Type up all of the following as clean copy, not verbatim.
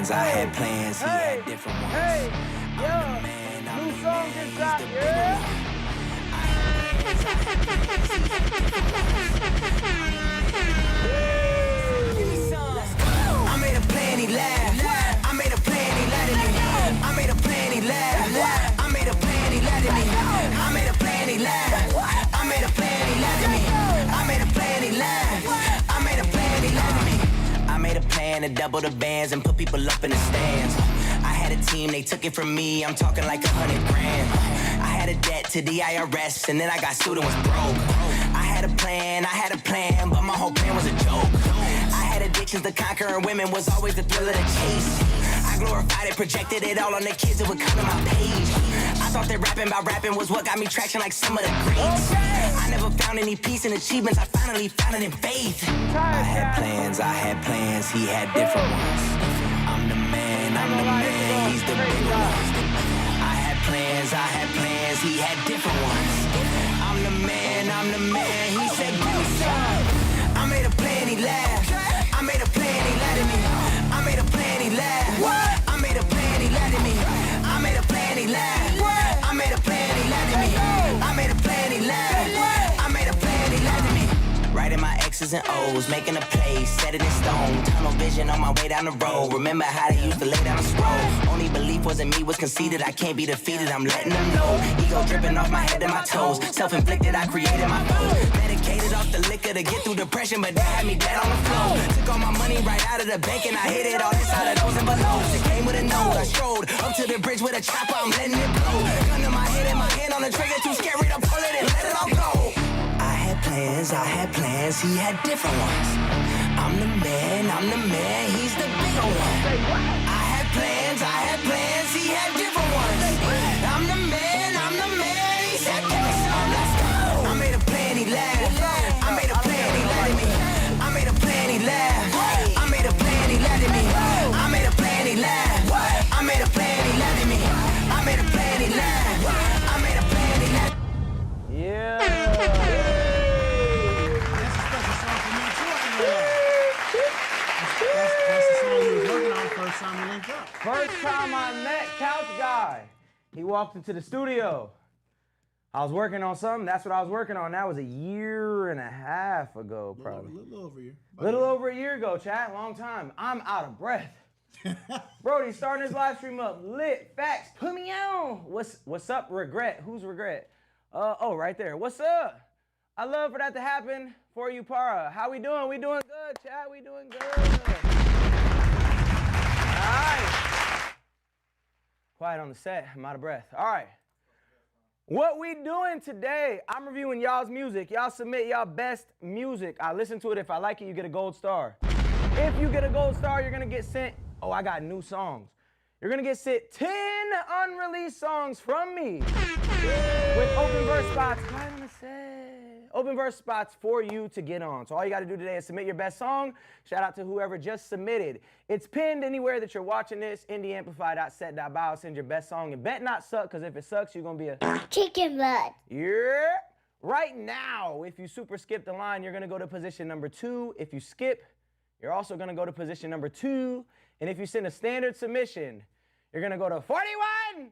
I had plans, he had different ones. I'm the man, I'm the man, he's the bigger one. I had plans, he had different ones. I made a plan, he laughed. I made a plan, he laughed at me. I made a plan, he laughed. I made a plan, he laughed at me. I made a plan, he laughed. I made a plan, he laughed at me. I made a plan, he laughed. I made a plan, he laughed at me. I made a plan to double the bands and put people up in the stands. I had a team, they took it from me, I'm talking like 100 grand. I had a debt to the IRS and then I got sued and was broke. I had a plan, but my whole plan was a joke. I had addictions to conquer and women was always the thrill of the chase. I glorified it, projected it all on the kids that would come to my page. I thought that rapping was what got me traction like some of the greats. I never found any peace in achievements, I finally found it in faith. I had plans, he had different ones. I'm the man, he's the bigger one. I had plans, he had different ones. I'm the man, he said give me some. I made a plan, he laughed. I made a plan, he laughed at me. I made a plan, he laughed. I made a plan, he laughed at me. I made a plan, he laughed. I made a plan, he laughed at me. I made a plan, he laughed. I made a plan, he laughed at me. Writing my X's and O's, making a play, set it in stone. Tunnel vision on my way down the road. Remember how they used to lay down a scroll. Only belief wasn't me, was conceited. I can't be defeated, I'm letting them know. Ego dripping off my head to my toes. Self-inflicted, I created my foes. Medicated off the liquor to get through depression, but they had me dead on the floor. Took all my money right out of the bank and I hid it all inside of those envelopes. It came with a note, I strode up to the bridge with a chopper, I'm letting it blow. Gun to my head and my hand on the trigger, too scary to pull it and let it all go. I had plans, he had different ones. I'm the man, he's the bigger one. I had plans, he had different ones. I'm the man, he said give me some, let's go. I made a plan, he laughed. I made a plan, he laughed at me. I made a plan, he laughed. I made a plan, he laughed at me. I made a plan, he laughed. I made a plan, he laughed at me. I made a plan, he laughed. I made a plan, he laughed. Yeah. First time I met Couch Guy, he walked into the studio. I was working on something. That's what I was working on. That was a year and a half ago, probably. A little over a year. A little over a year ago, chat. Long time. I'm out of breath. Brody's starting his live stream up. Lit. Facts. Put me on. What's up, Regret? Who's Regret? Oh, right there. What's up? I love for that to happen for you, Para. How we doing? We doing good, chat. We doing good. All right. Quiet on the set. I'm out of breath. All right. What we doing today, I'm reviewing y'all's music. Y'all submit y'all best music. I listen to it. If I like it, you get a gold star. If you get a gold star, you're going to get sent, oh, I got new songs. You're going to get sent 10 unreleased songs from me with open verse spots. Quiet on the set. Open verse spots for you to get on. So all you got to do today is submit your best song. Shout out to whoever just submitted. It's pinned anywhere that you're watching this. indieamplify.set.bio. Send your best song and bet not suck, because if it sucks, you're going to be a chicken butt. Yeah. Right now, if you super skip the line, you're going to go to position number 2. If you skip, you're also going to go to position number 2. And if you send a standard submission, you're going to go to 41.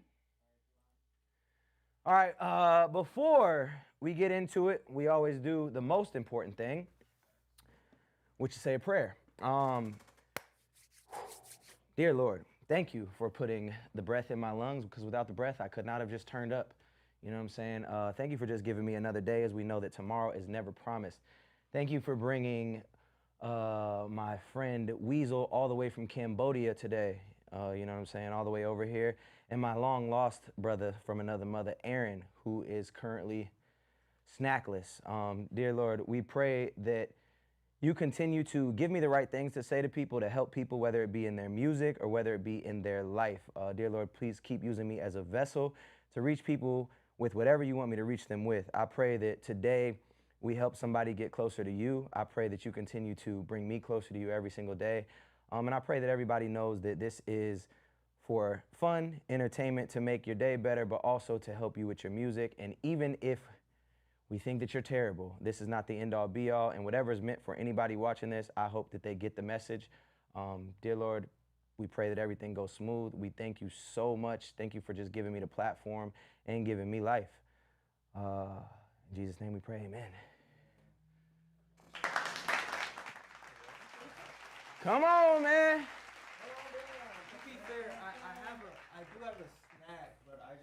All right, before we get into it, we always do the most important thing, which is say a prayer. Dear Lord, thank you for putting the breath in my lungs, because without the breath, I could not have just turned up. You know what I'm saying? Thank you for just giving me another day, as we know that tomorrow is never promised. Thank you for bringing my friend Weasel all the way from Cambodia today. You know what I'm saying? All the way over here. And my long lost brother from another mother, Aaron, who is currently snackless. Dear Lord, we pray that you continue to give me the right things to say to people, to help people, whether it be in their music or whether it be in their life. Dear Lord, please keep using me as a vessel to reach people with whatever you want me to reach them with. I pray that today we help somebody get closer to you. I pray that you continue to bring me closer to you every single day. And I pray that everybody knows that this is for fun, entertainment, to make your day better, but also to help you with your music. And even if we think that you're terrible, this is not the end all be all, and whatever is meant for anybody watching this, I hope that they get the message. Dear Lord, we pray that everything goes smooth. We thank you so much. Thank you for just giving me the platform and giving me life. In Jesus' name we pray, amen. Come on, man. To be fair, I do have a snack, but I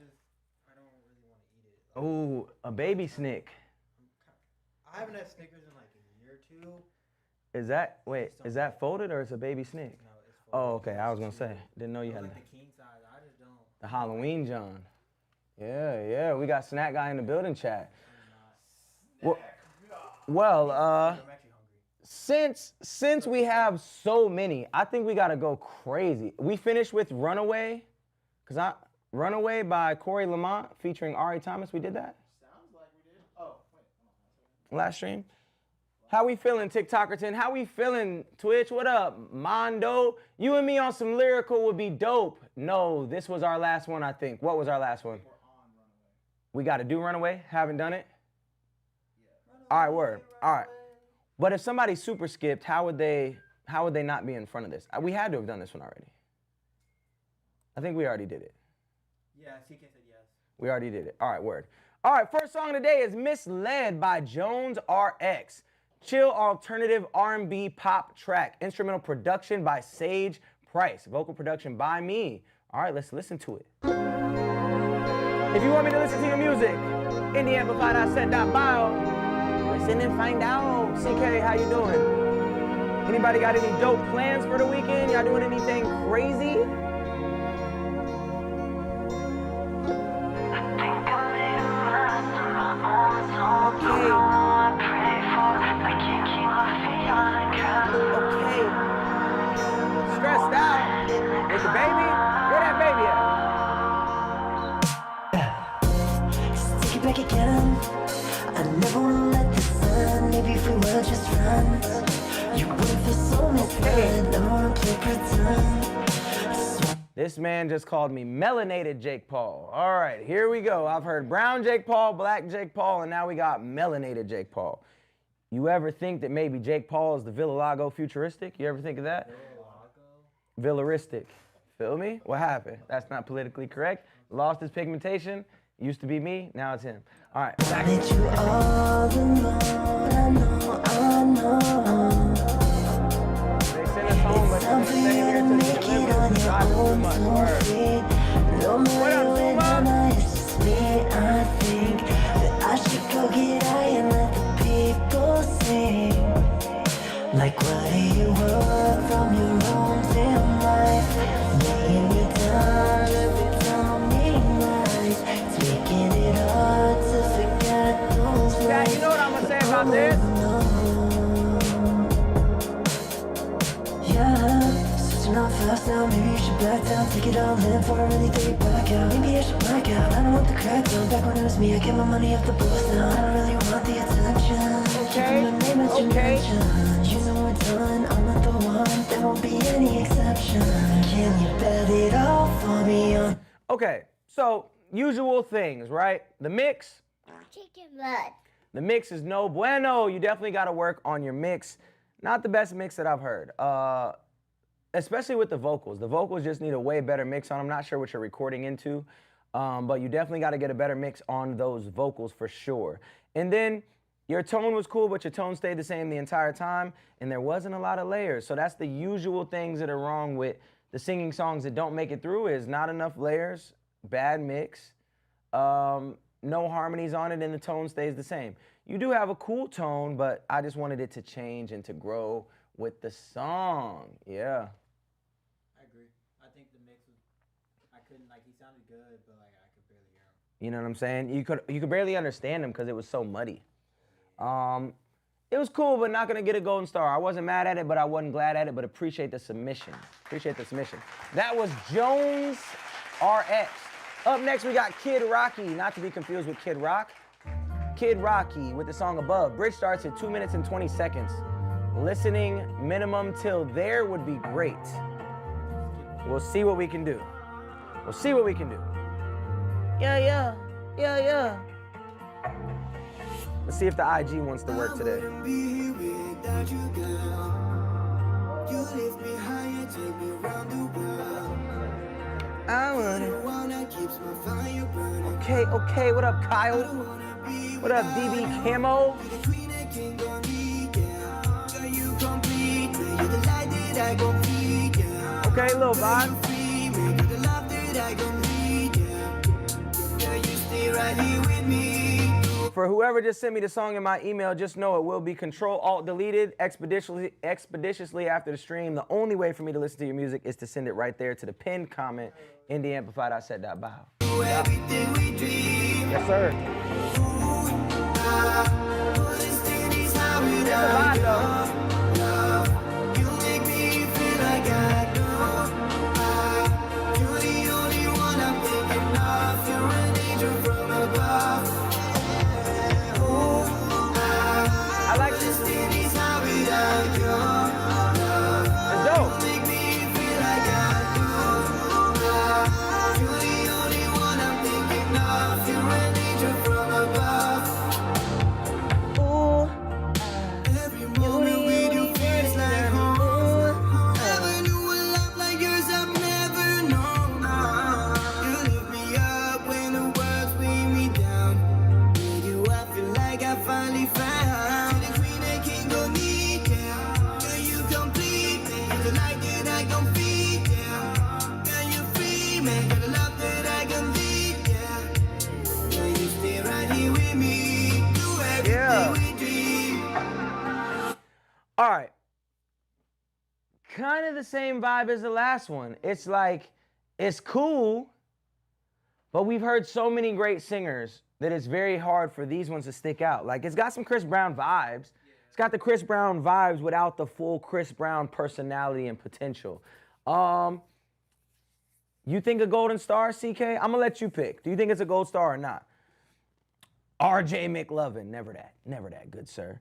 don't really want to eat it. Ooh, a baby snick. I haven't had Snickers in like a year or two. Is that, wait, is that folded or is it a baby snick? No, it's folded. Oh, okay, I was gonna say, didn't know you had like the king size. I just don't. the Halloween John. Yeah, we got Snack Guy in the building chat. Well, I'm actually hungry. since we have so many, I think we gotta go crazy. We finished with Runaway, Runaway by Cory Lamont featuring Ari Thomas. We did that Sounds like we did. Oh, wait. last stream. How we feeling, TikTokerton? How we feeling, Twitch? What up, Mondo? You and me on some lyrical would be dope. No, this was our last one, I think. What was our last one? We're on Runaway. We got to do Runaway. Haven't done it. All right, word. All right. But if somebody super skipped, how would they not be in front of this? We had to have done this one already. I think we already did it. Yeah, CK said yes. We already did it. All right, word. All right, first song today is Misled by Jones RX. Chill alternative R&B pop track. Instrumental production by Sage Price. Vocal production by me. All right, let's listen to it. If you want me to listen to your music, indieamplify.set.bio. Listen and find out. CK, how you doing? Anybody got any dope plans for the weekend? Y'all doing anything crazy? Okay. Stressed out with the baby? Where that baby at? Just take it back again. I never wanna let this end. Maybe if we were just friends, you wouldn't feel so misled. Never wanna play pretend. This man just called me melanated Jake Paul. All right, here we go. I've heard brown Jake Paul, black Jake Paul, and now we got melanated Jake Paul. You ever think that maybe Jake Paul is the Villalago futuristic? You ever think of that? Villaristic. Feel me? What happened? That's not politically correct. Lost his pigmentation. Used to be me, now it's him. All right. Back. Need you all alone. I know. They sent us home, but they're staying here till they deliver. Drive too much. Word. What up, Zuma? It's just me. I think that I should go get high and let the people sing. Like what do you want from your own damn life? Laying me down every time me lies. It's making it hard to forget those Yeah, you know what I'm gonna say about this? Yeah, switching off fast now. Maybe you should back down, take it all in before I really take back out. Maybe I should black out. I don't want the crack down. Back when it was me, I get my money off the books now. I don't really want the attention. Okay, Keeping my name at your okay. mention. You know we're done. I'm not the one. There won't be any exception. Can you bet it all for me on? Okay, so usual things, right? The mix. Chicken butt. The mix is no bueno. You definitely got to work on your mix. Not the best mix that I've heard, especially with the vocals. The vocals just need a way better mix on them. I'm not sure what you're recording into, but you definitely got to get a better mix on those vocals for sure. And then your tone was cool, but your tone stayed the same the entire time, and there wasn't a lot of layers. So that's the usual things that are wrong with the singing songs that don't make it through is not enough layers, bad mix, no harmonies on it, and the tone stays the same. You do have a cool tone, but I just wanted it to change and to grow with the song. Yeah. I agree. I think the mix was, I couldn't, like, he sounded good, but like I could barely hear him. You know what I'm saying? You could barely understand him because it was so muddy. It was cool, but not gonna get a golden star. I wasn't mad at it, but I wasn't glad at it, but appreciate the submission. Appreciate the submission. That was Jones RX. Up next, we got Kid Rocky, not to be confused with Kid Rock. Kid Rocky with the song Above. Bridge starts at 2 minutes and 20 seconds. Listening minimum till there would be great. We'll see what we can do. We'll see what we can do. Yeah, yeah, yeah, yeah. Let's see if the IG wants to work today. I wanna. Okay, okay. What up, Kyle? What up, DB Camo? Okay, little vibe. For whoever just sent me the song in my email, just know it will be Control-Alt-Deleted expeditiously after the stream. The only way for me to listen to your music is to send it right there to the pinned comment in the amplify.set.bio. Yes, sir. It's a lot, though. I like this. It's dope. All right. Kind of the same vibe as the last one. It's like, it's cool, but we've heard so many great singers that it's very hard for these ones to stick out. Like, it's got some Chris Brown vibes. It's got the Chris Brown vibes without the full Chris Brown personality and potential. You think a golden star, CK? I'm gonna let you pick. Do you think it's a gold star or not? RJ McLovin, never that, good sir.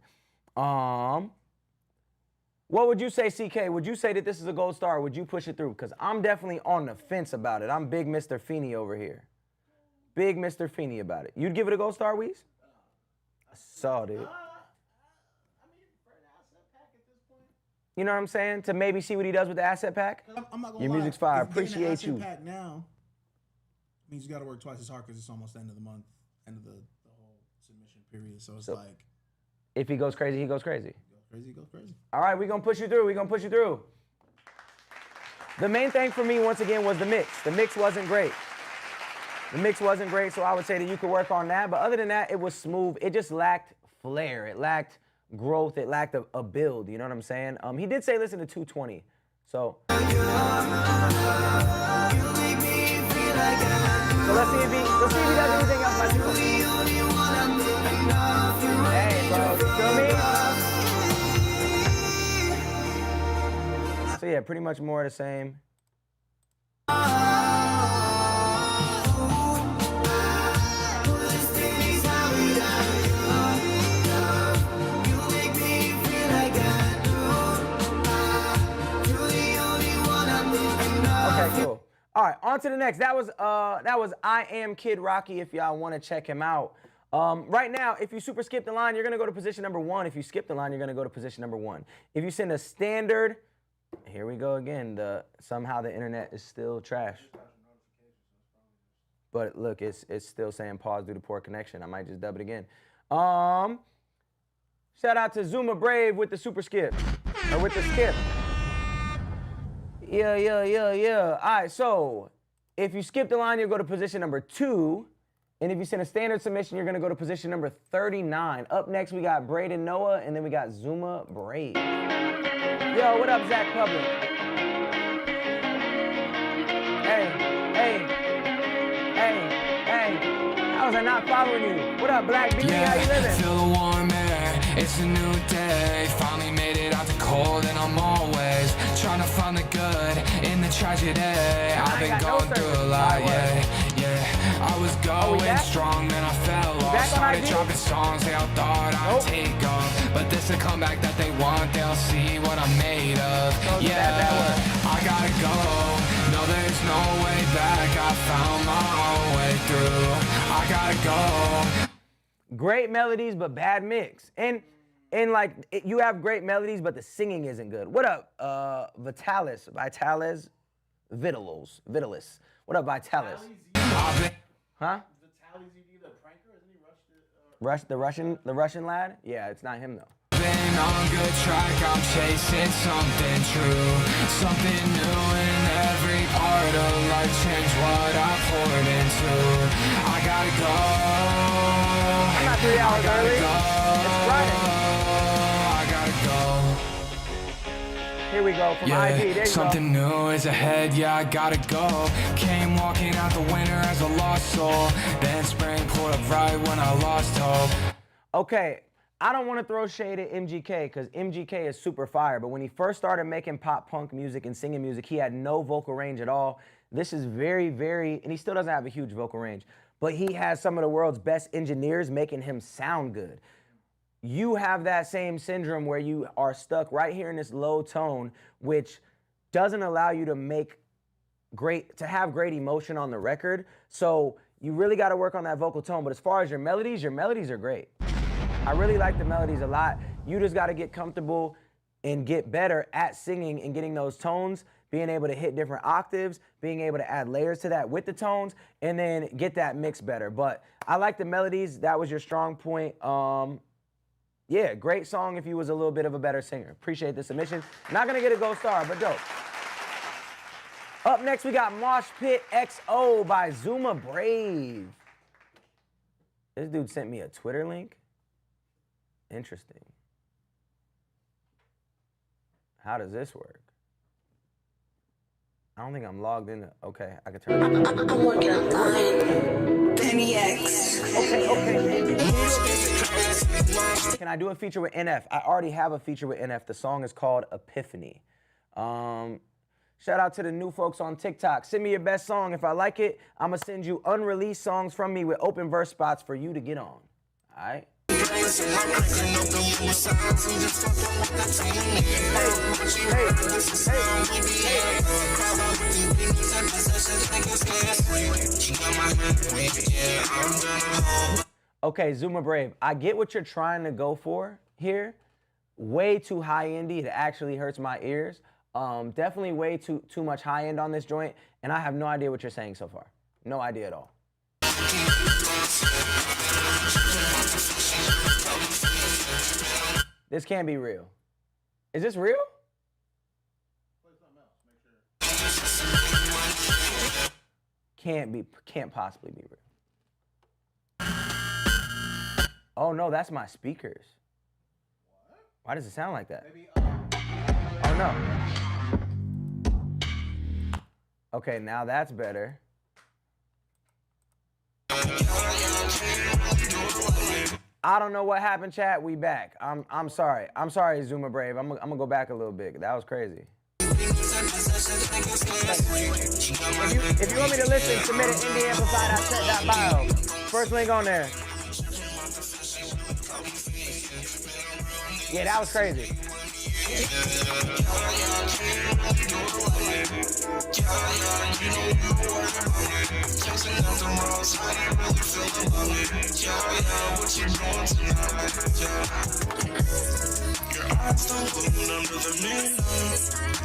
What would you say, CK? Would you say that this is a gold star or would you push it through? Because I'm definitely on the fence about it. I'm big Mr. Feeney over here. Big Mr. Feeney about it. You'd give it a gold star, Weez? I saw, dude. You know what I'm saying? To maybe see what he does with the asset pack? I'm not gonna Your lie. music's fire. If getting an Appreciate asset you. pack now means you got to work twice as hard because it's almost the end of the month, end of the whole submission period. So it's like, if he goes crazy, he goes crazy. He goes crazy. All right, we're going to push you through. We're going to push you through. The main thing for me, once again, was the mix. The mix wasn't great. The mix wasn't great, so I would say that you could work on that. But other than that, it was smooth. It just lacked flair. It lacked growth. It lacked a build. You know what I'm saying? He did say listen to 220. So let's see if he does anything else by 220. Hey, bro, you feel me? So yeah, pretty much more of the same. Okay, cool. All right, on to the next. That was I Am Kid Rocky if y'all want to check him out. Right now, if you super skip the line, you're going to go to position number 1. If you skip the line, you're going to go to position number 1. If you send a standard, here we go again. Somehow the internet is still trash. But look, it's still saying pause due to poor connection. I might just dub it again. Shout out to Zuma Brave with the super skip, or with the skip. Yeah. All right, so if you skip the line, you'll go to position number 2. And if you send a standard submission, you're going to go to position number 39. Up next, we got Braden Noah, and then we got Zuma Brave. Yo, what up, Zach Public? Hey, hey, hey, hey. How was I not following you? What up, Black Beauty? How you living? Feel the warm air, it's a new day. Finally made it out the cold and I'm always trying to find the good in the tragedy. I've been going through a lot, yeah. I was going strong, then I fell off. Started dropping songs they all thought I'd take off. But this a comeback that they want, they'll see what I'm made of. I gotta go. No, there's no way back. I found my own way through. I gotta go. Great melodies, but bad mix. And like, you have great melodies, but the singing isn't good. What up, Vitalis? Vitalis? Vitalis. What up, Vitalis? Huh? The Russian lad? Yeah, it's not him though. Been on good track, I'm chasing something true, something new in every part of life. Change what I poured into. I gotta go. I'm not 3 hours early. It's Friday. I gotta go. Here we go from IG. There you something new is ahead, yeah, I gotta go. Came walking out the winter as a lost soul. Then spring pulled up right when I lost hope. Okay, I don't want to throw shade at MGK because MGK is super fire, but when he first started making pop punk music and singing music, he had no vocal range at all. This is very, and he still doesn't have a huge vocal range, but he has some of the world's best engineers making him sound good. You have that same syndrome where you are stuck right here in this low tone, which doesn't allow you to have great emotion on the record. So you really got to work on that vocal tone. But as far as your melodies are great. I really like the melodies a lot. You just got to get comfortable and get better at singing and getting those tones, being able to hit different octaves, being able to add layers to that with the tones, and then get that mix better. But I like the melodies. That was your strong point. Yeah, great song if you was a little bit of a better singer. Appreciate the submission. Not gonna get a gold star, but dope. Up next, we got Mosh Pit XO by Zuma Brave. This dude sent me a Twitter link. Interesting. How does this work? I don't think I'm logged in. Okay, I can turn it on. I'm working online. Penny X. Okay. Can I do a feature with NF? I already have a feature with NF. The song is called Epiphany. Shout out to the new folks on TikTok. Send me your best song. If I like it, I'm going to send you unreleased songs from me with open verse spots for you to get on. All right? Okay, Zuma Brave, I get what you're trying to go for here. Way too high-endy, it actually hurts my ears. Definitely way too much high-end on this joint, and I have no idea what you're saying so far. No idea at all. This can't be real. Is this real? Can't possibly be real. Oh no, that's my speakers. Why does it sound like that? Oh no. Okay, now that's better. I don't know what happened, chat. We back. I'm sorry. I'm sorry, Zuma Brave. I'm gonna go back a little bit. That was crazy. If you want me to listen, submit it indieamplify.set.bio. First link on there. Yeah, that was crazy.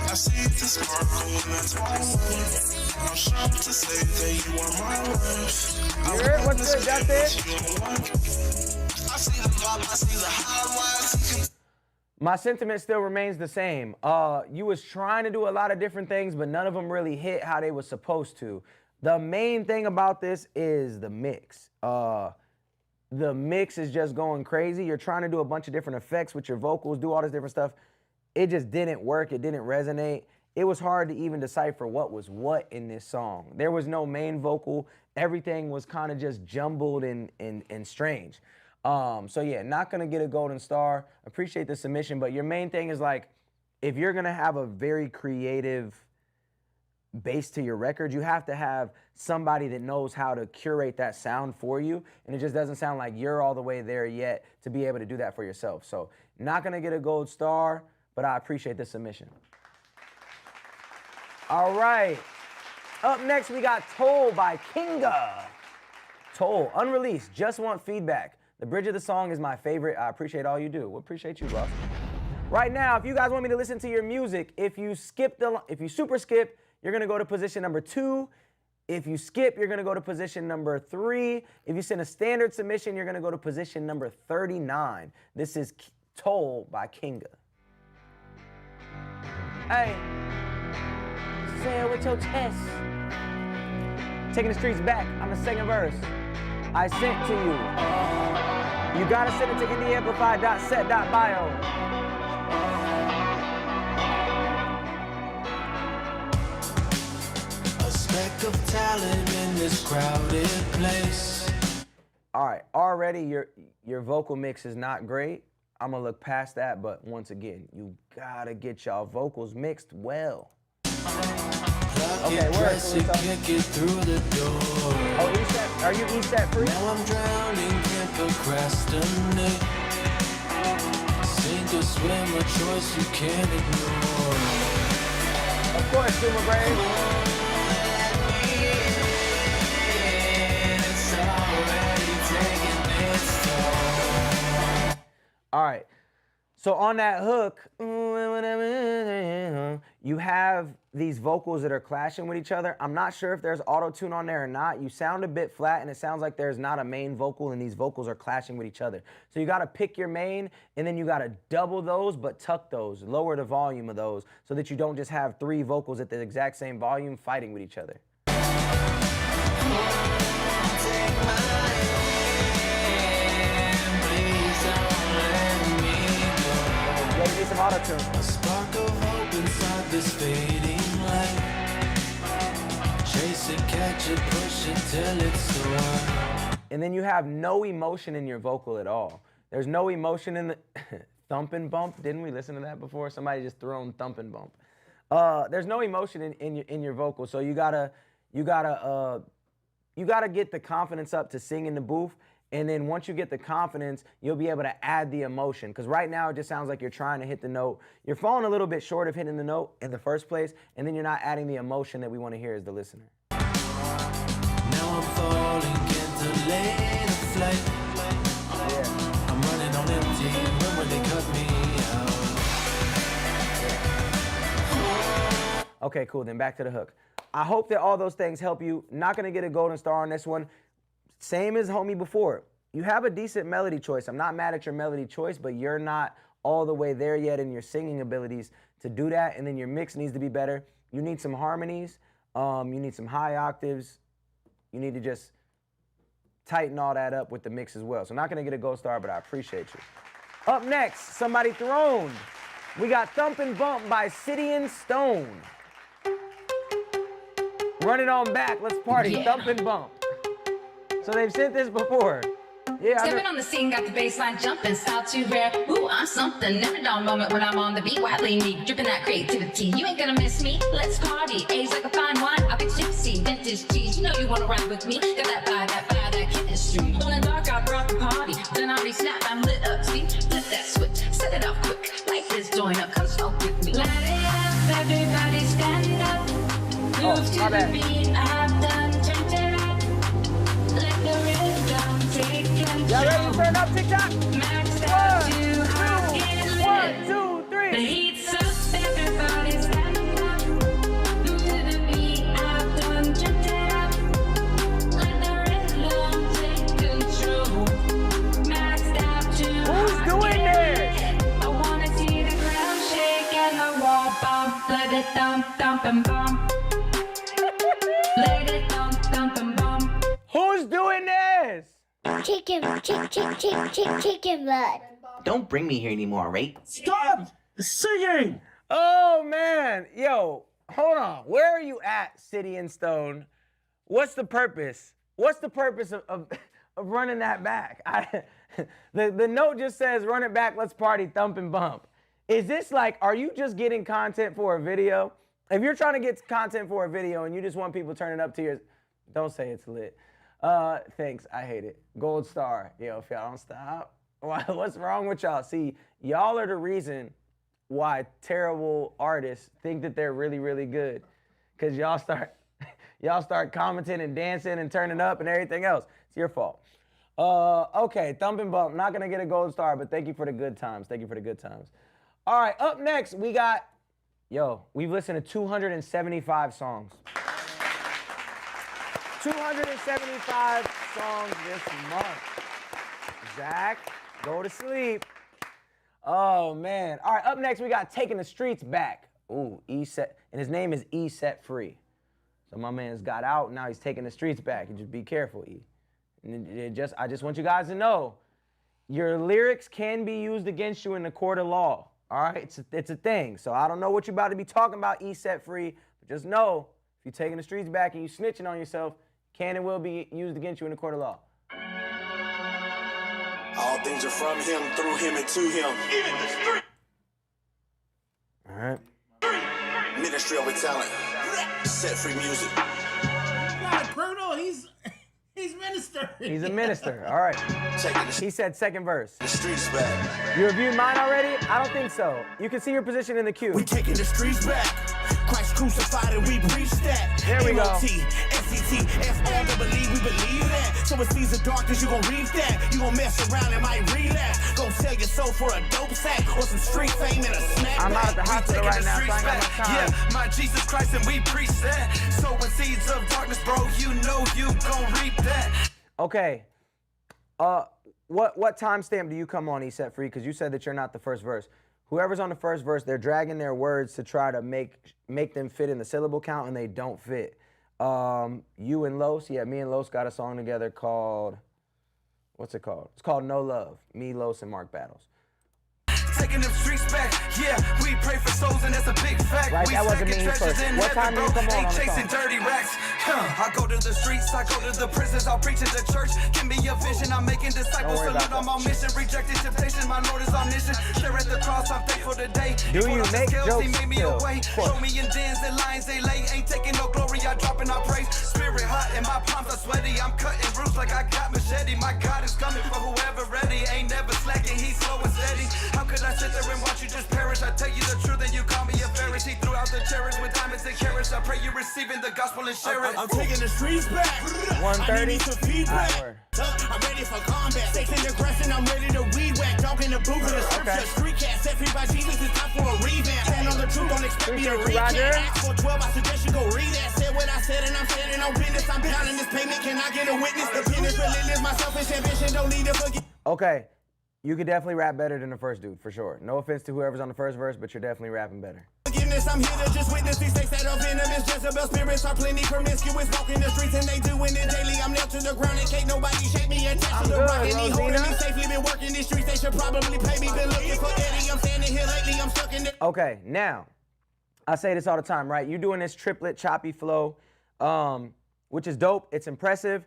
I see the sparkle and that's why I'm shocked to say that you are my wife. You heard what's good, Justin? I see the vibe, I see the highlights. My sentiment still remains the same. You was trying to do a lot of different things, but none of them really hit how they were supposed to. The main thing about this is the mix. The mix is just going crazy. You're trying to do a bunch of different effects with your vocals, do all this different stuff. it just didn't work. It didn't resonate. It was hard to even decipher what was what in this song. There was no main vocal. Everything was kind of just jumbled and strange. So yeah, not gonna get a golden star. Appreciate the submission, but your main thing is like, if you're gonna have a very creative base to your record, you have to have somebody that knows how to curate that sound for you, and it just doesn't sound like you're all the way there yet to be able to do that for yourself. So not gonna get a gold star, but I appreciate the submission. All right, up next we got Toll by Kinga. Toll, unreleased, just want feedback. The bridge of the song is my favorite. I appreciate all you do. Well, appreciate you, boss. Right now, if you guys want me to listen to your music, if you super skip, you're gonna go to position number 2. If you skip, you're gonna go to position number 3. If you send a standard submission, you're gonna go to position number 39. This is Toll by Kinga. Hey, say it with your chest. Taking the streets back on the second verse. I sent to you. You gotta send it to indieamplify.set.bio. Of talent in this crowded place. All right, already your vocal mix is not great. I'm gonna look past that, but once again, you gotta get y'all vocals mixed well. Okay, where is it? Can't get through the door. Oh, ESAT, are you ESAT free? Now I'm drowning, can't procrastinate. Sink or swim, a choice you can't ignore. Of course, Zuma Braden. All right, so on that hook, you have these vocals that are clashing with each other. I'm not sure if there's auto-tune on there or not. You sound a bit flat, and it sounds like there's not a main vocal, and these vocals are clashing with each other. So you gotta pick your main, and then you gotta double those, but tuck those, lower the volume of those, so that you don't just have 3 vocals at the exact same volume fighting with each other. Get some auto-tune. A spark of hope inside this fading light. Chase it, catch it, push it till it's soar. And then you have no emotion in your vocal at all. There's no emotion in the thump and bump. Didn't we listen to that before? Somebody just threw on thump and bump. There's no emotion in your vocal, so you gotta get the confidence up to sing in the booth. And then once you get the confidence, you'll be able to add the emotion. Because right now it just sounds like you're trying to hit the note. You're falling a little bit short of hitting the note in the first place, and then you're not adding the emotion that we want to hear as the listener. Now I'm falling into later flight. Yeah. I'm running on empty. When will they cut me out? Okay, cool. Then back to the hook. I hope that all those things help you. Not going to get a golden star on this one. Same as homie before. You have a decent melody choice. I'm not mad at your melody choice, but you're not all the way there yet in your singing abilities to do that. And then your mix needs to be better. You need some harmonies. You need some high octaves. You need to just tighten all that up with the mix as well. So not gonna get a gold star, but I appreciate you. Up next, somebody throned. We got Thump and Bump by Cydian Stone. Run it on back, let's party, yeah. Thump and Bump. So they've sent this before. Yeah, stepping on the scene, got the baseline jumping, style too rare. Ooh, I'm something. Never dull moment when I'm on the beat. Wildly me, dripping that creativity. You ain't gonna miss me. Let's party. A's like a fine wine. I'll get gypsy, vintage teas. You know you wanna ride with me. Got that fire, that chemistry. Going dark, I brought the party. Then I already snapped, I'm lit up. See, flip that switch, set it off quick. Light this joint up, come smoke with me. Light it up, everybody stand up. Move to the beat, I've done turned it up. Let the rhythm take control. Y'all ready to turn up TikTok? Maxed out too hot, get lit. 1, 2, 3. The heat's up, everybody stand up. Move to the beat, I've done turned it up. Let the rhythm take control. Maxed out too hot. Who's doing this? I wanna see the ground shake and the wall bump. Let it thump, thump and bump. Let it thump, thump and bump. Who's doing this? Chicken blood. Don't bring me here anymore, right? Stop! Singing! Oh man, yo, hold on. Where are you at, Cydian Stone? What's the purpose? What's the purpose of running that back? The note just says, run it back, let's party, thump and bump. Is this like, are you just getting content for a video? If you're trying to get content for a video and you just want people turning up to your, don't say it's lit. Thanks, I hate it. Gold star. Yo, if y'all don't stop. What's wrong with y'all? See, y'all are the reason why terrible artists think that they're really, really good. Cause y'all start commenting and dancing and turning up and everything else. It's your fault. Okay, thump and bump. Not gonna get a gold star, but thank you for the good times. Thank you for the good times. All right, up next we got, we've listened to 275 songs. 275 songs this month. Zach, go to sleep. Oh man. All right, up next we got Taking the Streets Back. Ooh, E-Set, and his name is E-Set Free. So my man's got out, and now he's taking the streets back. And just be careful, E. And I just want you guys to know, your lyrics can be used against you in the court of law. All right, it's a thing. So I don't know what you're about to be talking about, E-Set Free, but just know, if you're taking the streets back and you snitching on yourself, can and will be used against you in the court of law. All things are from him, through him, and to him. Even the street. All right. Ministry over talent. Set free music. Not criminal, he's minister. He's a minister. All right. He said second verse. The streets back. You reviewed mine already? I don't think so. You can see your position in the queue. We taking the streets back. Christ crucified and we preach that. There we go. SCT, F-R-E, we believe that. So it's these darkness, you gon' read that. You gon' mess around and might relapse. Go sell your soul for a dope sack or some street fame and a snap. I'm out at the hospital right now, so I ain't got no time. Yeah, my Jesus Christ and we preach that. Sowing seeds of darkness, bro, you know you gon' reap that. Okay. What timestamp do you come on, E-Set Free? Because you said that you're not the first verse. Whoever's on the first verse, they're dragging their words to try to make them fit in the syllable count, and they don't fit. You and Los, yeah, me and Los got a song together called, what's it called? It's called No Love. Me, Los, and Mark Battles. Taking them streets back, yeah, we pray for souls and that's a big fact. Right, we that wasn't me first. What time do you come on ain't the chasing song? dirty racks. I go to the streets, I go to the prisons, I'll preach in the church. Give me a vision, I'm making disciples, salute on my mission. Rejected temptation, my Lord is omniscient. There at the cross, I'm thankful today. Do you make jokes he made me still? away. Show me in dens and lines, they lay. Ain't taking no glory, I drop and I praise. Spirit hot and my palms are sweaty. I'm cutting roots like I got machete. My God is coming for whoever ready. Ain't never slacking, he's slow and steady. How could I sit there and watch you just perish? I tell you the truth and you call me a Pharisee. Throughout the cherish with diamonds and carrots, I pray you receiving the gospel and share it. I'm taking the streets back. 1:30. I need some feedback. I'm ready for combat. Sex and aggression, I'm ready to weed whack. Dog in the booth in the scripture. Street cat set free by Jesus. It's time for a revamp. Stand on the truth, don't expect me to recap. Ask for 12, I suggest you go read that. Said what I said and I'm standing on business. I'm pounding this payment. Can I get a witness? The pen is relentless. My selfish ambition don't need to forget. Okay, you could definitely rap better than the first dude, for sure. No offense to whoever's on the first verse, but you're definitely rapping better. Forgiveness, I'm here to just witness these things that are venomous. Jezebel spirits are plenty promiscuous. Walking the streets and they doing it daily. I'm nailed to the ground and can't nobody shake me. Attached to the rock and he holding me safely. Been working these streets, they should probably pay me. Been looking for Eddie, I'm standing here lately. I'm stuck in the... Okay, now, I say this all the time, right? You're doing this triplet choppy flow, which is dope. It's impressive,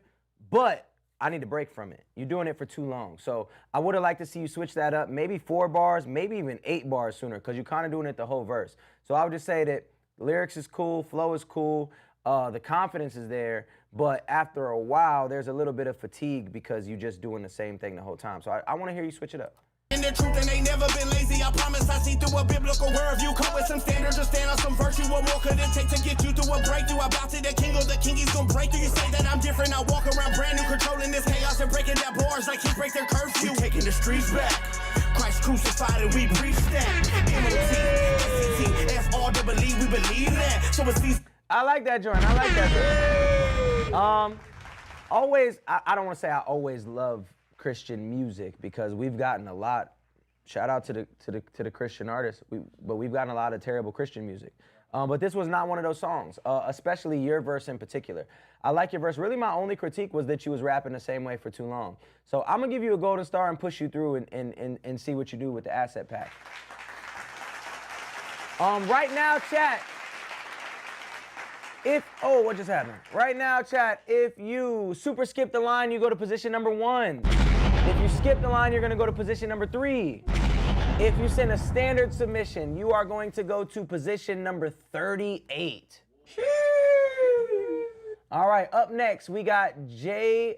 but I need to break from it. You're doing it for too long. So I would have liked to see you switch that up, maybe 4 bars, maybe even 8 bars sooner, because you're kind of doing it the whole verse. So I would just say that lyrics is cool, flow is cool, the confidence is there, but after a while, there's a little bit of fatigue because you're just doing the same thing the whole time. So I want to hear you switch it up. In the truth and they never been lazy. I promise I see through a biblical worldview. Come with some standards or stand on some virtue. What more could it take to get you through a breakthrough? I bow to the king or the king, he's gonna break you. You say that I'm different, I walk around brand new, controlling this chaos and breaking down bars like he breaks their curfew. We taking the streets back. Christ crucified and we preach that. MOT, SCT, F-R-E, we believe that. So it's these... I like that joint, I like that joint. Always, I don't want to say I always love Christian music because we've gotten a lot. Shout out to the Christian artists, but we've gotten a lot of terrible Christian music. But this was not one of those songs, especially your verse in particular. I like your verse. Really, my only critique was that you was rapping the same way for too long. So I'm gonna give you a golden star and push you through and see what you do with the asset pack. Right now, chat. What just happened? Right now, chat, if you super skip the line, you go to position number 1. If you skip the line, you're gonna go to position number 3. If you send a standard submission, you are going to go to position number 38. All right, up next, we got JDG.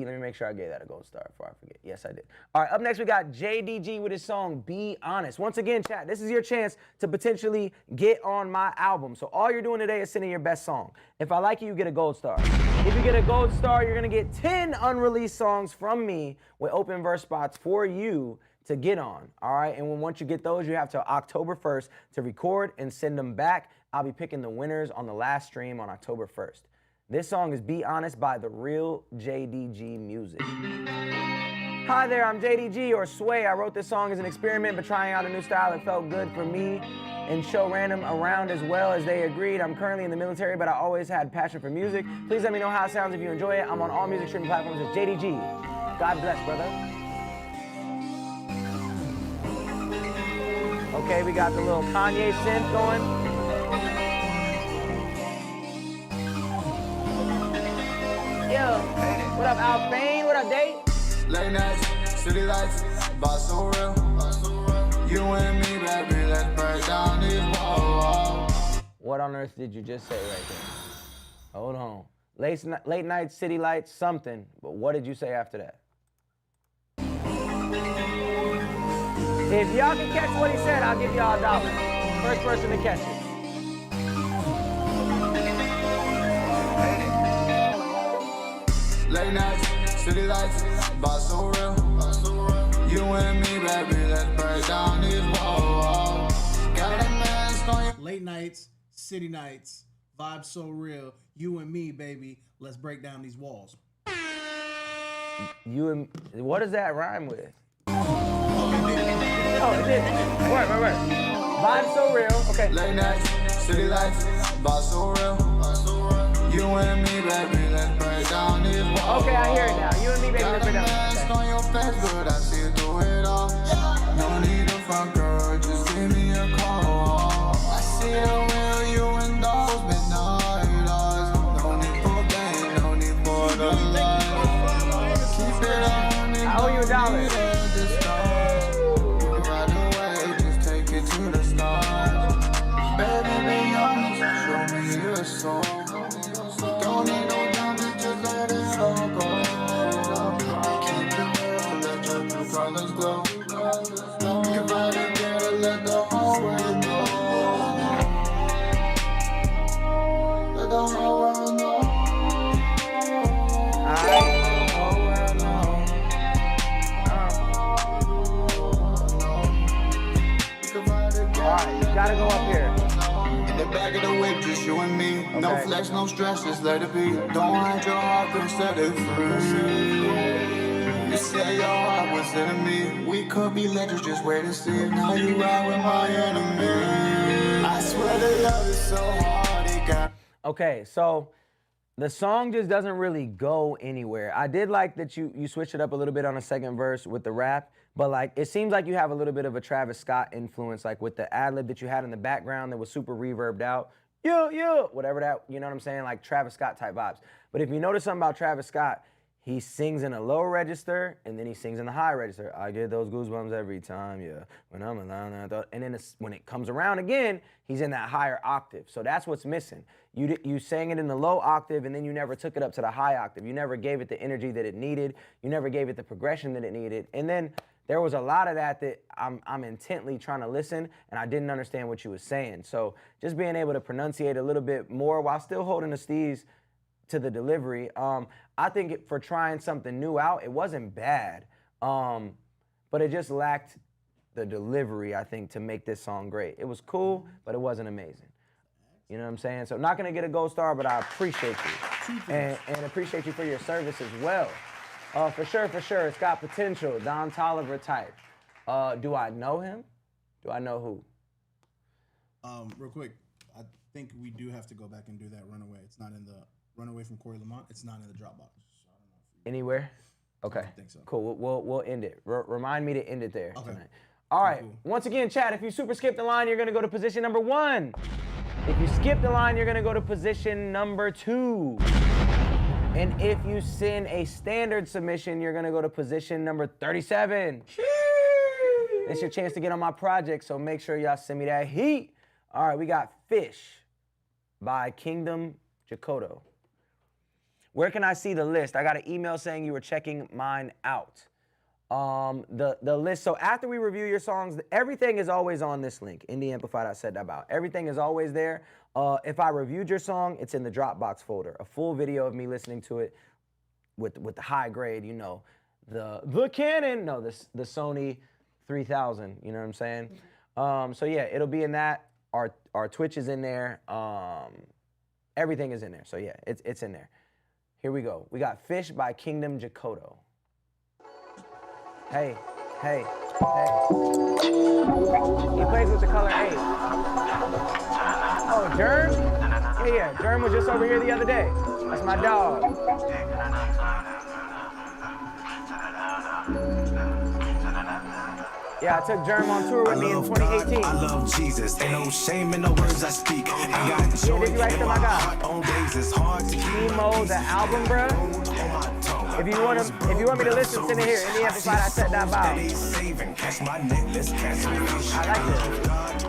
Let me make sure I gave that a gold star before I forget. Yes, I did. All right, up next, we got JDG with his song, Be Honest. Once again, chat, this is your chance to potentially get on my album. So all you're doing today is sending your best song. If I like you get a gold star. If you get a gold star, you're gonna get 10 unreleased songs from me with open verse spots for you to get on, all right? And once you get those, you have till October 1st to record and send them back. I'll be picking the winners on the last stream on October 1st. This song is Be Honest by The Real JDG Music. Hi there, I'm JDG or Sway. I wrote this song as an experiment, but trying out a new style that felt good for me and show random around as well as they agreed. I'm currently in the military, but I always had passion for music. Please let me know how it sounds if you enjoy it. I'm on all music streaming platforms as JDG. God bless, brother. Okay, we got the little Kanye synth going. Yo, what up, Al Payne? What up, Date? Late nights, city lights, boss so real. You and me, baby, let's break down these walls. What on earth did you just say right there? Hold on. Late night, city lights, something. But what did you say after that? If y'all can catch what he said, I'll give y'all $1. First person to catch it. Late nights, city lights, boss so real. You and me, baby, let's break down these walls. Got a mask on you. Late nights, city nights, vibes so real. You and me, baby, let's break down these walls. You and what does that rhyme with? Oh, it did. Word. Vibe so real. Okay. Late nights, city lights, boss so real. You and me, baby, let's break down these walls. Okay, I hear it now. You and me, baby, let's break down. Mask on your face, but I see through it all. No need to front, girl, just give me a call. I see how real you and those midnight eyes. No need for gain, no need for the light. Keep it on. I owe you $1. So don't need no diamond, just let it all go. Keep it real, let your true colors glow. If I didn't get it, let the whole world know. Let the whole world know. Alright, you gotta go up here. Back of the whip, just you and me. Okay. No flex, no stress, just let it be. Don't hide your heart, girl, set it free. You say your heart was enemy. We could be legends, just wait and see. Now you ride with my enemy. I swear the love is so hard, it got. Okay, so the song just doesn't really go anywhere. I did like that you switched it up a little bit on the second verse with the rap. But like, it seems like you have a little bit of a Travis Scott influence, like with the ad lib that you had in the background that was super reverbed out. Yeah, whatever that, you know what I'm saying? Like Travis Scott type vibes. But if you notice something about Travis Scott, he sings in a low register and then he sings in the high register. I get those goosebumps every time, yeah. When I'm alone, and then when it comes around again, he's in that higher octave. So that's what's missing. You sang it in the low octave and then you never took it up to the high octave. You never gave it the energy that it needed. You never gave it the progression that it needed. And then there was a lot of that I'm intently trying to listen and I didn't understand what you were saying. So just being able to pronunciate a little bit more while still holding the steez to the delivery. I think for trying something new out, it wasn't bad, but it just lacked the delivery, I think, to make this song great. It was cool, but it wasn't amazing. You know what I'm saying? So not gonna get a gold star, but I appreciate you and appreciate you for your service as well. For sure, it's got potential. Don Toliver type. Do I know him? Do I know who? Real quick, I think we do have to go back and do that Runaway. It's not in the Runaway from Cory Lamont. It's not in the Dropbox. So I don't know if Anywhere? Okay. I don't think so. Cool. We'll end it. Remind me to end it there tonight. All right. Cool. Once again, chat, if you super skip the line, you're going to go to position number 1. If you skip the line, you're going to go to position number 2. And if you send a standard submission, you're going to go to position number 37. It's your chance to get on my project, so make sure y'all send me that heat. All right, we got Fish by Kingdom Jakotto. Where can I see the list? I got an email saying you were checking mine out. The list, so after we review your songs, everything is always on this link, indieamplify.set.about. Everything is always there. If I reviewed your song, it's in the Dropbox folder. A full video of me listening to it with the high grade, you know, the Canon, no, the Sony 3000, you know what I'm saying? So yeah, it'll be in that. Our Twitch is in there. Everything is in there. So yeah, it's in there. Here we go. We got Fish by Kingdom Jakotto. Hey, hey, hey. He plays with the color 8. Oh, Germ? Yeah, Germ was just over here the other day. That's my dog. Yeah, I took Germ on tour with me in 2018. I love Jesus, ain't no shame in the words I speak. I got joy in my heart on days it's hard to keep. Emo, the album, bruh. If you want me to listen, send it here. indieamplify.set.about. I like this.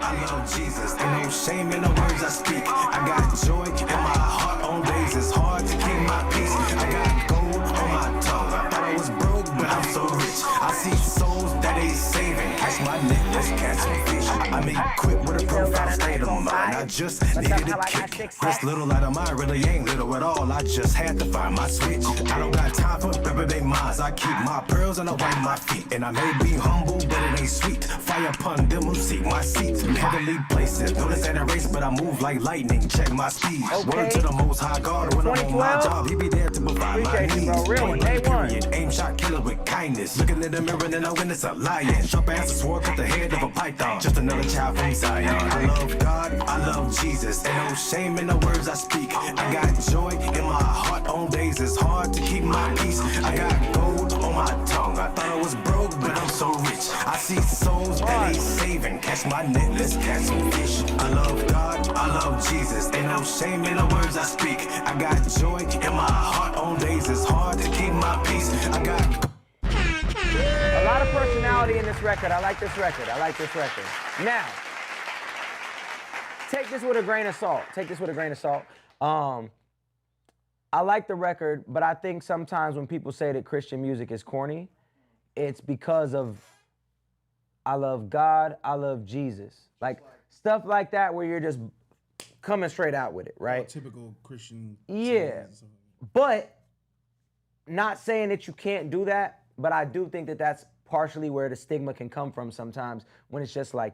I love Jesus, ain't no shame in the words I speak. I got joy in my heart on days it's hard to keep my peace. I got gold on my tongue. I thought I was broke, but I'm so rich. I see souls that ain't saving. Catch my necklace, catch some fish. I make quick with a profound state of mind. I just needed a kick. This little out of mine really ain't little at all. I just had to find my switch. I don't got time for everyday minds. I keep my pearls and I wipe my feet. And I may be humble, but it ain't sweet. Fire upon them who seek my seats. Heavenly places. Notice that I race, but I move like lightning. Check my speed. Word to the most high God. When I'm on my job, he be there to provide my needs. Period. Aim shot killer with kindness. Looking in the mirror and I witness a lion. Sharp as a sword cut the head of a python. Just another child from Zion. I love God, I love Jesus. Ain't no shame in the words I speak. I got joy in my heart on days it's hard to keep my peace. I got gold on my tongue. I thought I was broke, but I'm so rich. I see souls that ain't saving. Catch my net, let's catch some fish. I love God, I love Jesus. Ain't no shame in the words I speak. I got joy in my heart on days it's hard to keep my peace. I got a lot of personality in this record. I like this record. I like this record. Now, take this with a grain of salt. Take this with a grain of salt. I like the record, but I think sometimes when people say that Christian music is corny, it's because of I love God, I love Jesus. Like stuff like that where you're just coming straight out with it, right? Typical Christian. Yeah. But not saying that you can't do that, but I do think that that's partially where the stigma can come from sometimes when it's just like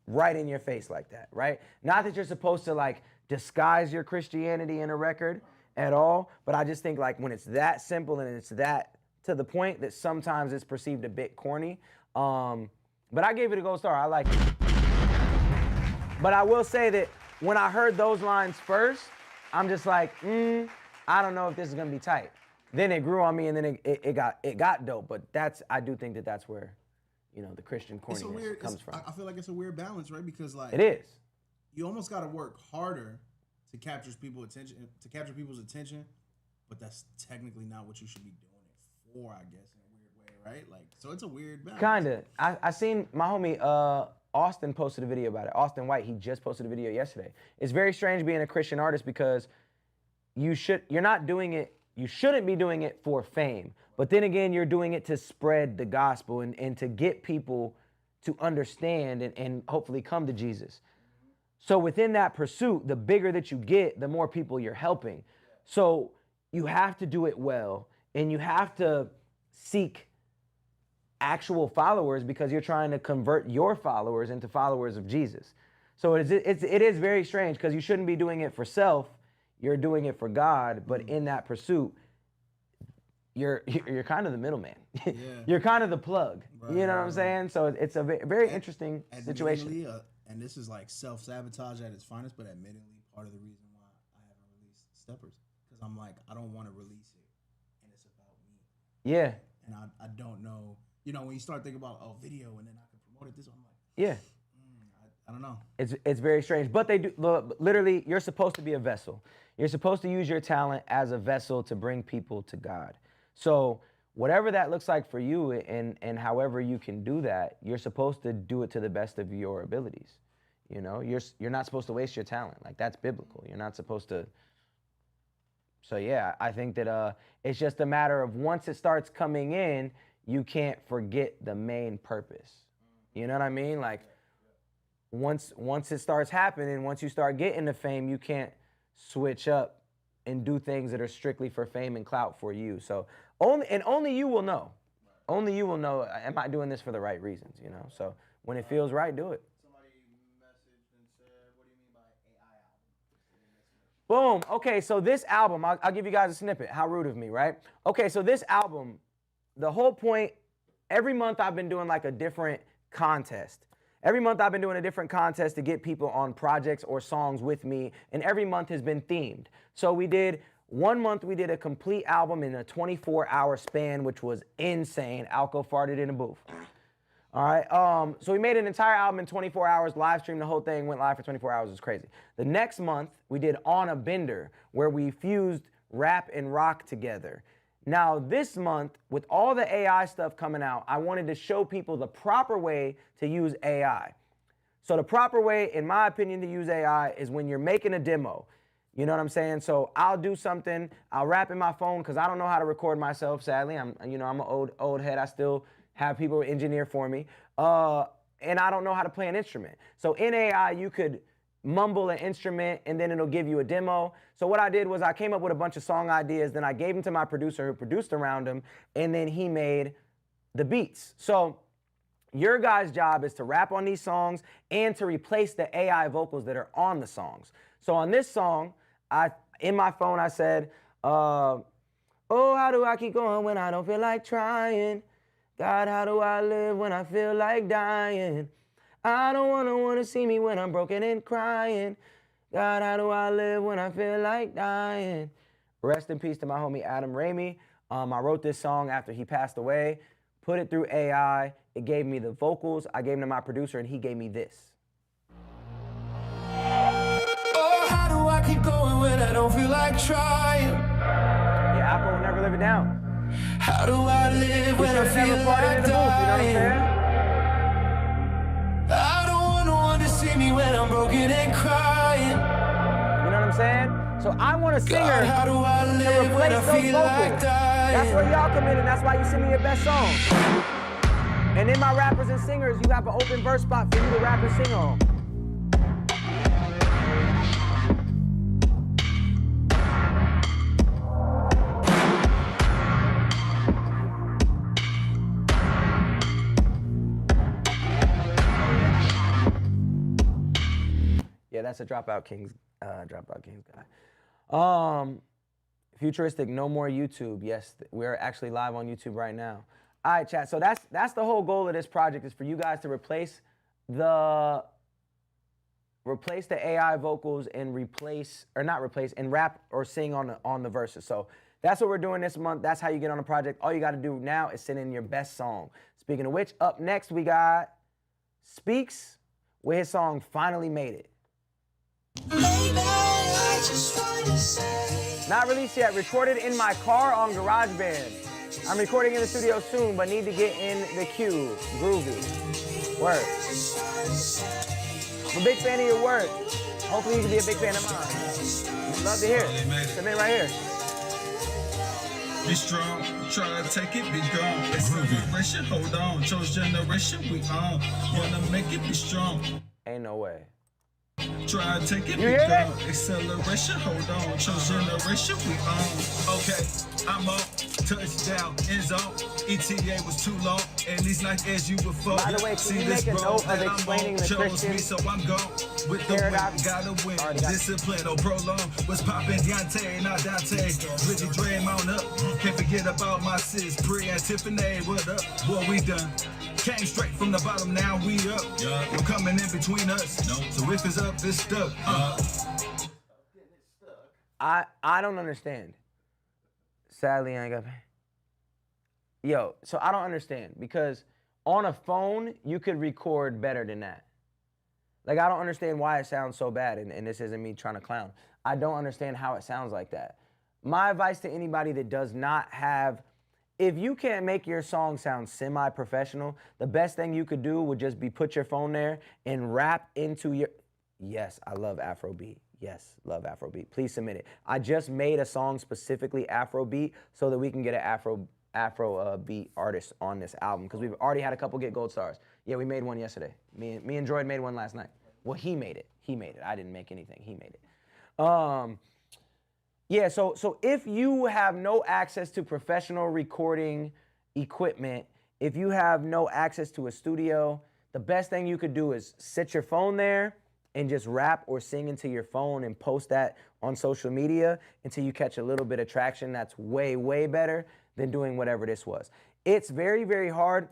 right in your face like that, right? Not that you're supposed to like disguise your Christianity in a record at all, but I just think like when it's that simple and it's that to the point that sometimes it's perceived a bit corny. But I gave it a gold star. I like it. But I will say that when I heard those lines first, I'm just like, I don't know if this is gonna be tight. Then it grew on me, and then it got dope. But I do think that that's where, you know, the Christian corniness comes from. I feel like it's a weird balance, right? Because like it is. You almost got to work harder to capture people's attention, but that's technically not what you should be doing it for, I guess, in a weird way, right? Like, so it's a weird balance. Kinda. I seen my homie Austin posted a video about it. Austin White, he just posted a video yesterday. It's very strange being a Christian artist because you're not doing it. You shouldn't be doing it for fame, but then again, you're doing it to spread the gospel and to get people to understand and hopefully come to Jesus. So within that pursuit, the bigger that you get, the more people you're helping. So you have to do it well, and you have to seek actual followers because you're trying to convert your followers into followers of Jesus. So it is very strange because you shouldn't be doing it for self. You're doing it for God, but in that pursuit, you're kind of the middleman. Yeah. You're kind of the plug. Right, you know what I'm saying? So it's a very interesting situation. And this is like self-sabotage at its finest, but admittedly part of the reason why I haven't released Steppers. Because I'm like, I don't want to release it, and it's about me. Yeah. And I don't know, you know, when you start thinking about, video, and then I can promote promoted this. I'm like, Yeah. I don't know. It's very strange, but they do. Literally, you're supposed to be a vessel. You're supposed to use your talent as a vessel to bring people to God. So whatever that looks like for you, and however you can do that, you're supposed to do it to the best of your abilities. You know, you're not supposed to waste your talent. Like, that's biblical. You're not supposed to. So yeah, I think that it's just a matter of once it starts coming in, you can't forget the main purpose. You know what I mean? Like, once it starts happening, once you start getting the fame, you can't switch up and do things that are strictly for fame and clout for you. So only you will know. Only you will know, am I doing this for the right reasons, you know? So when it feels right, do it. Somebody messaged and said, what do you mean by AI album? Boom. Okay, so this album, I'll give you guys a snippet. How rude of me, right? Okay, so this album, the whole point, every month I've been doing like a different contest. Every month I've been doing a different contest to get people on projects or songs with me, and every month has been themed. So one month we did a complete album in a 24-hour span, which was insane. Alco farted in a booth. All right, so we made an entire album in 24 hours, live streamed the whole thing, went live for 24 hours, it was crazy. The next month, we did On a Bender, where we fused rap and rock together. Now this month, with all the AI stuff coming out, I wanted to show people the proper way to use AI. So the proper way, in my opinion, to use AI is when you're making a demo. You know what I'm saying? So I'll do something, I'll rap in my phone, because I don't know how to record myself, sadly. I'm an old head, I still have people engineer for me. And I don't know how to play an instrument. So in AI, you could mumble an instrument and then it'll give you a demo. So what I did was I came up with a bunch of song ideas, then I gave them to my producer who produced around them, and then he made the beats. So your guys' job is to rap on these songs and to replace the AI vocals that are on the songs. So on this song, in my phone I said, oh, how do I keep going when I don't feel like trying? God, how do I live when I feel like dying? I don't wanna see me when I'm broken and crying. God, how do I live when I feel like dying? Rest in peace to my homie Adam Ramey. I wrote this song after he passed away, put it through AI. It gave me the vocals. I gave them to my producer, and he gave me this. Oh, how do I keep going when I don't feel like trying? Yeah, Apple will never live it down. How do I live when I feel like dying? I don't want to see me when I'm broken and crying. You know what I'm saying? So I want a singer God, how do I live to when replace I those feel vocals. like dying? That's where y'all come in, and that's why you send me your best song. And in my rappers and singers, you have an open verse spot for you to rap and sing on. Yeah, that's a Dropout Kings guy. Futuristic, no more YouTube. Yes, we're actually live on YouTube right now. All right, chat. So that's the whole goal of this project, is for you guys to replace the AI vocals and and rap or sing on the verses. So that's what we're doing this month. That's how you get on a project. All you got to do now is send in your best song. Speaking of which, up next we got Speaks with his song Finally Made It. Not released yet, recorded in my car on GarageBand. I'm recording in the studio soon, but need to get in the queue. Groovy. Word. I'm a big fan of your work. Hopefully you can be a big fan of mine. Love to hear it. Submit right here. Be strong, try to take it, be gone. Acceleration, hold on. Chose generation, we on. Wanna make it, be strong. Ain't no way. Try to take it, You be hear gone. that? Acceleration, hold on. Chose generation, we on. Okay, I'm up. Touchdown, end zone. ETA was too long, and these nights as you were for. By the way, can you make a note of explaining the Christian me, so I'm gone with the paradox? win. Gotta win. Already got it. Discipline or prolong. What's poppin', Deontay, not Dante. Really dream on up. Can't forget about my sis, Bree and Tiffany. What up? What we done? Came straight from the bottom, now we up. No coming in between us. No. So if it's up, it's stuck. I don't understand. Sadly, I ain't got. Yo, so I don't understand, because on a phone, you could record better than that. Like, I don't understand why it sounds so bad, and this isn't me trying to clown. I don't understand how it sounds like that. My advice to anybody that does not have, if you can't make your song sound semi-professional, the best thing you could do would just be put your phone there and rap into your, yes, I love Afrobeat. Yes, love Afrobeat. Please submit it. I just made a song specifically Afrobeat so that we can get an Afrobeat artist on this album, because we've already had a couple get gold stars. Yeah, we made one yesterday. Me and Droid made one last night. Well, he made it. He made it. I didn't make anything. He made it. Yeah, so if you have no access to professional recording equipment, if you have no access to a studio, the best thing you could do is sit your phone there and just rap or sing into your phone and post that on social media until you catch a little bit of traction. That's way, way better than doing whatever this was. It's very, very hard.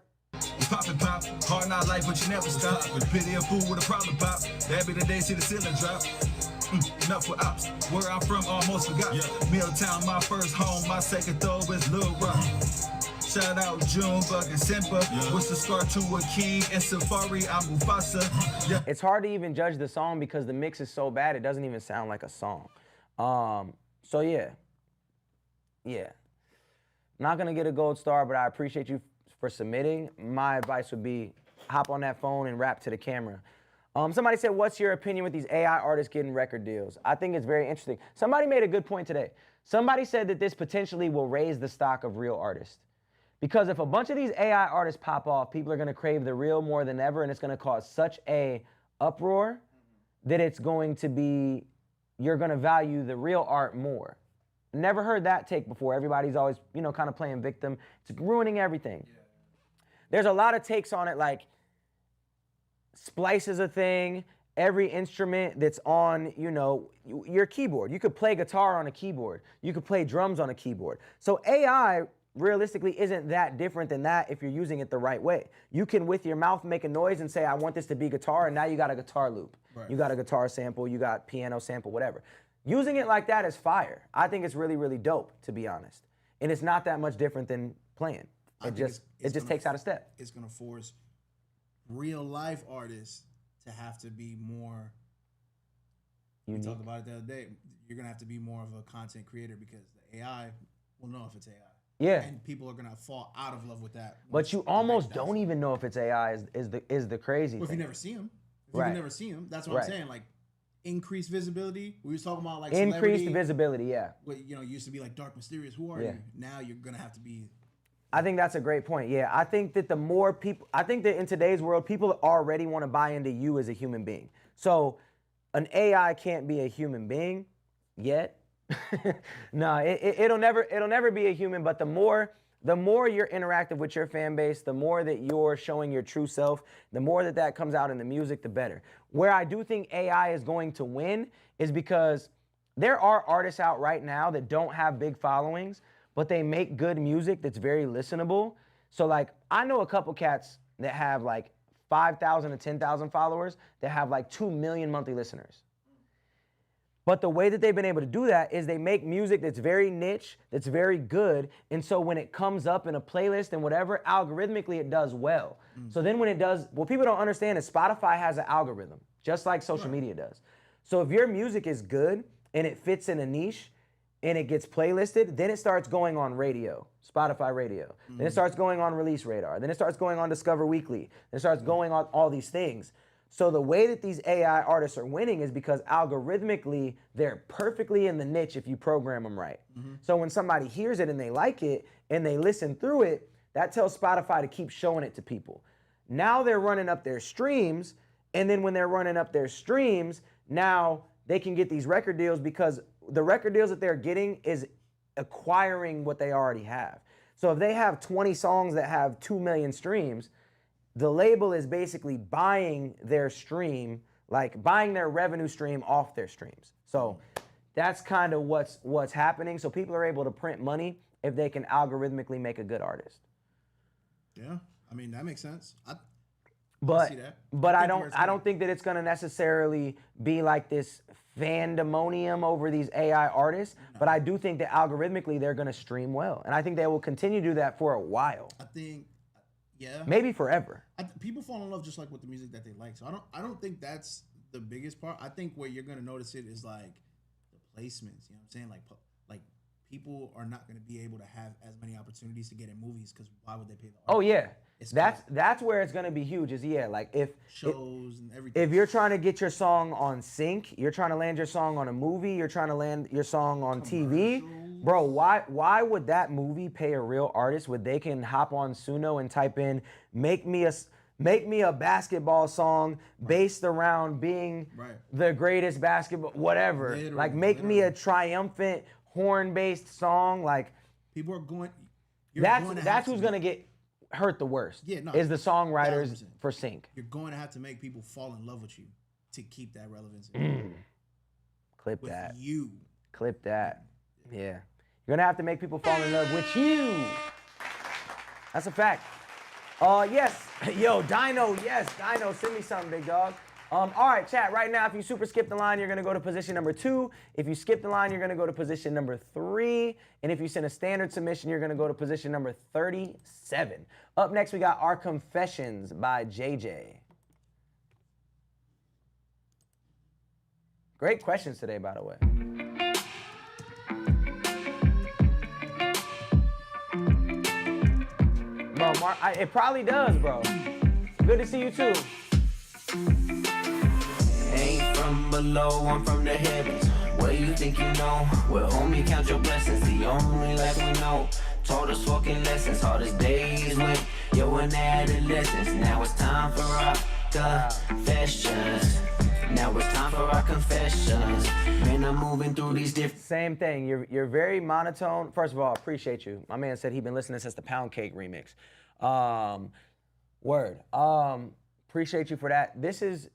Pop and pop, hard not life, but you never stop. With pity of fool with a problem pop. That be the day, see the ceiling drop. Enough for ops. Where I'm from, almost forgot. Milltown, my first home. My second throw is Lil Rock. Shout out Junebug and Simba. What's the scar to a king and Safari? I'm Mufasa. It's hard to even judge the song because the mix is so bad, it doesn't even sound like a song. So yeah. Not gonna get a gold star, but I appreciate you for submitting. My advice would be hop on that phone and rap to the camera. Somebody said, what's your opinion with these AI artists getting record deals? I think it's very interesting. Somebody made a good point today. Somebody said that this potentially will raise the stock of real artists. Because if a bunch of these AI artists pop off, people are gonna crave the real more than ever, and it's gonna cause such a uproar that it's going to be, you're gonna value the real art more. Never heard that take before. Everybody's always, you know, kind of playing victim. It's ruining everything. There's a lot of takes on it, like splice is a thing. Every instrument that's on, you know, your keyboard. You could play guitar on a keyboard. You could play drums on a keyboard. So AI realistically isn't that different than that if you're using it the right way. You can, with your mouth, make a noise and say, I want this to be guitar, and now you got a guitar loop. Right. You got a guitar sample, you got piano sample, whatever. Using it like that is fire. I think it's really, really dope, to be honest. And it's not that much different than playing. It just takes out a step. It's gonna force real life artists to have to be more unique. We talked about it the other day. You're gonna have to be more of a content creator because the AI will know if it's AI. Yeah. And people are gonna fall out of love with that. But you almost don't even know if it's AI is the crazy thing. If you never see them. If you never see them, that's what I'm saying. Like increased visibility. We was talking about like increased visibility, yeah. What, you know, used to be like dark, mysterious. Who are you? Now you're gonna have to be. I think that's a great point. Yeah, I think that the more people, I think that in today's world, people already want to buy into you as a human being. So an AI can't be a human being yet. No, it'll never be a human. But the more you're interactive with your fan base, the more that you're showing your true self, the more that comes out in the music, the better. Where I do think AI is going to win is because there are artists out right now that don't have big followings, but they make good music that's very listenable. So like, I know a couple cats that have like 5,000 to 10,000 followers that have like 2 million monthly listeners. But the way that they've been able to do that is they make music that's very niche, that's very good. And so when it comes up in a playlist and whatever, algorithmically it does well. So then when it does, what people don't understand is Spotify has an algorithm, just like social media does. So if your music is good and it fits in a niche, and it gets playlisted, then it starts going on radio, Spotify radio. Then it starts going on Release Radar. Then it starts going on Discover Weekly. Then it starts going on all these things. So the way that these AI artists are winning is because algorithmically, they're perfectly in the niche if you program them right. So when somebody hears it and they like it and they listen through it, that tells Spotify to keep showing it to people. Now they're running up their streams, and then when they're running up their streams, now they can get these record deals because the record deals that they're getting is acquiring what they already have. So if they have 20 songs that have 2 million streams, the label is basically buying their stream, like buying their revenue stream off their streams. So that's kind of what's happening. So people are able to print money if they can algorithmically make a good artist. Yeah, I mean, that makes sense. But I don't think that it's gonna necessarily be like this fandemonium over these AI artists, but I do think that algorithmically they're gonna stream well. And I think they will continue to do that for a while. I think Yeah. Maybe forever. People fall in love just like with the music that they like. So I don't think that's the biggest part. I think where you're gonna notice it is like the placements. You know what I'm saying? Like people are not gonna be able to have as many opportunities to get in movies because why would they pay the artist? Oh yeah. That's where it's gonna be huge. Is like if shows and everything. If you're trying to get your song on sync, you're trying to land your song on a movie, you're trying to land your song on TV, bro. Why would that movie pay a real artist when they can hop on Suno and type in make me a basketball song based around being the greatest basketball whatever. Like make me a triumphant horn-based song. Like people are going. That's who's gonna get hurt the worst. Yeah, no, is the songwriters 100%. for sync. You're going to have to make people fall in love with you to keep that relevance. Clip with that. You. Clip that. Yeah. You're gonna have to make people fall in love with you. That's a fact. Yes. Yo, Dino, yes. Dino, send me something, big dog. All right, chat, right now, if you super skip the line, you're gonna go to position number 2. If you skip the line, you're gonna go to position number 3. And if you send a standard submission, you're gonna go to position number 37. Up next, we got Our Confessions by JJ. Great questions today, by the way. Bro, it probably does, bro. Good to see you too. Ain't from below, I'm from the heavens. What you think you know? Well, homie, count your blessings. The only life we know. Taught us fucking lessons. Hardest days went, yo, in adolescence. Now it's time for our confessions. Now it's time for our confessions. Man, I'm moving through these different. Same thing. You're very monotone. First of all, appreciate you. My man said he'd been listening since the Pound Cake remix. Word. Appreciate you for that. This is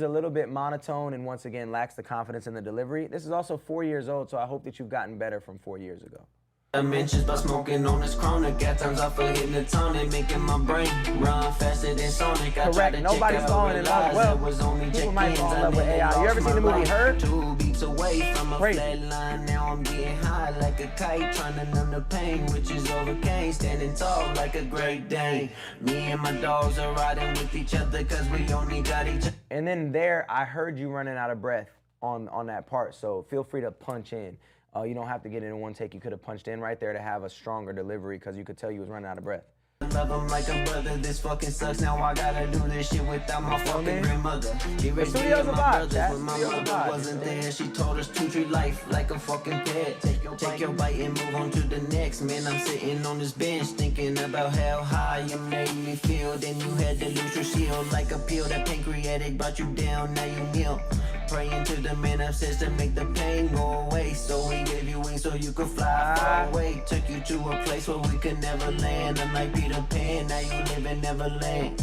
a little bit monotone and once again lacks the confidence in the delivery. This is also 4 years old, so I hope that you've gotten better from 4 years ago. Dimensions by smoking on this chronic. Got times off of hitting the tonic, making my brain run faster than Sonic. Correct. Nobody's falling in love. Well, people might fall in love with AI. You ever seen the movie Her? 2 beats away from a flat line. Now I'm getting high like a kite, trying to numb the pain, which is overcame. Standing tall like a Great Dane. Me and my dogs are riding with each other, cause we only got each other. And then there, I heard you running out of breath on that part, so feel free to punch in. You don't have to get it in one take. You could have punched in right there to have a stronger delivery because you could tell you was running out of breath. Love him like a brother, this fucking sucks. Now I gotta do this shit without my fucking grandmother. She raised me and my brothers when my mother wasn't there. She told us to treat life like a fucking pet. Take your bite and move on to the next. Man, I'm sitting on this bench thinking about how high you made me feel. Then you had to lose your shield like a pill. That pancreatic brought you down, now you kneel. Praying to the man upstairs to make the pain go away. So he gave you wings so you could fly far away. Took you to a place where we could never land. I'm like Peter Pan, now you live in Neverland.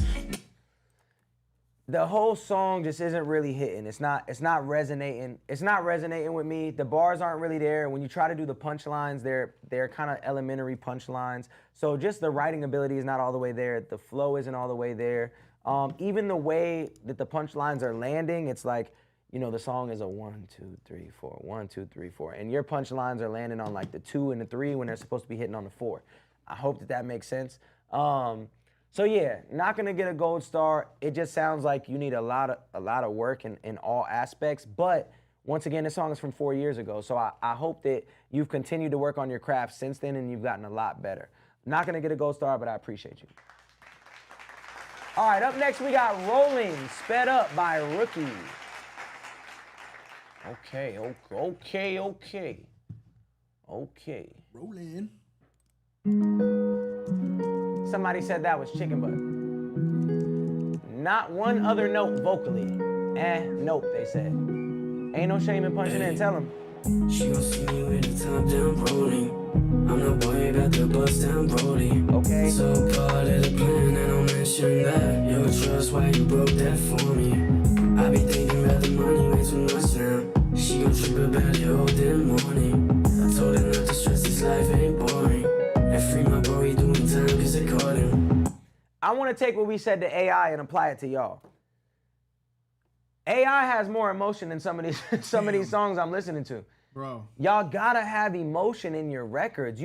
The whole song just isn't really hitting. It's not resonating. It's not resonating with me. The bars aren't really there. When you try to do the punchlines, they're kind of elementary punchlines. So just the writing ability is not all the way there. The flow isn't all the way there. Even the way that the punchlines are landing, it's like, you know, the song is a 1, 2, 3, 4, 1, 2, 3, 4, and your punchlines are landing on like the 2 and the 3 when they're supposed to be hitting on the 4. I hope that makes sense. So yeah, not gonna get a gold star. It just sounds like you need a lot of work in all aspects. But once again, this song is from 4 years ago, so I hope that you've continued to work on your craft since then and you've gotten a lot better. Not gonna get a gold star, but I appreciate you. All right, up next we got Rolling, Sped Up by Rooxie. Okay. Rolling. Somebody said that was chicken butt. Not one other note vocally. Nope, they said. Ain't no shame in punching in, tell them. She gon' see me with the top down rolling. I'm not worried about the bust down Brody. Okay. So part of the plan, I don't mention that. Your trust, why you broke that for me? I be thinking about the money way too much now. She gon' trip about it all damn morning. I told her not to stress, this life ain't boring. And free my bro, he doing time cause I caught him. I wanna take what we said to AI and apply it to y'all. AI has more emotion than some of these songs I'm listening to. Bro. Y'all gotta have emotion in your records.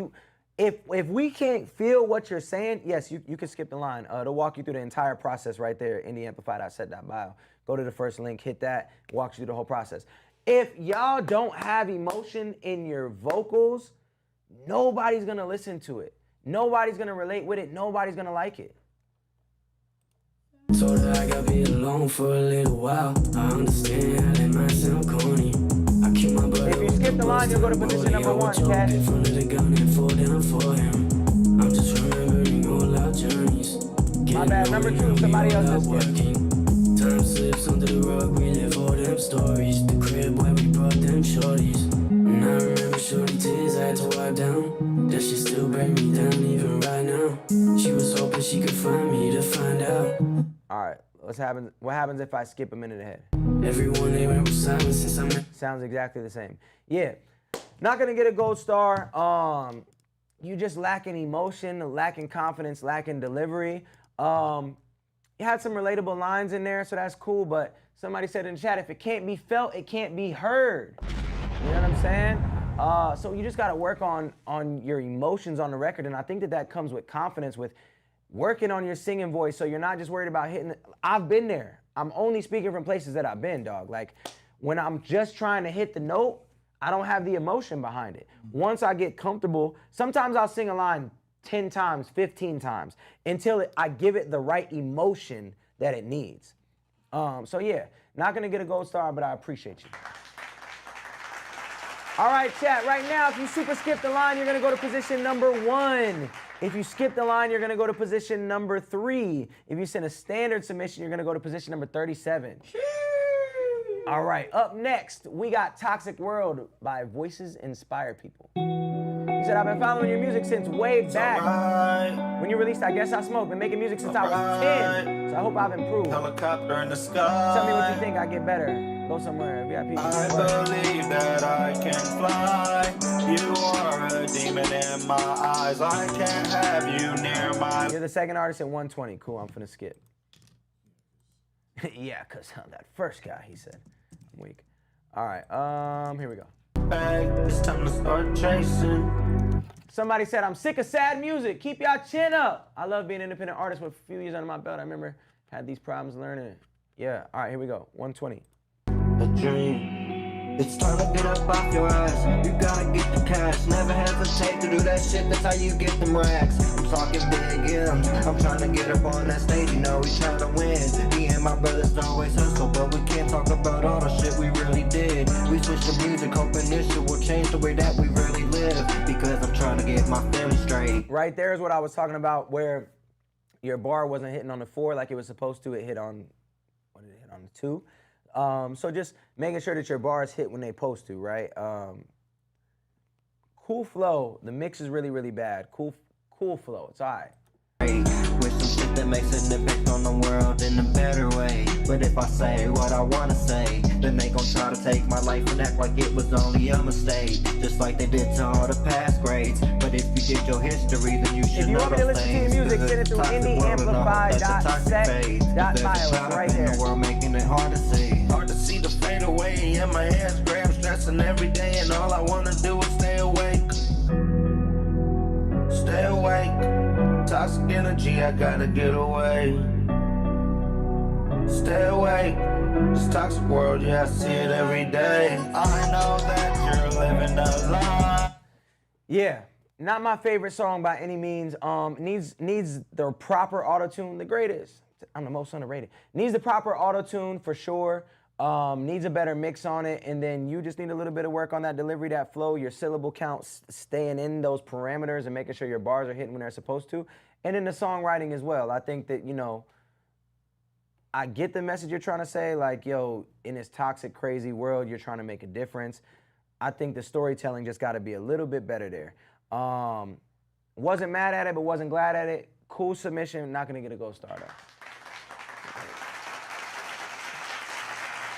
If we can't feel what you're saying, yes, you can skip the line. It'll walk you through the entire process right there in the AMPLIFY.set.bio. Go to the first link, hit that, walks you through the whole process. If y'all don't have emotion in your vocals, nobody's gonna listen to it. Nobody's gonna relate with it. Nobody's gonna like it. Told her I gotta be alone for a little while. I understand how that might sound corny. I keep my butt If you skip the line, you'll go to position number 1, Cat. in front of the gun and fall down for him. I'm just remembering all our journeys. My bad, number 2, somebody else is skipping. Time slips under the rug, we live all them stories. The crib where we brought them shorties. And I remember shorty tears I had to wipe down. That shit still bring me down even right now. She was hoping she could find me to find out. All right, what happens if I skip a minute ahead? Everyone they went with silence since I met. Sounds exactly the same. Yeah, not gonna get a gold star. You just lacking emotion, lacking confidence, lacking delivery. You had some relatable lines in there, so that's cool, but somebody said in the chat, if it can't be felt, it can't be heard. You know what I'm saying? So you just gotta work on your emotions on the record, and I think that comes with confidence, with working on your singing voice, so you're not just worried about hitting. I've been there. I'm only speaking from places that I've been, dog. Like, when I'm just trying to hit the note, I don't have the emotion behind it. Once I get comfortable, sometimes I'll sing a line 10 times, 15 times, until I give it the right emotion that it needs. So yeah, not gonna get a gold star, but I appreciate you. All right, chat, right now, if you super skip the line, you're gonna go to position number 1. If you skip the line, you're gonna go to position number 3. If you send a standard submission, you're gonna go to position number 37. All right, up next, we got Toxic World by Voices Inspire People. He said, I've been following your music since way back. When you released I Guess I Smoke, been making music since I was 10. So I hope I've improved. Helicopter in the sky. Tell me what you think I get better. Go somewhere, VIP. I believe that I can fly. You are a demon in my eyes. I can't have you near my... You're the second artist at 120. Cool, I'm finna skip. Yeah, cause that first guy, he said. I'm weak. All right, here we go. It's time to start chasing. Somebody said, I'm sick of sad music. Keep y'all chin up. I love being an independent artist with a few years under my belt. I remember had these problems learning it. Yeah, all right, here we go. 120. A dream. It's time to get up off your ass. You gotta get the cash. Never hesitate to do that shit. That's how you get them racks. I'm talking big M's. I'm trying to get up on that stage. You know we trying to win. Me and my brothers always hustle, but we can't talk about all the shit we really did. We switched the music, hoping this shit will change the way that we really live. Because I'm trying to get my family straight. Right there is what I was talking about, where your bar wasn't hitting on the 4 like it was supposed to. It hit on, what did it hit on, the 2? So just making sure that your bars hit when they supposed to, right? Cool flow. The mix is really, really bad. Cool flow. It's all right. With some shit that makes an impact on the world in a better way. But if I say what I wanna say, then they gon' try to take my life and act like it was only a mistake. Just like they did to all the past grades. But if you did your history, then you should if you know want me to listen to your music, send it through indieamplify.set.bio right there. The world making it hard to see. Hard to see the fade away in my hands, grab stressing every day, and all I wanna do is stay awake. Stay awake. Toxic energy, I gotta get away. Stay awake. This toxic world, yeah, I see it every day. I know that you're living a lie. Yeah, not my favorite song by any means. Needs the proper auto-tune. The greatest. I'm the most underrated. Needs the proper auto-tune for sure. Needs a better mix on it, and then you just need a little bit of work on that delivery, that flow, your syllable count, staying in those parameters and making sure your bars are hitting when they're supposed to. And then the songwriting as well. I think that, you know, I get the message you're trying to say, like, yo, in this toxic, crazy world, you're trying to make a difference. I think the storytelling just got to be a little bit better there. Wasn't mad at it, but wasn't glad at it. Cool submission, not gonna get a gold star though.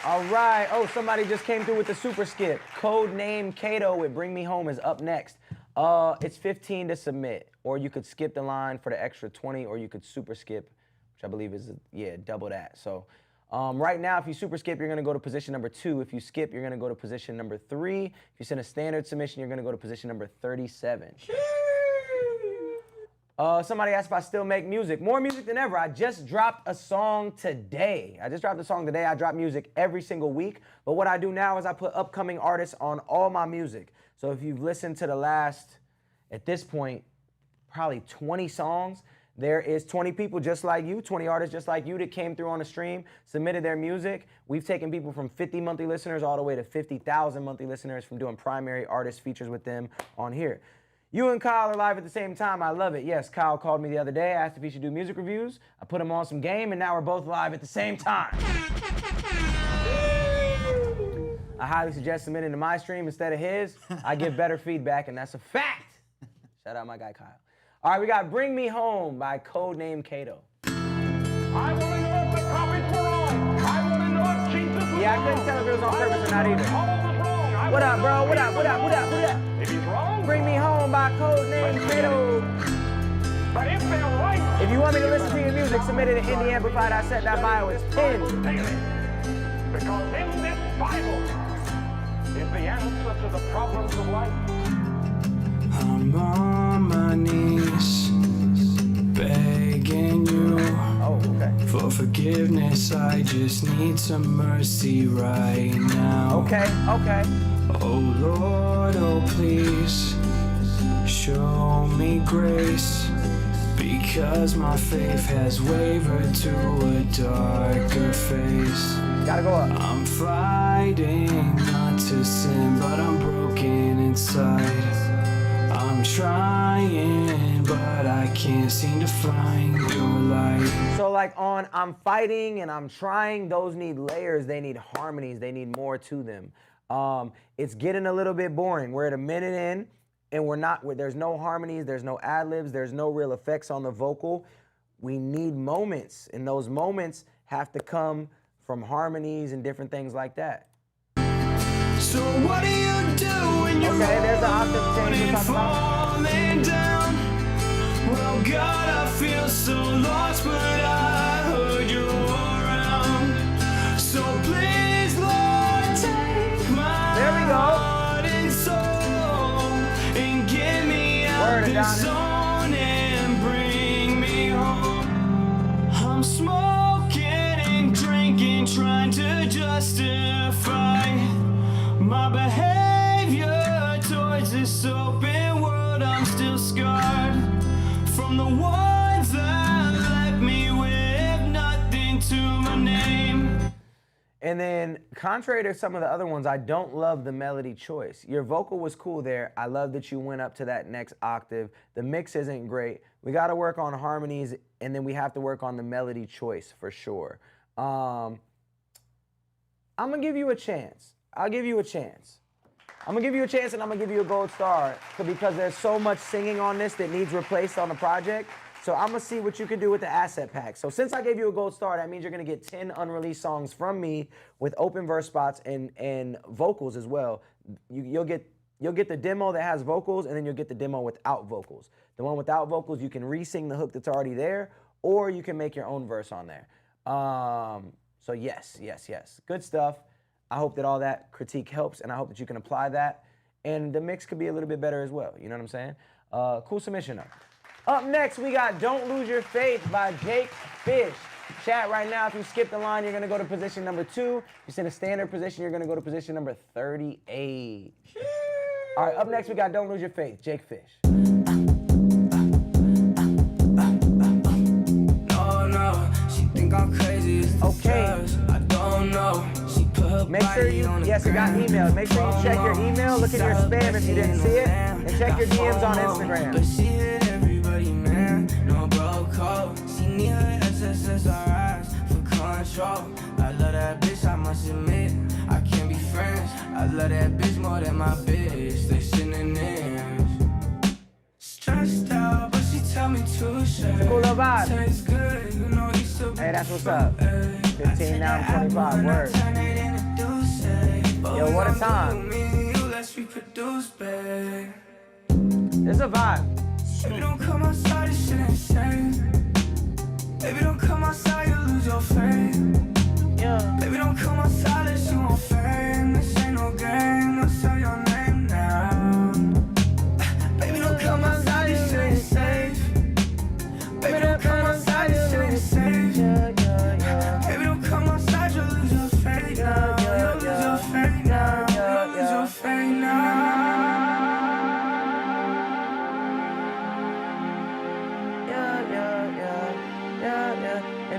All right, oh, somebody just came through with the super skip. Code name Cato with Bring Me Home is up next. It's 15 to submit, or you could skip the line for the extra 20, or you could super skip, which I believe is, yeah, double that. So right now, if you super skip, you're gonna go to position number 2. If you skip, you're gonna go to position number 3. If you send a standard submission, you're gonna go to position number 37. Somebody asked if I still make music. More music than ever. I just dropped a song today. I drop music every single week. But what I do now is I put upcoming artists on all my music. So if you've listened to the last, at this point, probably 20 songs, there is 20 people just like you, 20 artists just like you that came through on the stream, submitted their music. We've taken people from 50 monthly listeners all the way to 50,000 monthly listeners from doing primary artist features with them on here. You and Khal are live at the same time. I love it. Yes, Khal called me the other day, asked if he should do music reviews. I put him on some game, and now we're both live at the same time. I highly suggest submitting to my stream instead of his. I give better feedback, and that's a fact. Shout out my guy, Khal. All right, we got Bring Me Home by Codename Kato. I want to know if the prophets were wrong. I want to know if Jesus was Yeah, I couldn't tell if it was on purpose or not either. What up, bro? What up? If he's wrong, Bring Me Home by Codename Kato. but if they're right, If you want me to listen to your music, submit it to indieamplify.set.bio. It's pinned. because in this Bible is the answer to the problems of life. I'm on my knees, begging you for forgiveness. I just need some mercy right now. Okay. Oh Lord, oh please, show me grace, because my faith has wavered to a darker face. Gotta go up. I'm fighting not to sin, but I'm broken inside. I'm trying, but I can't seem to find your light. So like on I'm fighting and I'm trying, those need layers, they need harmonies, they need more to them. It's getting a little bit boring. We're at a minute in and there's no harmonies, there's no ad-libs, there's no real effects on the vocal. We need moments, and those moments have to come from harmonies and different things like that. So what do you do when you're there's the octave change we're falling down? Well, God, I feel so lost, but I heard you're around. So please, Lord, take my heart and soul and get me out this zone and bring me home. I'm smoking and drinking, trying to justify my behavior towards this open world. I'm still scarred from the ones that left me with nothing to my name. And then, contrary to some of the other ones, I don't love the melody choice. Your vocal was cool there. I love that you went up to that next octave. The mix isn't great. We got to work on harmonies, and then we have to work on the melody choice for sure. I'm going to give you a chance. I'll give you a chance. I'm going to give you a chance, and I'm going to give you a gold star because there's so much singing on this that needs replaced on the project. So I'm going to see what you can do with the asset pack. So since I gave you a gold star, that means you're going to get 10 unreleased songs from me with open verse spots and vocals as well. You'll get the demo that has vocals, and then you'll get the demo without vocals. The one without vocals, you can re-sing the hook that's already there, or you can make your own verse on there. So yes. Good stuff. I hope that all that critique helps, and I hope that you can apply that. And the mix could be a little bit better as well. You know what I'm saying? Cool submission, though. Up next, we got Don't Lose Your Faith by Jake Fish. Chat right now, if you skip the line, you're going to go to position number 2. If you're in a standard position, you're going to go to position number 38. All right, up next, we got Don't Lose Your Faith, Jake Fish. No, she think I'm crazy. Okay. I don't know. Make sure you, yes, you got emails. Make sure you check your email, look at your spam if you didn't see it, and check your DMs on Instagram. But she hit everybody, man. No bro code. She need her SSRIs for control. I love that bitch, I must admit. I can't be friends. I love that bitch more than my bitch. They synonyms. Stressed out, but she tell me to share. Cool little vibe. Tastes good, you know you still be. Hey, that's what's up. 15 now to 25, word. Yo, what a time. It's a vibe. Baby, don't come outside, this shit ain't safe. Baby, don't come outside, you'll lose your faith. Yeah. Baby, don't come outside, this you want fame. This ain't no game, I'll say your name now. Baby, don't come outside, this shit ain't safe.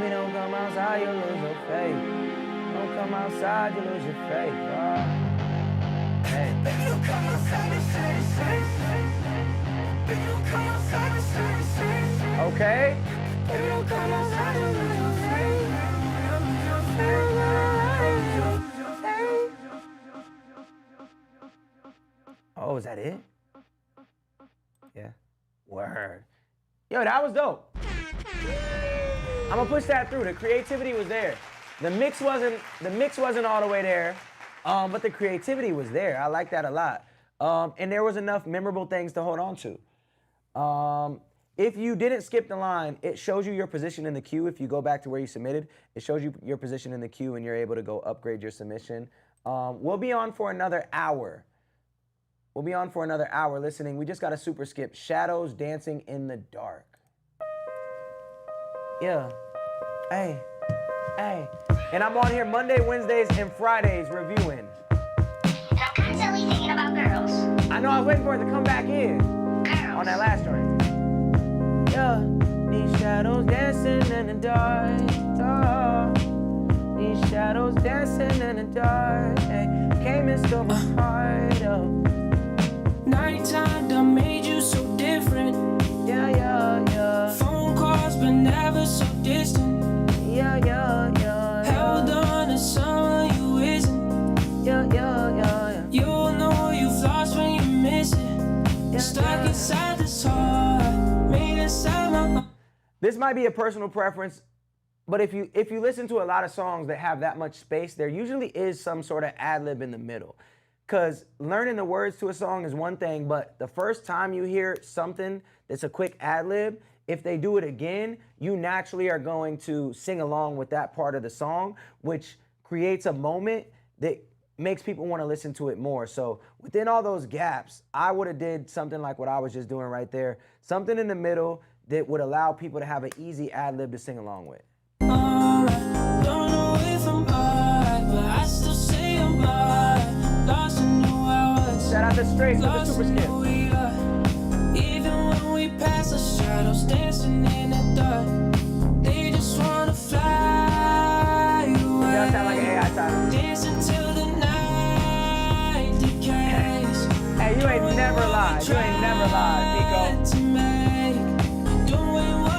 Baby, don't come outside, you lose your faith. Don't come outside, you lose your faith. Hey. Baby, don't come outside, you say. Baby, don't come outside, you say. Okay. Baby, don't come outside, you lose your faith. Oh, is that it? Yeah. Word. Yo, that was dope. I'm gonna push that through. The creativity was there. The mix wasn't all the way there, but the creativity was there. I like that a lot. And there was enough memorable things to hold on to. If you didn't skip the line, it shows you your position in the queue. If you go back to where you submitted, it shows you your position in the queue and you're able to go upgrade your submission. We'll be on for another hour. We'll be on for another hour listening. We just got a super skip. Shadows Dancing in the Dark. Yeah. Hey. Hey. And I'm on here Monday, Wednesdays, and Fridays reviewing. And I'm constantly thinking about girls. I know, I was waiting for it to come back in. Girls. On that last joint. Yeah. These shadows dancing in the dark. These shadows dancing in the dark. Hey. Came and stole my heart up. Nighttime done made you so different. Yeah, yeah, yeah. Phone calls but never so distant. Yeah, yeah, yeah. Held on to someone you isn't. Yeah, yeah, yeah. You'll know you've lost when you miss it. Yeah, Stuck inside this heart, made inside my. This might be a personal preference, but if you listen to a lot of songs that have that much space, there usually is some sort of ad-lib in the middle. Because learning the words to a song is one thing, but the first time you hear something that's a quick ad-lib, if they do it again, you naturally are going to sing along with that part of the song, which creates a moment that makes people want to listen to it more. So within all those gaps, I would have did something like what I was just doing right there, something in the middle that would allow people to have an easy ad-lib to sing along with. Alright, don't know if I'm alright, but I still say I'm alright. Lost and knew I was. Shout out to Strace for the super skip. Even when we pass the shadows dancing in the dark, they just wanna fly away. That sound like an AI title. Dancing till the night decays. Hey, you ain't never lied. You ain't never lied, Nico.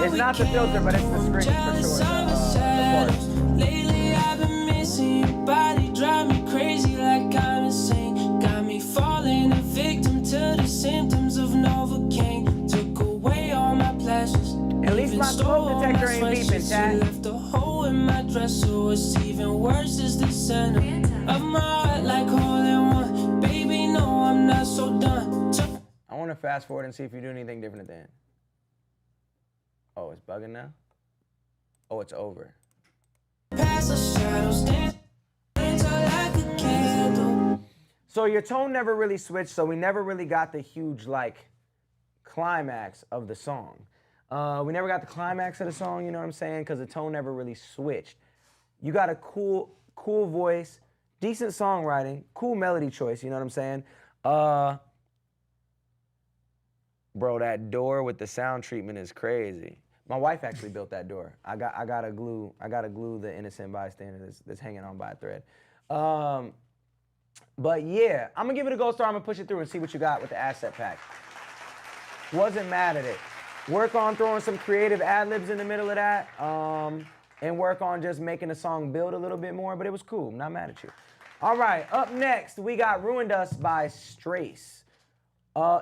It's not the filter, but it's the screen for sure. Lately I've been missing your body, drive me crazy like I'm insane. Got me falling a victim to the symptoms of Novocaine. Took away all my pleasures. At least my smoke detector ain't beeping, chat. Left a hole in my dress, so it's even worse is the center of my heart, like hole in one. Baby, no, I'm not so done. I want to fast forward and see if you do anything different at the end. Oh, it's bugging now? Oh, it's over. Past the shadows, dance like a candle. So your tone never really switched, so we never really got the huge, like, climax of the song. We never got the climax of the song, you know what I'm saying? Because the tone never really switched. You got a cool voice, decent songwriting, cool melody choice, you know what I'm saying? Bro, that door with the sound treatment is crazy. My wife actually built that door. I gotta glue the innocent bystander that's hanging on by a thread. But yeah, I'm gonna give it a gold star. I'm gonna push it through and see what you got with the asset pack. Wasn't mad at it. Work on throwing some creative ad-libs in the middle of that, and work on just making the song build a little bit more, but it was cool. I'm not mad at you. All right, up next, we got Ruined Us by Strace.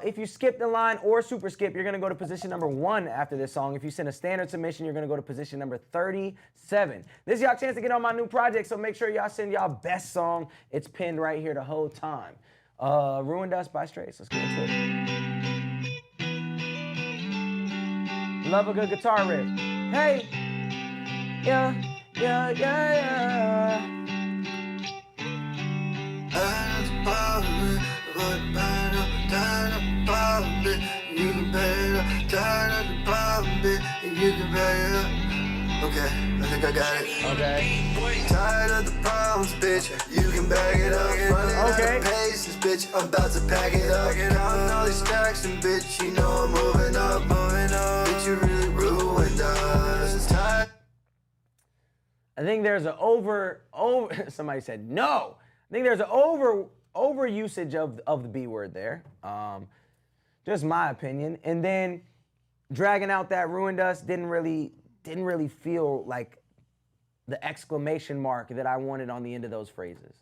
If you skip the line or super skip, you're gonna go to position number 1 after this song. If you send a standard submission, you're gonna go to position number 37. This is y'all chance to get on my new project, so make sure y'all send y'all best song. It's pinned right here the whole time. Ruined Us by Strace. Let's get into it. Love a good guitar riff. Hey, yeah, yeah, yeah, yeah. You can pay it up, tired of the problem, bitch, and you can pay it up. Okay, I think I got it. Okay. Tired of the problems, bitch, you can bag it up. Running out of patience, bitch, I'm about to pack it up. Counting all these stacks and bitch, you know I'm moving up. Bitch, you really ruined us. Tired. I think there's an somebody said no. I think there's an over usage of the B word there. Just my opinion. And then dragging out that ruined us didn't really feel like the exclamation mark that I wanted on the end of those phrases.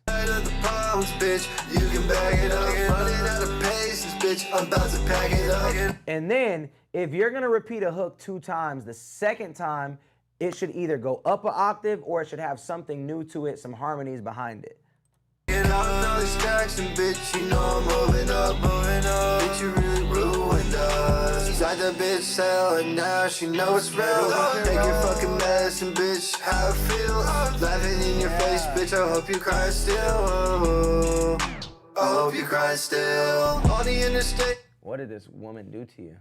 And then if you're gonna repeat a hook 2 times, the second time it should either go up an octave or it should have something new to it, some harmonies behind it. And all these stacks and bitch, you know I'm moving up. Bitch, you really ruined us. She's like the bitch sell and now she knows it's real. Take your fucking medicine, bitch, how it feels. Laughing in your face, bitch, I hope you cry still. I hope you cry still. On the interstate. What did this woman do to you?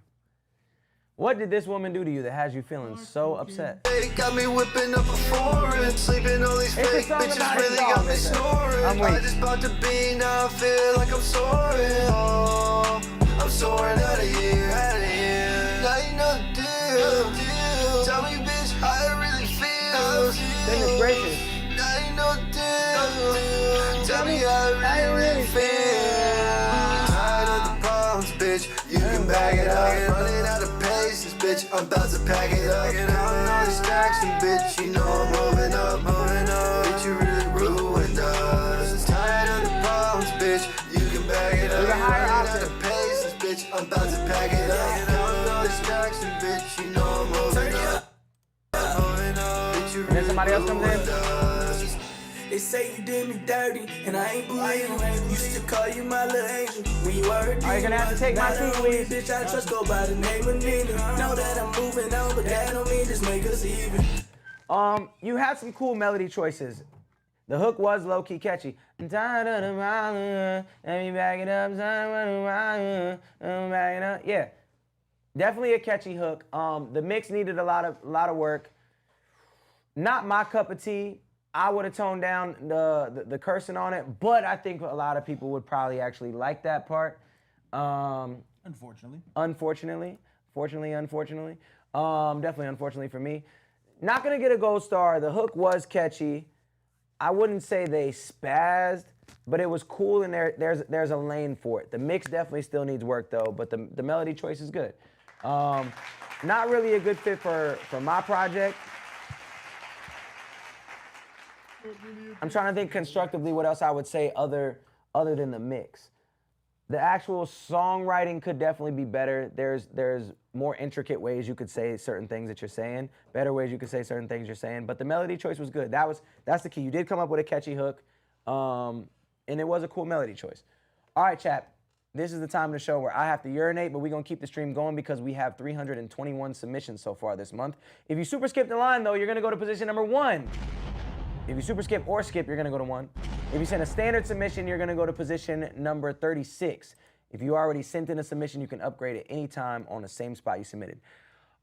What did this woman do to you that has you feeling so upset? They got me whipping up a foreign, sleeping on these fake bitches really got me snoring. I just about to be, now I feel like I'm soaring. Oh, I'm soaring out of here. Now you know the deal. Tell me, bitch, how it really feels. Goodness gracious. Now you know the deal. Tell me how it really feels. Tired of the problems, bitch. You can bag it up. Running out of patience, bitch. I'm about to pack it up. And I'm all these stacks and bitch. You know I'm moving up. Bitch, you really ruined us. Tired of the problems, bitch. You can bag it up. Running out of patience, bitch. I'm about to pack it up. And I'm all these stacks and bitch. You know I'm moving up. And then somebody else comes in. They say you did me dirty, and I ain't believing. Used to call you my little angel when you were a demon. Are you gonna have to take my seat, please? Bitch, I trust go by the name of Nina. Know that I'm moving on, but that don't mean just make us even. You had some cool melody choices. The hook was low-key catchy. I'm tired of the problem, let me back it up, back it up. Yeah, definitely a catchy hook. The mix needed a lot of work. Not my cup of tea. I would have toned down the cursing on it, but I think a lot of people would probably actually like that part. Unfortunately. Definitely unfortunately for me. Not gonna get a gold star. The hook was catchy. I wouldn't say they spazzed, but it was cool, and there's a lane for it. The mix definitely still needs work though, but the melody choice is good. Not really a good fit for my project. I'm trying to think constructively what else I would say other than the mix. The actual songwriting could definitely be better. There's more intricate ways you could say certain things that you're saying, better ways you could say certain things you're saying, but the melody choice was good. That's the key. You did come up with a catchy hook, and it was a cool melody choice. All right, chat. This is the time of the show where I have to urinate, but we're going to keep the stream going because we have 321 submissions so far this month. If you super skip the line, though, you're going to go to position number 1. If you super skip or skip, you're gonna go to 1. If you send a standard submission, you're gonna go to position number 36. If you already sent in a submission, you can upgrade at any time on the same spot you submitted.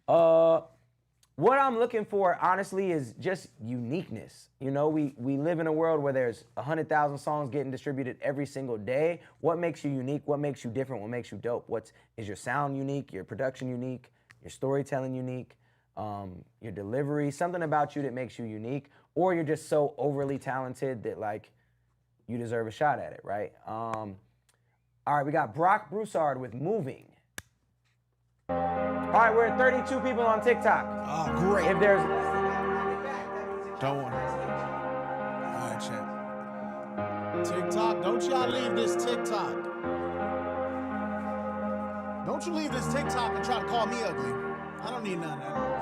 What I'm looking for, honestly, is just uniqueness. You know, we live in a world where there's 100,000 songs getting distributed every single day. What makes you unique? What makes you different? What makes you dope? Is your sound unique? Your production unique? Your storytelling unique? Your delivery? Something about you that makes you unique? Or you're just so overly talented that, like, you deserve a shot at it, right? All right, we got Brussard with Moving. All right, we're at 32 people on TikTok. Oh, great. If there's... Don't worry. All right, chat. TikTok, don't y'all leave this TikTok. Don't you leave this TikTok and try to call me ugly. I don't need none of that.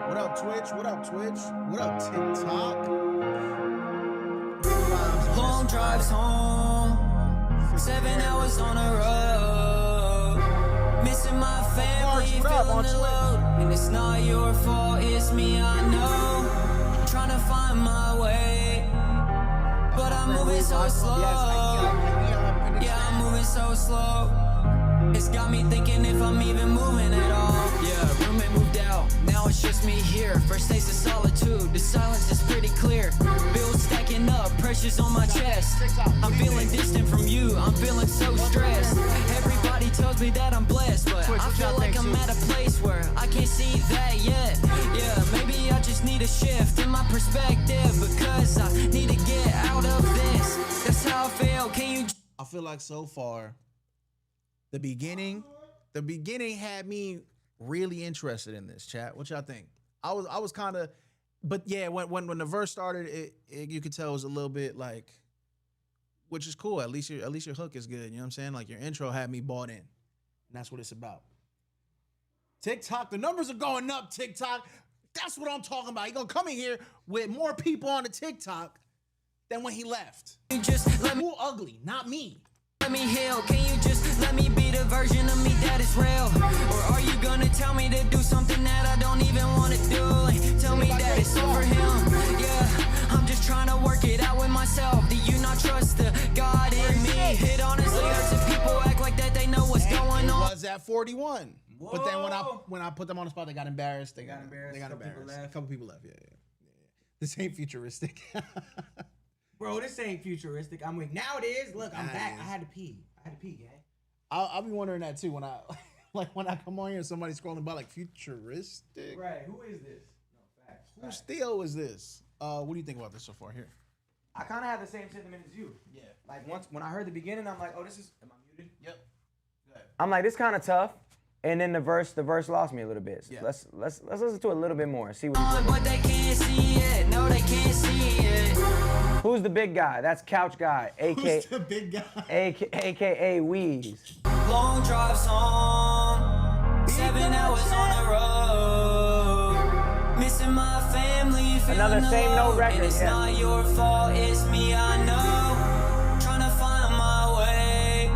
What up, Twitch? What up, Twitch? What up, TikTok? Long drives home, 7 hours on the road. Missing my family, feeling the load. And it's not your fault, it's me, I know. Trying to find my way, but I'm moving so slow. Yeah, I'm moving so slow. It's got me thinking if I'm even moving at all. Yeah, roommate moved out, now it's just me here. First taste of solitude, the silence is pretty clear. Bills stacking up, pressure's on my chest. I'm feeling distant from you, I'm feeling so stressed. Everybody tells tells me that I'm blessed, but I feel like I'm at a place where I can't see that yet. Yeah, maybe I just need a shift in my perspective because I need to get out of this. That's how I feel. Can you? I feel like so far, the beginning had me really interested in this, chat. What y'all think? I was kind of, but yeah, when the verse started, it you could tell it was a little bit like, which is cool. At least your hook is good. You know what I'm saying? Like your intro had me bought in, and that's what it's about. TikTok, the numbers are going up. TikTok, that's what I'm talking about. He gonna come in here with more people on the TikTok than when he left. You just let me. Who ugly? Not me. Let me heal. Can you just let me be the version of me that is real? Or are you gonna tell me to do something that I don't even wanna do? And tell me that it's over him. Yeah, I'm just trying to work it out with myself. Do you not trust the God in me? It honestly hurts if people act like that they know what's going on. It was at 41. Whoa. But then when I put them on the spot, they got embarrassed. They got embarrassed. A couple people left. Yeah. This ain't futuristic. Bro, this ain't futuristic. I'm weak. Now it is. Look, I'm back. I had to pee, gang. I'll be wondering that too when I come on here and somebody's scrolling by like futuristic. Right. Who is this? No, facts. Whose Theo is this? What do you think about this so far here? I kind of have the same sentiment as you. Yeah. Like when I heard the beginning, I'm like, oh, this is. Am I muted? Yep. Go ahead. I'm like, this kind of tough. And then the verse lost me a little bit. So yeah. Let's listen to it a little bit more and see what he's doing. But they can't see it. No, they can't see it. Who's the big guy? That's Couch Guy, aka Who's the big guy? aka Weeze. Long drives home, 7 hours on the road. Missing my family, another same note record. And it's not your fault, it's me, I know. Trying to find my way,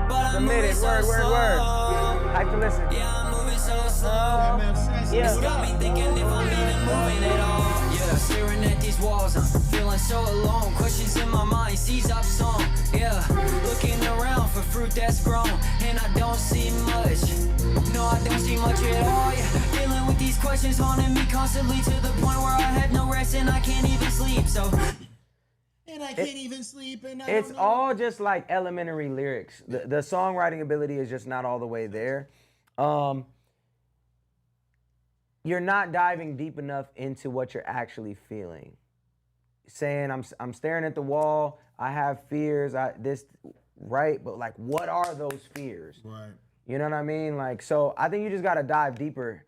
but I'm moving so slow. Hype to listen. Yeah, I'm moving so slow. It's got me thinking if I'm even moving at all. Yeah, staring at these walls, I'm feeling so alone. Questions in my mind, seize up song. Yeah, looking around for fruit that's grown, and I don't see much. No, I don't see much at all. Yeah, dealing with these questions haunting me constantly to the point where I have no rest and I can't even sleep. So. And I can't even sleep. And it's all just like elementary lyrics. The songwriting ability is just not all the way there. You're not diving deep enough into what you're actually feeling. Saying I'm staring at the wall. I have fears. Right? But like, what are those fears? Right. You know what I mean? Like, so I think you just gotta dive deeper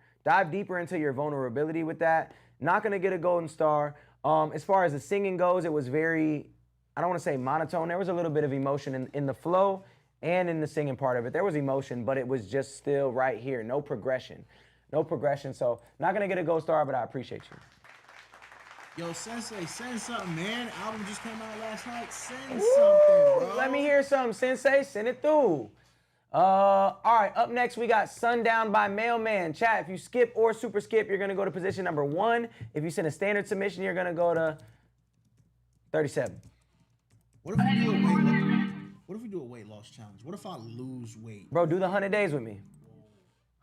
into your vulnerability with that. Not gonna get a golden star. As far as the singing goes, it was very, I don't want to say monotone. There was a little bit of emotion in the flow and in the singing part of it. There was emotion, but it was just still right here. No progression. So not going to get a gold star, but I appreciate you. Yo, Sensei, send something, man. Album just came out last night. Send something, bro. Let me hear something, Sensei. Send it through. All right, up next, we got Sundown by Mailman. Chat, if you skip or super skip, you're going to go to position number 1. If you send a standard submission, you're going to go to 37. What if we do a weight loss challenge? What if I lose weight? Bro, do the 100 days with me.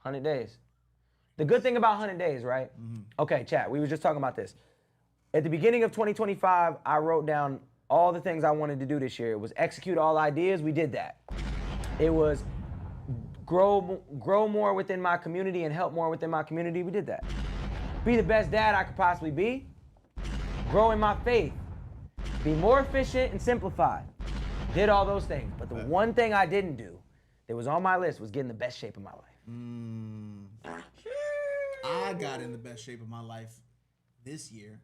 100 days. The good thing about 100 days, right? Mm-hmm. Okay, chat, we were just talking about this. At the beginning of 2025, I wrote down all the things I wanted to do this year. It was execute all ideas. We did that. It was grow more within my community and help more within my community. We did that. Be the best dad I could possibly be. Grow in my faith. Be more efficient and simplify. Did all those things. But the one thing I didn't do that was on my list was get in the best shape of my life. I got in the best shape of my life this year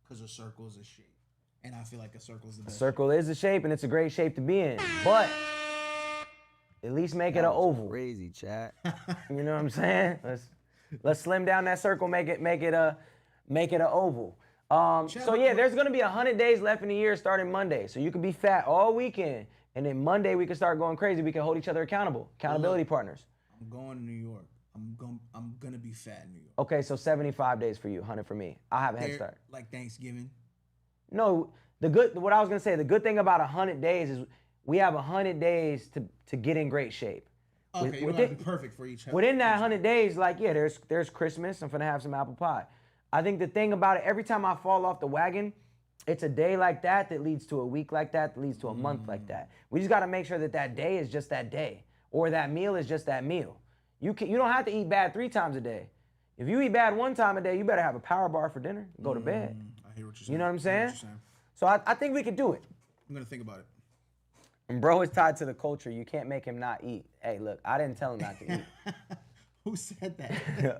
because a circle is a shape. And I feel like a circle is the best. A circle is a shape, and it's a great shape to be in. But at least make it an oval. Crazy, chat. You know what I'm saying? Let's slim down that circle, make it an oval. So yeah, there's gonna be 100 days left in the year starting Monday. So you can be fat all weekend, and then Monday we can start going crazy. We can hold each other accountable. Accountability partners. I'm going to New York. I'm gonna be fat in New York. Okay, so 75 days for you, 100 for me. I'll have a head start. Like Thanksgiving. No, what I was gonna say, the good thing about 100 days is we have 100 days to get in great shape. Okay, you have to be perfect for each. Within that 100 days, like yeah, there's Christmas. I'm gonna have some apple pie. I think the thing about it, every time I fall off the wagon, it's a day like that leads to a week like that leads to a month like that. We just gotta make sure that day is just that day. or that meal is just that meal. You don't have to eat bad 3 times a day. If you eat bad 1 time a day, you better have a power bar for dinner, go to bed. I hear what you're saying. You know what I'm saying? I hear what you're saying. So I think we could do it. I'm gonna think about it. And bro is tied to the culture. You can't make him not eat. Hey, look, I didn't tell him not to eat. Who said that?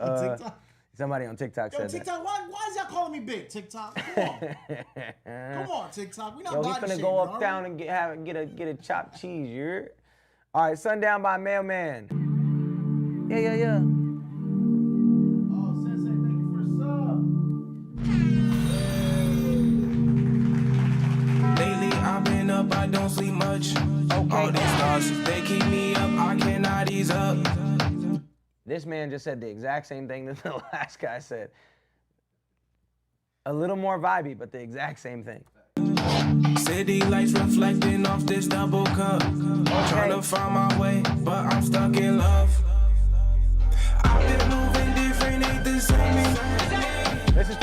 On TikTok? Somebody on TikTok said TikTok, why is y'all calling me big, TikTok? Come on. Come on, TikTok. We not we body finna shaming, go are we? uptown and get a chopped cheese, you heard? All right, Sundown by Mailman. Yeah. Oh, Sensei, thank you for the sub. Lately I've been up, I don't sleep much. All these thoughts, they keep me up, I cannot ease up. This man just said the exact same thing that the last guy said. A little more vibey, but the exact same thing. City lights reflecting off this double cup. Trying to find my way, but I'm stuck in love. I've been moving different, ain't the same.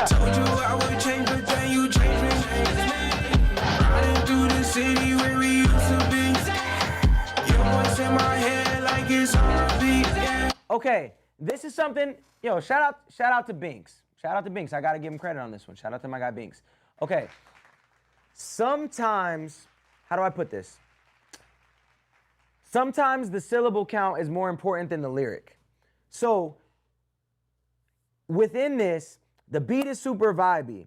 Told you I would change, but then you changed me. Riding through the city where we used to be. Your voice in my head like it's on beat. Yeah. Okay, this is something, yo, shout out to Binks. Shout out to Binks. I gotta give him credit on this one. Shout out to my guy Binks. Okay. Sometimes, how do I put this? Sometimes the syllable count is more important than the lyric. So within this, the beat is super vibey,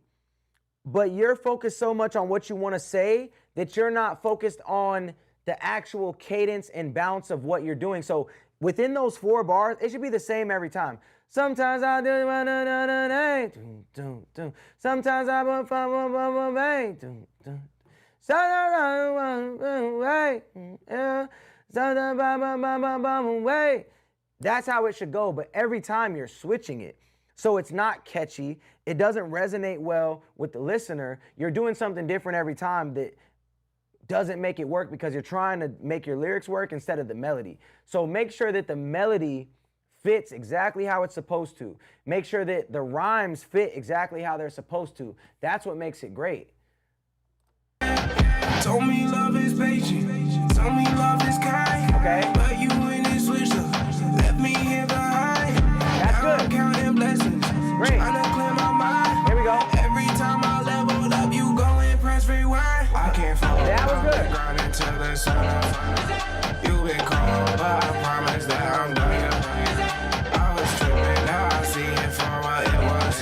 but you're focused so much on what you want to say that you're not focused on the actual cadence and bounce of what you're doing. So within those 4 bars, it should be the same every time. Sometimes I do, sometimes I won't That's how it should go, but every time you're switching it. So it's not catchy. It doesn't resonate well with the listener. You're doing something different every time that doesn't make it work because you're trying to make your lyrics work instead of the melody. So make sure that the melody fits exactly how it's supposed to. Make sure that the rhymes fit exactly how they're supposed to. That's what makes it great. Told me love is patient, told me love is kind. Okay. But you in this switch up, left me here behind. That's now good. I'm counting blessings, great. Trying to clear my mind. Here we go. Every time I leveled up, you go and press rewind. I can't fall. That was good. Grinding till the sun up. You been cold, but I promise that I'm done. I was tripping, now I see it for what it was.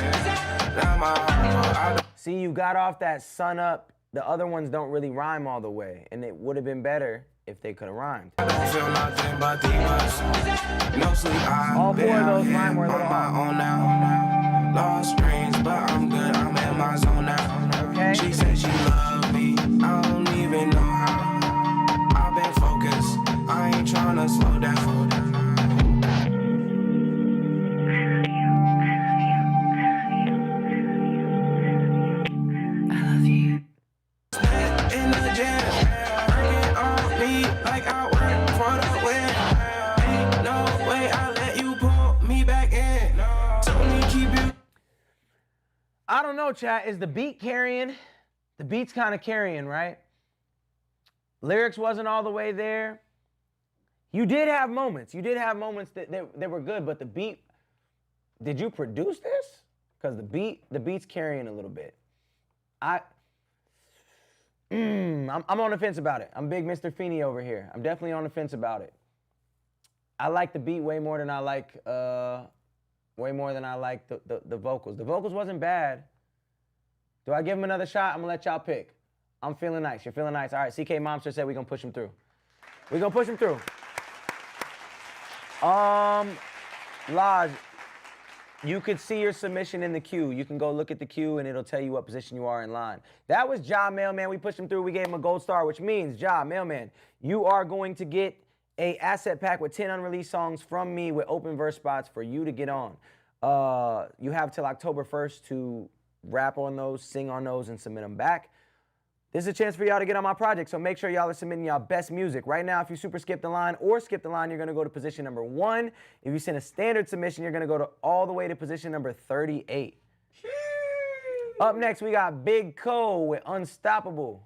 Now my heart, See, you got off that sun up. The other ones don't really rhyme all the way, and it would have been better if they could have rhymed. I don't feel nothing but the bus. No sleep, all 4 of those rhyme were a little on my own now. Lost dreams, but I'm good, I'm in my zone now. Okay. She said she loved me, I don't even know how. I've been focused, I ain't tryna slow down. In the gym, working on me like I work for the win. Ain't no way I let you pull me back in. Told me keep you. I don't know, chat. Is the beat carrying? The beat's kind of carrying, right? Lyrics wasn't all the way there. You did have moments. You did have moments that were good, but the beat, did you produce this? Because the beat's carrying a little bit. I'm on the fence about it. I'm big Mr. Feeney over here. I'm definitely on the fence about it. I like the beat way more than I like the vocals. The vocals wasn't bad. Do I give him another shot? I'm gonna let y'all pick. I'm feeling nice. You're feeling nice. All right, CK Momster said we're gonna push him through. We're gonna push him through. Lodge, you could see your submission in the queue. You can go look at the queue and it'll tell you what position you are in line. That was Ja Mailman. We pushed him through. We gave him a gold star, which means, Ja Mailman, you are going to get a asset pack with 10 unreleased songs from me with open verse spots for you to get on. You have till October 1st to rap on those, sing on those, and submit them back. This is a chance for y'all to get on my project, so make sure y'all are submitting y'all best music. Right now, if you super skip the line or skip the line, you're gonna go to position number 1. If you send a standard submission, you're gonna go all the way to position number 38. Up next, we got Big Co with Unstoppable.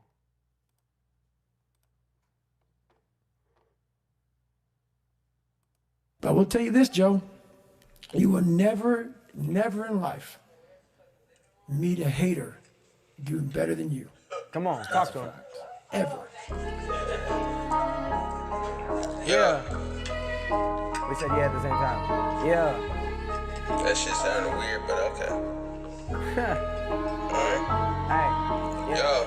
But I will tell you this, Joe. You will never, never in life meet a hater doing better than you. Come on, talk to him. Ever. Yeah. We said yeah at the same time. Yeah. That shit sounded weird, but okay. Alright. Hey. Yeah.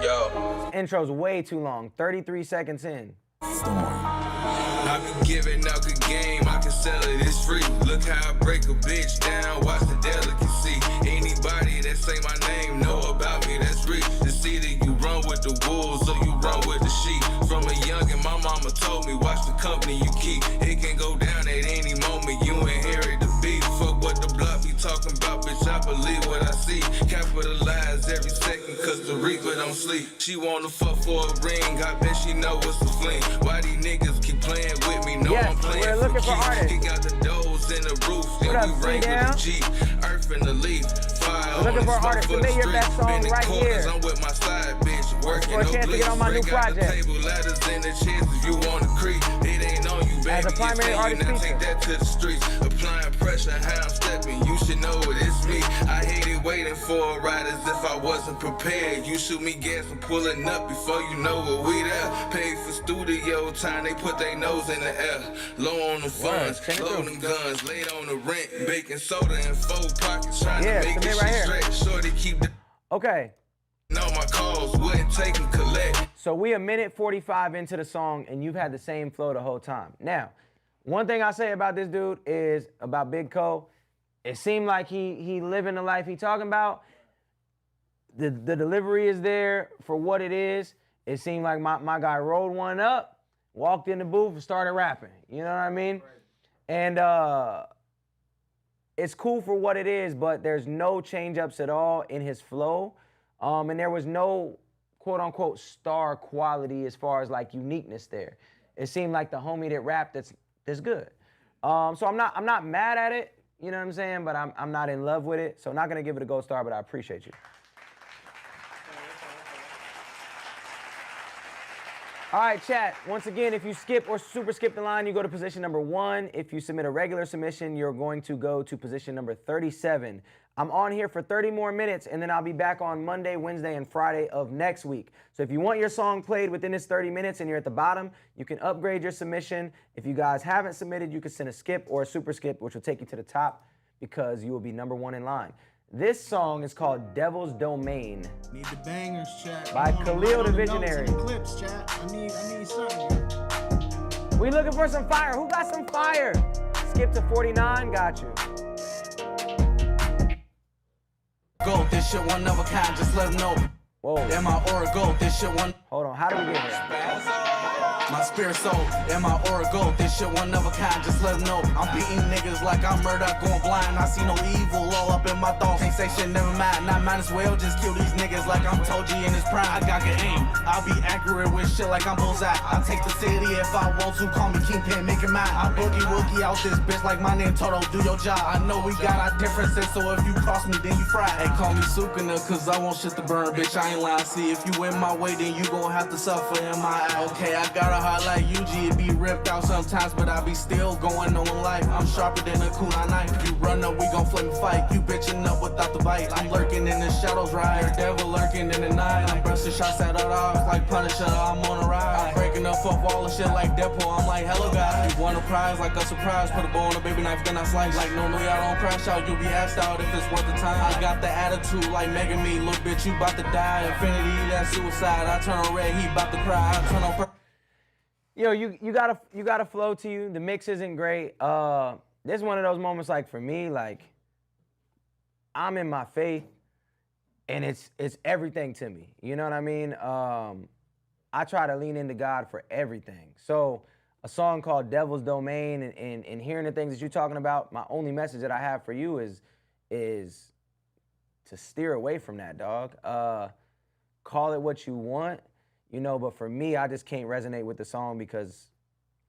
Yo. Intro's way too long. 33 seconds in. I be giving out good game, I can sell it, it's free. Look how I break a bitch down, watch the delicacy. Anybody that say my name know about me, that's rich. To see that you run with the wolves, so you run with the sheep. From a youngin', my mama told me, watch the company you keep. It can go down at any moment, you inherit the beef. Fuck what the block be talking about, bitch, I believe what I see. Capitalize every second, cause the reaper don't sleep. She wanna fuck for a ring, I bet she know what's a fling. Why these niggas keep playing with me? No, I'm playing we're looking for artists. He got the doors in the roof, then we rank with the G. Earth in the leaf, fire we're looking for artists. Submit your best song right here. I'm with my side bitch, working for a chance to get on my new project. Table ladders in the chairs if you want to creep. It ain't on you, baby. As a primary artist feature. Take that to the streets, applying pressure, how I'm stepping. You should know it, it's me. I hated waiting for a ride as if I wasn't prepared. You shoot me gas and pulling up before you know what we there. Paid for studio time, they put their nose in the air. Low on the funds, loading guns, late on the rent, baking soda in 4 pockets, trying to make this shit straight. Shorty keep the okay. No, my calls wouldn't take and collect. So we a minute 45 into the song and you've had the same flow the whole time. Now, one thing I say about this dude is about Big Co. It seemed like he living the life he talking about. The delivery is there for what it is. It seemed like my guy rolled one up, walked in the booth and started rapping. You know what I mean? Right. And it's cool for what it is, but there's no change ups at all in his flow. And there was no quote unquote star quality as far as like uniqueness there. It seemed like the homie that rapped that's good. So I'm not mad at it, you know what I'm saying? But I'm not in love with it. So I'm not gonna give it a gold star, but I appreciate you. All right, chat. Once again, if you skip or super skip the line, you go to position number 1. If you submit a regular submission, you're going to go to position number 37. I'm on here for 30 more minutes, and then I'll be back on Monday, Wednesday, and Friday of next week. So if you want your song played within this 30 minutes and you're at the bottom, you can upgrade your submission. If you guys haven't submitted, you can send a skip or a super skip, which will take you to the top because you will be number 1 in line. This song is called Devil's Domain. Need the bangers, chat. By Khalil the Visionary. Clips, chat. I need something. We looking for some fire. Who got some fire? Skip to 49. Got you. Gold, this shit one of a kind. Just let them know. Whoa. Am I aura gold? This shit one. Hold on. How do we get here? My spirit soul, am I aura gold? This shit one of a kind, just let them know. I'm beating niggas like I'm murdered, going blind. I see no evil all up in my thoughts. Can't say shit, never mind. Not might as well just kill these niggas like I'm Toji in his prime. I got good aim. I'll be accurate with shit like I'm Bullseye. I take the city if I want to. Call me Kingpin, make it mine. I boogie woogie out this bitch like my name Toto. Do your job. I know we got our differences, so if you cross me, then you fry. Hey, call me Sukuna, cause I want shit to burn, bitch. I ain't lying. See, if you in my way, then you gon' have to suffer in my eye. Okay, I got a heart like UG, it be ripped out sometimes, but I be still going on in life. I'm sharper than a kunai knife. You run up, we gon' flame fight. You bitchin' up without the bite. I'm lurking in the shadows, right? Your devil lurking in the night. I'm busting shots at our dogs like Punisher. I'm on a ride. I'm breaking up off all the shit like Deadpool. I'm like, hello guys. You want a prize like a surprise? Put a bow on a baby knife, then I slice. Like normally I don't crash out. You'll be asked out if it's worth the time. I got the attitude like Mega Me. Look, bitch, you bout to die. Infinity, that's suicide. I turn on red, he bout to cry. I turn on. Yo, you got a flow to you. The mix isn't great. This is one of those moments like for me, like I'm in my faith and it's everything to me. You know what I mean? I try to lean into God for everything. So a song called Devil's Domain and hearing the things that you're talking about, my only message that I have for you is to steer away from that, dog. Call it what you want. You know, but for me, I just can't resonate with the song because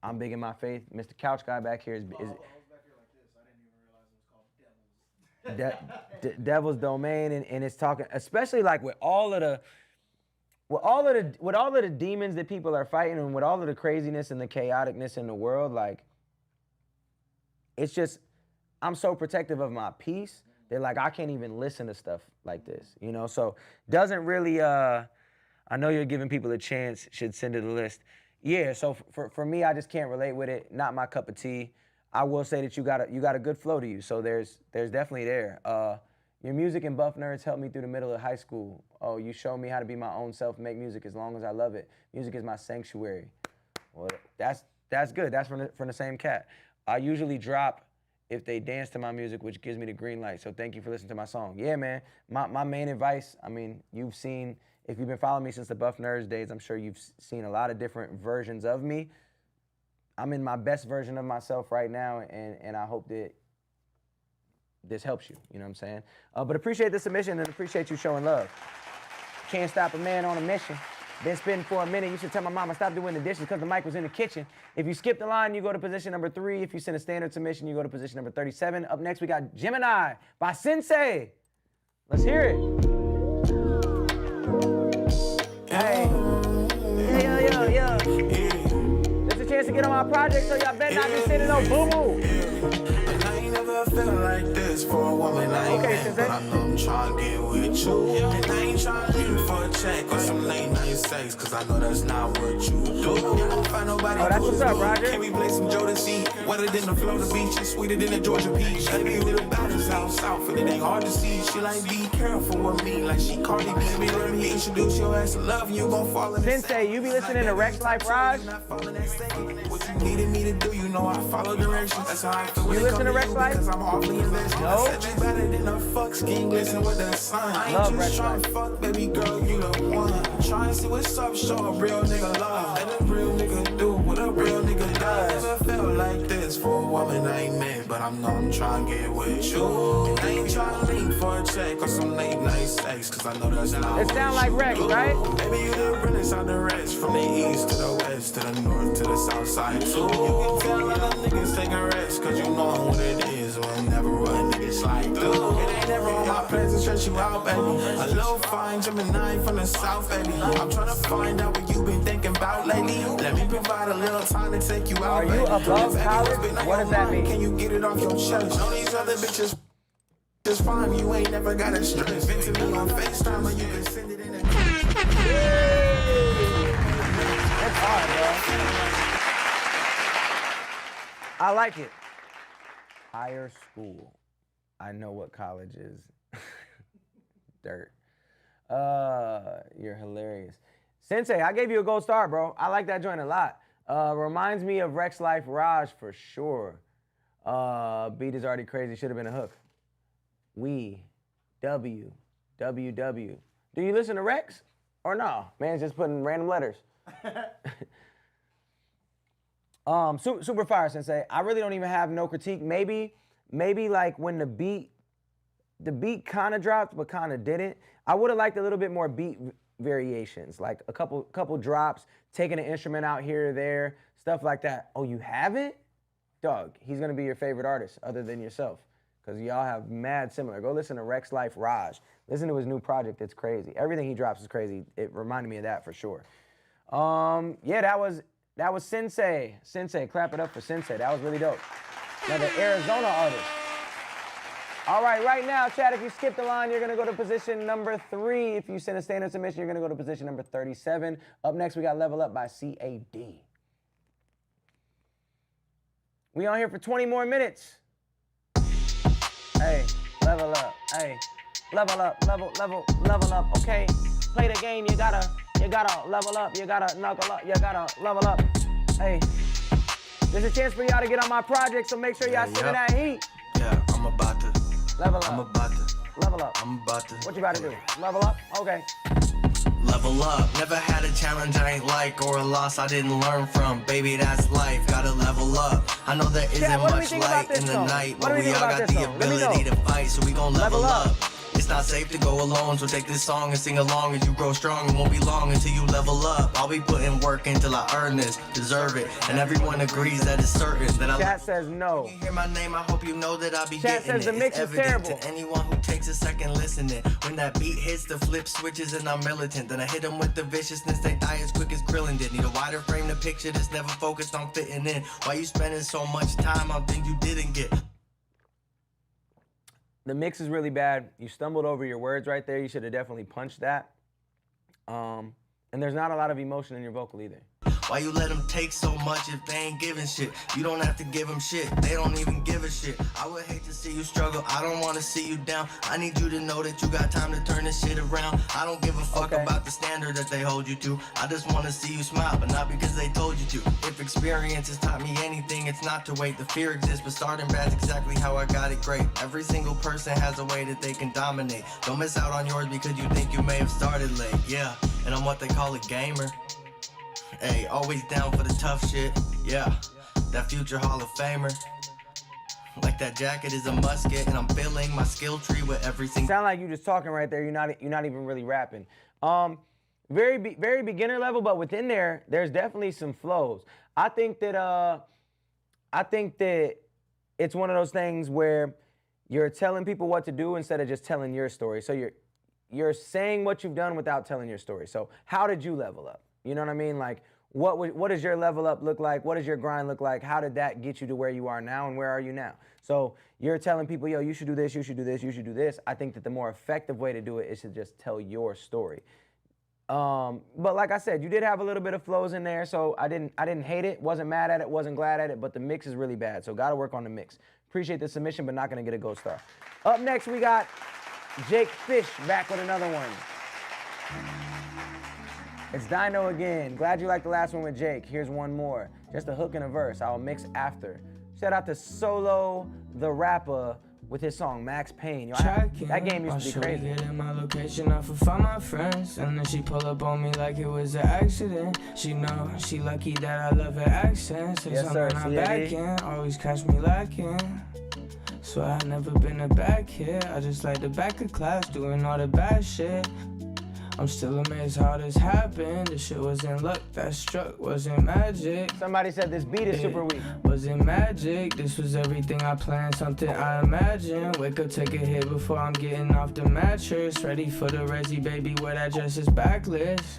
I'm big in my faith. Mr. Couch Guy back here is Devil's Domain, and it's talking, especially like with all of with all of the demons that people are fighting and with all of the craziness and the chaoticness in the world, like, it's just, I'm so protective of my peace that, like, I can't even listen to stuff like this, you know? So doesn't really, I know you're giving people a chance, should send it a list. Yeah, so for me, I just can't relate with it. Not my cup of tea. I will say that you got a good flow to you, so there's definitely there. Your music and Buff Nerds helped me through the middle of high school. Oh, you showed me how to be my own self, make music as long as I love it. Music is my sanctuary. Well, that's good. That's from the same cat. I usually drop if they dance to my music, which gives me the green light. So thank you for listening to my song. Yeah, man. My main advice, I mean, you've seen, if you've been following me since the Buff Nerds days, I'm sure you've seen a lot of different versions of me. I'm in my best version of myself right now, and I hope that this helps you, you know what I'm saying? But appreciate the submission and appreciate you showing love. Can't stop a man on a mission. Been spitting for a minute. You should tell my mama stop doing the dishes because the mic was in the kitchen. If you skip the line, you go to position number 3. If you send a standard submission, you go to position number 37. Up next, we got Gemini by Sensei. Let's hear it. Hey. Yo. There's a chance to get on my project, so y'all better not be sending no boo-boo. Never felt like this for a woman I ain't met, but I know I'm trying to get with you. And I ain't trying to leave you for a check or some late night sex, cause I know that's not what you do. You don't find nobody that's what's up, Roger. Can we play some Jodeci? Wetter than the Florida beach and sweeter than the Georgia peach. Baby with a bounce out south and it ain't hard to see. She like be careful with me like she Cardi B. Baby, let me introduce your ass to love and you gon' fall in the Sensei, you be listening to Rex Life Raj? What you needed me to do, you know I follow directions. That's how I feel when you listen to Rex Life? Cause I'm awfully invested. No. I said you better than a fuck skin glisten with that sign. I ain't just trying to fuck, baby girl, you the one. Try and see what's up, show a real nigga love. And a real nigga do what a real nigga does. Never felt like this for a woman I ain't met, but I know I'm trying to get with you. And I ain't trying to leave for a check or some late night sex, cause I know that's not it sound like Rex, right? Baby, you the realest out the rest. From the east to the west, to the north, to the south side too. You can tell all the niggas take a rest, cause you know what it is. Or never run niggas like dude. It ain't never on my plans to stretch you out, baby. A little fine Gemini from the south, baby. I'm trying to find out what you been thinking about lately. Let me provide a little time to take you out, baby. Are you above college? What does that mean? Can you get it off your chest? Know these other bitches just fine. You ain't never got a stress. Vent to me on FaceTime or you can send it in a That's hard, bro. I like it. Higher school. I know what college is. Dirt. You're hilarious. Sensei, I gave you a gold star, bro. I like that joint a lot. Reminds me of Rex Life Raj for sure. Beat is already crazy. Should have been a hook. W. Do you listen to Rex? Or no? Man's just putting random letters. Super fire, Sensei. I really don't even have no critique. Maybe like when the beat kind of dropped, but kind of didn't. I would have liked a little bit more beat variations, like a couple drops, taking an instrument out here or there, stuff like that. Oh, you haven't? Dog, he's gonna be your favorite artist other than yourself, because y'all have mad similar. Go listen to Rex Life Raj. Listen to his new project. It's crazy. Everything he drops is crazy. It reminded me of that for sure. Yeah, that was Sensei. Sensei, clap it up for Sensei. That was really dope. Another Arizona artist. All right now, Chad, if you skip the line, you're gonna go to position number 3. If you send a standard submission, you're gonna go to position number 37. Up next, we got Level Up by CAAD. We on here for 20 more minutes. Hey, level up, hey. Level up, level up, okay? Play the game, you gotta level up, you gotta knuckle up, you gotta level up. Hey, there's a chance for y'all to get on my project, so make sure y'all send that heat. Yeah, I'm about to. Level up. I'm about to. Level up. I'm about to. What you about to do? Level up? Okay. Level up. Never had a challenge I ain't like or a loss I didn't learn from. Baby, that's life. Gotta level up. I know there isn't much light in the night, but we all got the ability to fight, so we gon' level up. It's not safe to go alone, so take this song and sing along as you grow strong. It won't be long until you level up. I'll be putting work until I earn this, deserve it, and everyone agrees that it's certain that I. Chat says no. You hear my name, I hope you know that I be Chat getting says the it. mix It's is evident terrible. to anyone who takes a second listening. When that beat hits, the flip switches and I'm militant. Then I hit them with the viciousness, they die as quick as Krillin did. Need a wider frame to picture this, never focused on fitting in. Why you spending so much time on things you didn't get? The mix is really bad. You stumbled over your words right there. You should have definitely punched that. And there's not a lot of emotion in your vocal either. Why you let them take so much if they ain't giving shit? You don't have to give them shit. They don't even give a shit. I would hate to see you struggle. I don't want to see you down. I need you to know that you got time to turn this shit around. I don't give a fuck about the standard that they hold you to. I just want to see you smile, but not because they told you to. If experience has taught me anything, it's not to wait. The fear exists, but starting bad's exactly how I got it great. Every single person has a way that they can dominate. Don't miss out on yours because you think you may have started late. Yeah, and I'm what they call a gamer. Hey, always down for the tough shit. Yeah, that future Hall of Famer. Like that jacket is a musket, and I'm filling my skill tree with everything. Sound like you just talking right there. You're not even really rapping. Very beginner level, but within there's definitely some flows. I think that it's one of those things where you're telling people what to do instead of just telling your story. So you're saying what you've done without telling your story. So how did you level up? You know what I mean? Like, what does your level up look like? What does your grind look like? How did that get you to where you are now, and where are you now? So you're telling people, yo, you should do this, you should do this, you should do this. I think that the more effective way to do it is to just tell your story. But like I said, you did have a little bit of flows in there, so I didn't hate it, wasn't mad at it, wasn't glad at it, but the mix is really bad, so gotta work on the mix. Appreciate the submission, but not gonna get a gold star. Up next, we got Jake Fish back with another one. It's Dino again. Glad you liked the last one with Jake. Here's one more. Just a hook and a verse. I'll mix after. Shout out to Solo the Rapper with his song Max Payne. Yo, that game used to be crazy. Get in my location, I find my friends, and then she pull up on me like it was an accident. She know she lucky that I love her accent. Say Yes, sir, something I'm back in, always catch me lacking. So I never been a bad kid. I just like the back of class, doing all the bad shit. I'm still amazed how this happened. This shit wasn't luck that struck, wasn't magic. Somebody said this beat is super weak. Wasn't magic, this was everything I planned, something I imagined. Wake up, take a hit before I'm getting off the mattress. Ready for the resi, baby, where that dress is backless.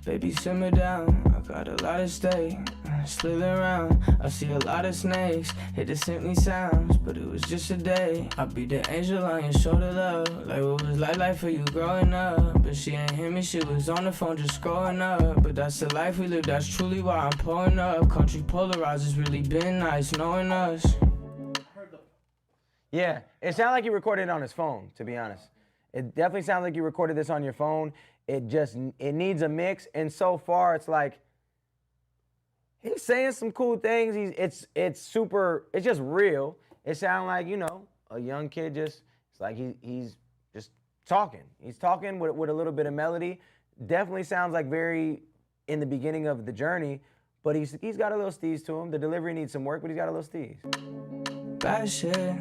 Baby, simmer down, I got a lot of steak. Slither around, I see a lot of snakes. Hit the symphony sounds, but it was just a day. I be the angel on your shoulder, love. Like what was life for you growing up? But she ain't hear me, she was on the phone just scrolling up. But that's the life we live, that's truly why I'm pulling up. Country polarized, it's really been nice knowing us. Yeah, it sounded like he recorded it on his phone, to be honest. It definitely sounds like you recorded this on your phone. It needs a mix, and so far it's like, he's saying some cool things. It's just real. It sounds like, you know, a young kid it's like he's just talking. He's talking with a little bit of melody. Definitely sounds like very in the beginning of the journey, but he's got a little steez to him. The delivery needs some work, but he's got a little steez. Bad shit.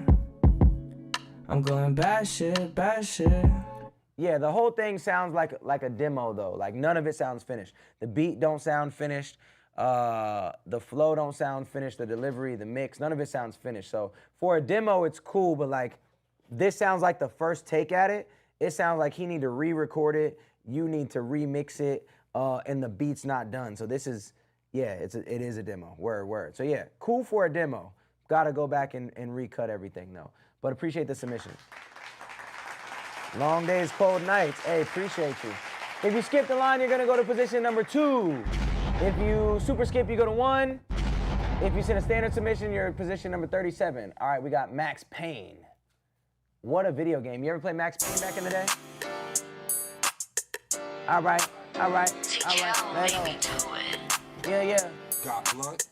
I'm going bad shit, bad shit. Yeah, the whole thing sounds like a demo though. Like none of it sounds finished. The beat don't sound finished. The flow don't sound finished. The delivery, the mix, none of it sounds finished. So for a demo, it's cool, but like this sounds like the first take at it. It sounds like he need to re-record it. You need to remix it, and the beat's not done. So this is, yeah, it is a demo. Word. So yeah, cool for a demo. Gotta go back and recut everything though. But appreciate the submissions. Long days, cold nights. Hey, appreciate you. If you skip the line, you're gonna go to position number 2. If you super skip, you go to 1. If you send a standard submission, you're in position number 37. All right, we got Max Payne. What a video game. You ever play Max Payne back in the day? All right. Let's go. Yeah. Got blunt.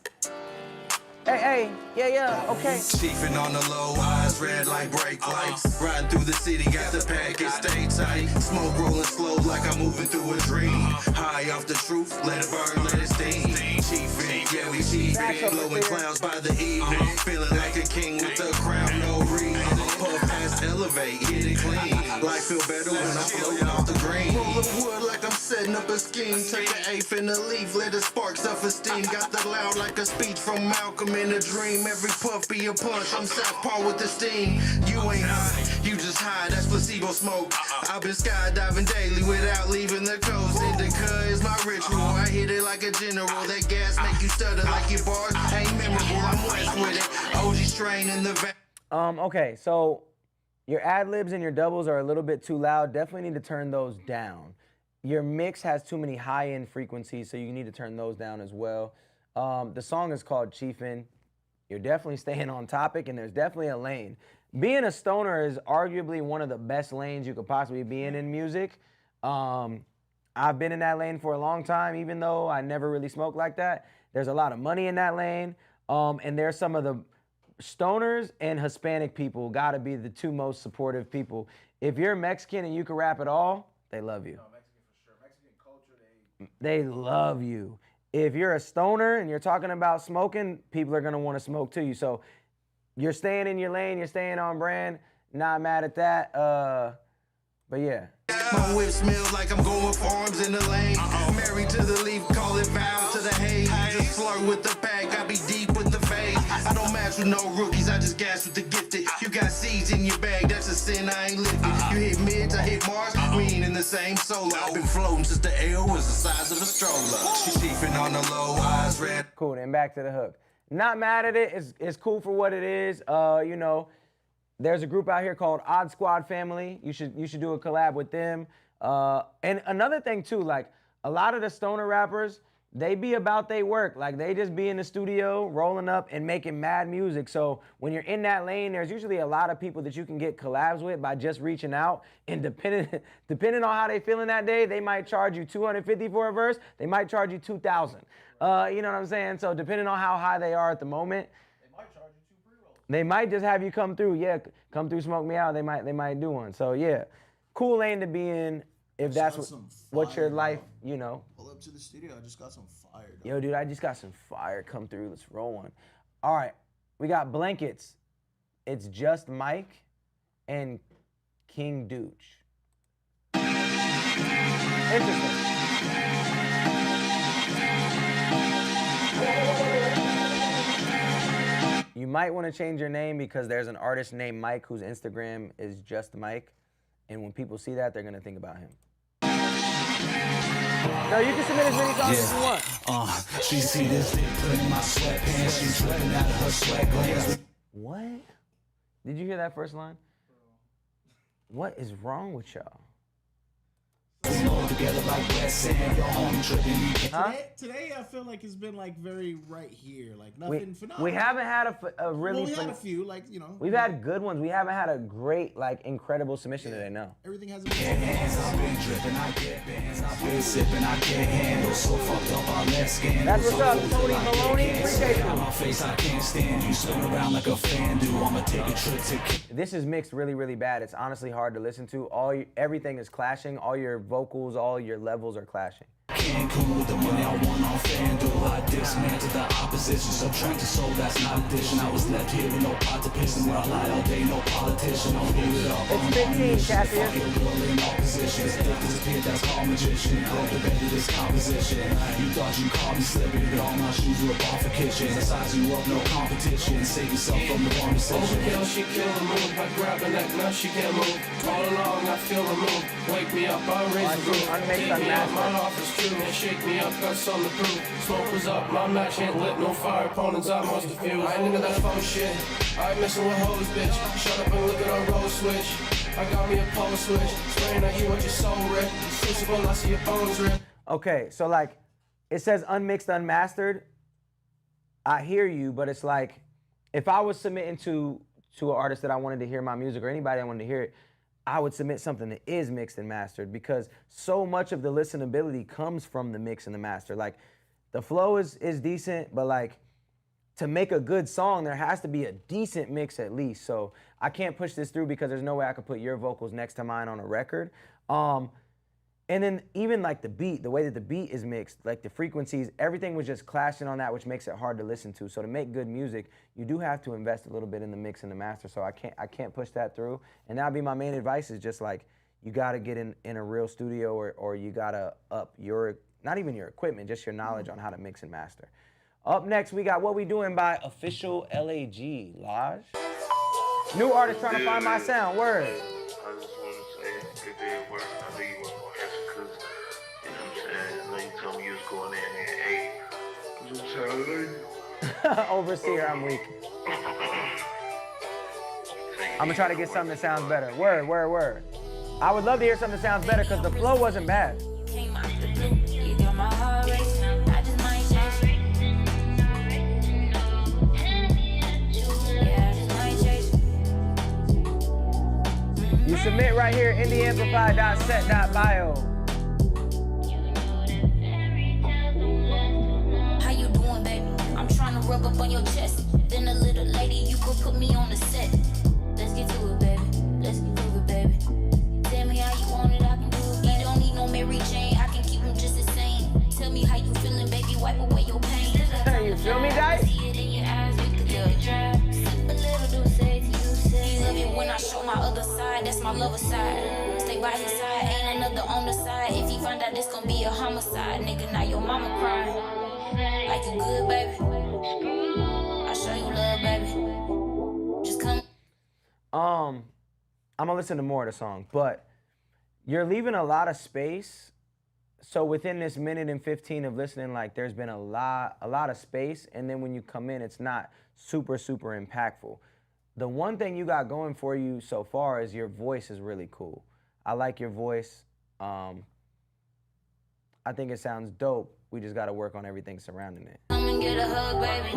Hey, yeah, okay. Chiefin' on the low, eyes red like brake lights. Riding through the city, got the package, stay tight. Smoke rolling slow like I'm moving through a dream. High off the truth, let it burn, let it steam. Chiefin', yeah, we chiefin'. Blowing clouds by the evening. Feeling like a king with a crown, no reason. Puff past elevator. elevate, hit it clean. Life feel better when I'm floating off the green. Roll of wood like I'm setting up a scheme. Take an eighth in the leaf, let it spark self-esteem. Got the loud like a speech from Malcolm in a dream. Every puff be a punch, I'm southpaw with the steam. You ain't high, you just high, that's placebo smoke. I've been skydiving daily without leaving the coast. Indica is my ritual, I hit it like a general. That gas make you stutter like your bars ain't memorable. I'm west with it, OG strain in the van. Okay, so your ad-libs and your doubles are a little bit too loud. Definitely need to turn those down. Your mix has too many high-end frequencies, so you need to turn those down as well. The song is called Chiefin'. You're definitely staying on topic, and there's definitely a lane. Being a stoner is arguably one of the best lanes you could possibly be in music. I've been in that lane for a long time, even though I never really smoked like that. There's a lot of money in that lane, and there's some of the stoners and Hispanic people gotta be the two most supportive people. If you're Mexican and you can rap at all, they love you. No, Mexican for sure. Mexican culture, They love you. If you're a stoner and you're talking about smoking, people are gonna wanna smoke to you. So you're staying in your lane, you're staying on brand, not mad at that. But yeah. My whip smells like I'm going farms in the lane. Married to the leaf, call it vow to the haze. Just flirt with the pack, I be deep with the phase. I don't match with no rookies, I just gas with the gifted. You got seeds in your bag, that's a sin I ain't lifted. You hit mids, I hit Mars, we ain't in the same solo. I've been floating since the L was the size of a stroller. She chiefin' on the low, eyes red. Cool, then back to the hook. Not mad at it, it's cool for what it is. You know, there's a group out here called Odd Squad Family. You should do a collab with them. And another thing too, like a lot of the stoner rappers, they be about they work. Like they just be in the studio rolling up and making mad music. So when you're in that lane, there's usually a lot of people that you can get collabs with by just reaching out. And depending on how they feeling that day, they might charge you $250 for a verse. They might charge you $2,000. You know what I'm saying? So depending on how high they are at the moment, they might just have you come through. Yeah, come through, smoke me out. They might do one. So yeah, cool lane to be in if that's what your life, you know. Pull up to the studio. I just got some fire. Dog. Yo, dude, I just got some fire. Come through. Let's roll one. All right, we got Blankets. It's just Mike and King Douch. Interesting. You might want to change your name because there's an artist named Mike whose Instagram is just Mike. And when people see that, they're going to think about him. No, you can submit as many songs as you want. She see this dick put in my sweatpants. She dripping out of her sweat glands. What? Did you hear that first line? What is wrong with y'all? Together like wet sand, your home tripping. Huh? Today I feel like it's been like very right here, like nothing phenomenal. We haven't had a really. Well, we had a few, like you know. We've had good ones. We haven't had a great, like, incredible submission today. No. Everything has been. I've been dripping, I get bands. I've been sipping, I can't handle. So fucked up, I left scandals. That's what's up, Tony Maloney. Appreciate you. My face, I can't stand you. Spin around like a fan do. I'ma take a trip to. This is mixed really, really bad. It's honestly hard to listen to. Everything is clashing. All your vocals, all your levels are clashing. Cancun with the money I won on FanDuel. I dismantled the opposition, subtracted soul, that's not addition. I was left here with no pot to piss, and where I lie all day, no politician. I'll give it up. It's 15, Cassius. In all positions, if disappeared, that's called magician. Go to bed to this composition. You thought you called me slipping, but all my shoes were bought for kitchen. The size you up, no competition. Save yourself from the wrong decision. Overkill, she killed the moon. I grab her neck, now she can't move. All along, I feel removed. Wake me up, I raise the roof. Take me out, my office true. And shake me up, got something to prove. Smoke was up, my match ain't lit, no fire. Opponents, I must have fused. I ain't into that phone shit. I ain't messing with hoes, bitch. Shut up and look at our roll switch. I got me a pole switch. Spraying at you with your soul rip. Sensible, I see your bones rip. Okay, so like, it says unmixed, unmastered. I hear you, but it's like, if I was submitting to an artist that I wanted to hear my music, or anybody I wanted to hear it, I would submit something that is mixed and mastered, because so much of the listenability comes from the mix and the master. Like, the flow is decent, but like, to make a good song, there has to be a decent mix at least. So I can't push this through because there's no way I could put your vocals next to mine on a record. And then even like the beat, the way that the beat is mixed, like the frequencies, everything was just clashing on that, which makes it hard to listen to. So to make good music, you do have to invest a little bit in the mix and the master. So I can't push that through. And that'd be my main advice, is just like, you gotta get in a real studio, or you gotta up your, not even your equipment, just your knowledge on how to mix and master. Up next, we got What We Doing by Official LAG. Lodge. New artist trying to find my sound. Word. I just want to say, good day at work. I know you weren't going to answer because, you know what I'm saying? I know you told me you was going in there. Hey, what's up, Charlie? Overseer, I'm weak. I'm gonna try to get something that sounds better. Word, word, word. I would love to hear something that sounds better because the flow wasn't bad. You submit right here, indieamplify.set.bio. How you doing, baby? I'm trying to rub up on your chest. Then a little lady, you could put me on the set. Let's get to it, baby. Let's get to it, baby. Tell me how you want it, I can do it. You don't need no Mary Jane, I can keep them just the same. Tell me how you feeling, baby, wipe away your pain. You feel me, guys? See it in your eyes, we could do it. Sip a little, do say to you, say. You love it when I show my other side, that's my lover side. Stay by his side, ain't another on the side. If he find out this gon' be a homicide, nigga, now your mama crying. Like you good, baby. I show you love, baby. Just come. I'm gonna listen to more of the song, but you're leaving a lot of space. So within this minute and 15 of listening, like there's been a lot of space, and then when you come in, it's not super impactful. The one thing you got going for you so far is your voice is really cool. I like your voice. I think it sounds dope. We just gotta work on everything surrounding it. Come and get a hug, baby.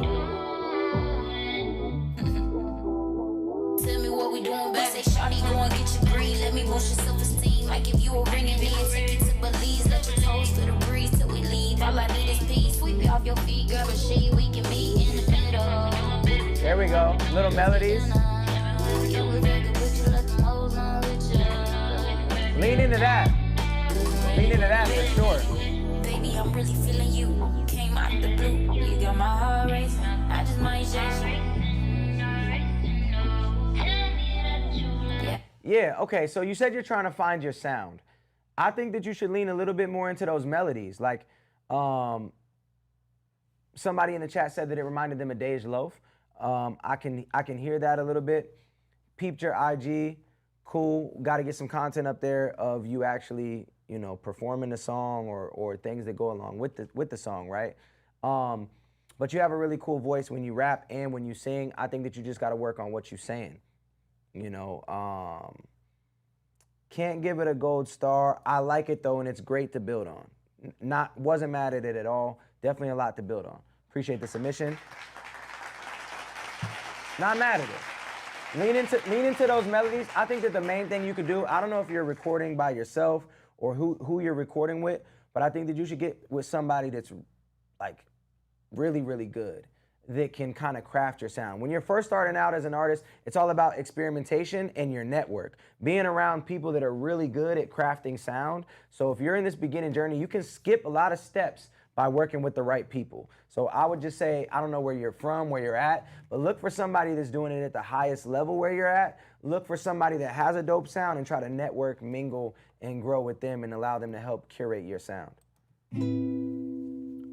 Tell me what we doing, baby. Say, shawty, go and get your green. Let me boost your self-esteem. I give you a ring and then take you to Belize. Let your toes feel the breeze till we leave. All I need is peace. Sweep it off your feet, grab a sheet. We can be independent. There we go. Little melodies. Lean into that. Lean into that for sure. Baby, I'm really feeling you. You came out the blue. You got my heart racing. I just might chase you. Yeah, okay, so you said you're trying to find your sound. I think that you should lean a little bit more into those melodies. Like, somebody in the chat said that it reminded them of Dej Loaf. I can hear that a little bit. Peeped your IG, cool. Got to get some content up there of you actually, you know, performing the song or things that go along with the song, right? But you have a really cool voice when you rap and when you sing. I think that you just got to work on what you're saying. You know, can't give it a gold star. I like it though, and it's great to build on. Wasn't mad at it at all. Definitely a lot to build on. Appreciate the submission. Not mad at it. Lean into those melodies. I think that the main thing you could do, I don't know if you're recording by yourself or who you're recording with, but I think that you should get with somebody that's like really good, that can kind of craft your sound. When you're first starting out as an artist, it's all about experimentation and your network. Being around people that are really good at crafting sound. So if you're in this beginning journey, you can skip a lot of steps by working with the right people. So I would just say, I don't know where you're from, where you're at, but look for somebody that's doing it at the highest level where you're at. Look for somebody that has a dope sound and try to network, mingle, and grow with them and allow them to help curate your sound.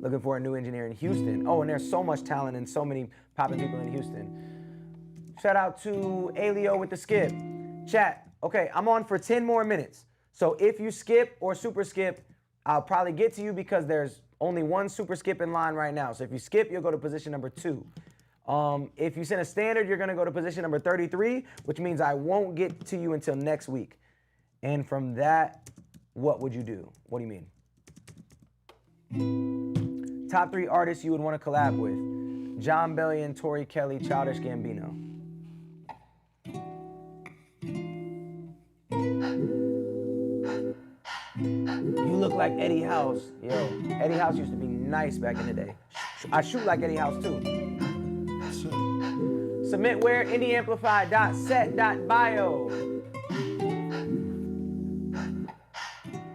Looking for a new engineer in Houston. Oh, and there's so much talent and so many popping people in Houston. Shout out to Alio with the skip. Chat, okay, I'm on for 10 more minutes. So if you skip or super skip, I'll probably get to you because there's only one super skip in line right now. So if you skip, you'll go to position number 2. If you send a standard, you're gonna go to position number 33, which means I won't get to you until next week. And from that, what would you do? What do you mean? Top 3 artists you would want to collab with. John Bellion, Tori Kelly, Childish Gambino. You look like Eddie House. Yo, Eddie House used to be nice back in the day. I shoot like Eddie House too. Submit where? indieamplify.set.bio.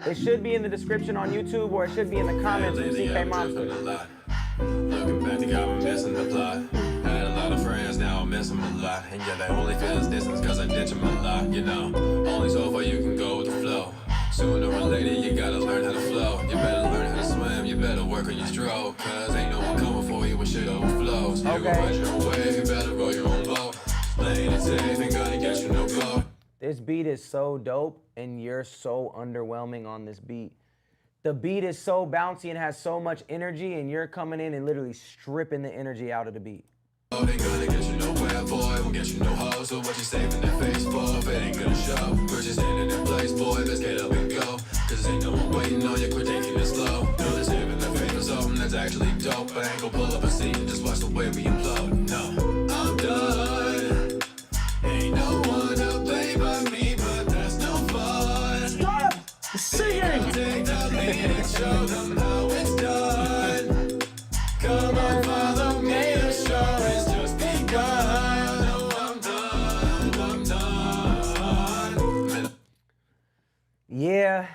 It should be in the description on YouTube, or it should be in the comments from CK Monster. Looking back, they got me missing the plot. Had a lot of friends, now I'm missing a lot. And yeah, they only feel this distance cause I ditch them a lot, you know. Only so far you can go with the flow. Sooner or later, you gotta learn how to flow. You better learn how to swim, you better work on your stroke. Cause ain't no one coming for you when shit overflows. You gon' ride your own wave, you better roll your own boat. Playing it safe, ain't gonna get you no glow. This beat is so dope, and you're so underwhelming on this beat. The beat is so bouncy and has so much energy, and you're coming in and literally stripping the energy out of the beat. Oh, they gonna get you nowhere, boy, won't get you no hoe. So what you saving that face for if it ain't gonna show? First you standing in place, boy, let's get up and go. Cause ain't no one waiting on you, quit taking it slow. No, they're saving that face for something that's actually dope. I ain't gon' pull up a seat and just watch the way we implode. No, I'm done. Ain't no one to play but me, but that's no fun. Stop singing! Take the lead and show them how it's done. Come on, follow me, the show has just begun. No, I'm done. Yeah,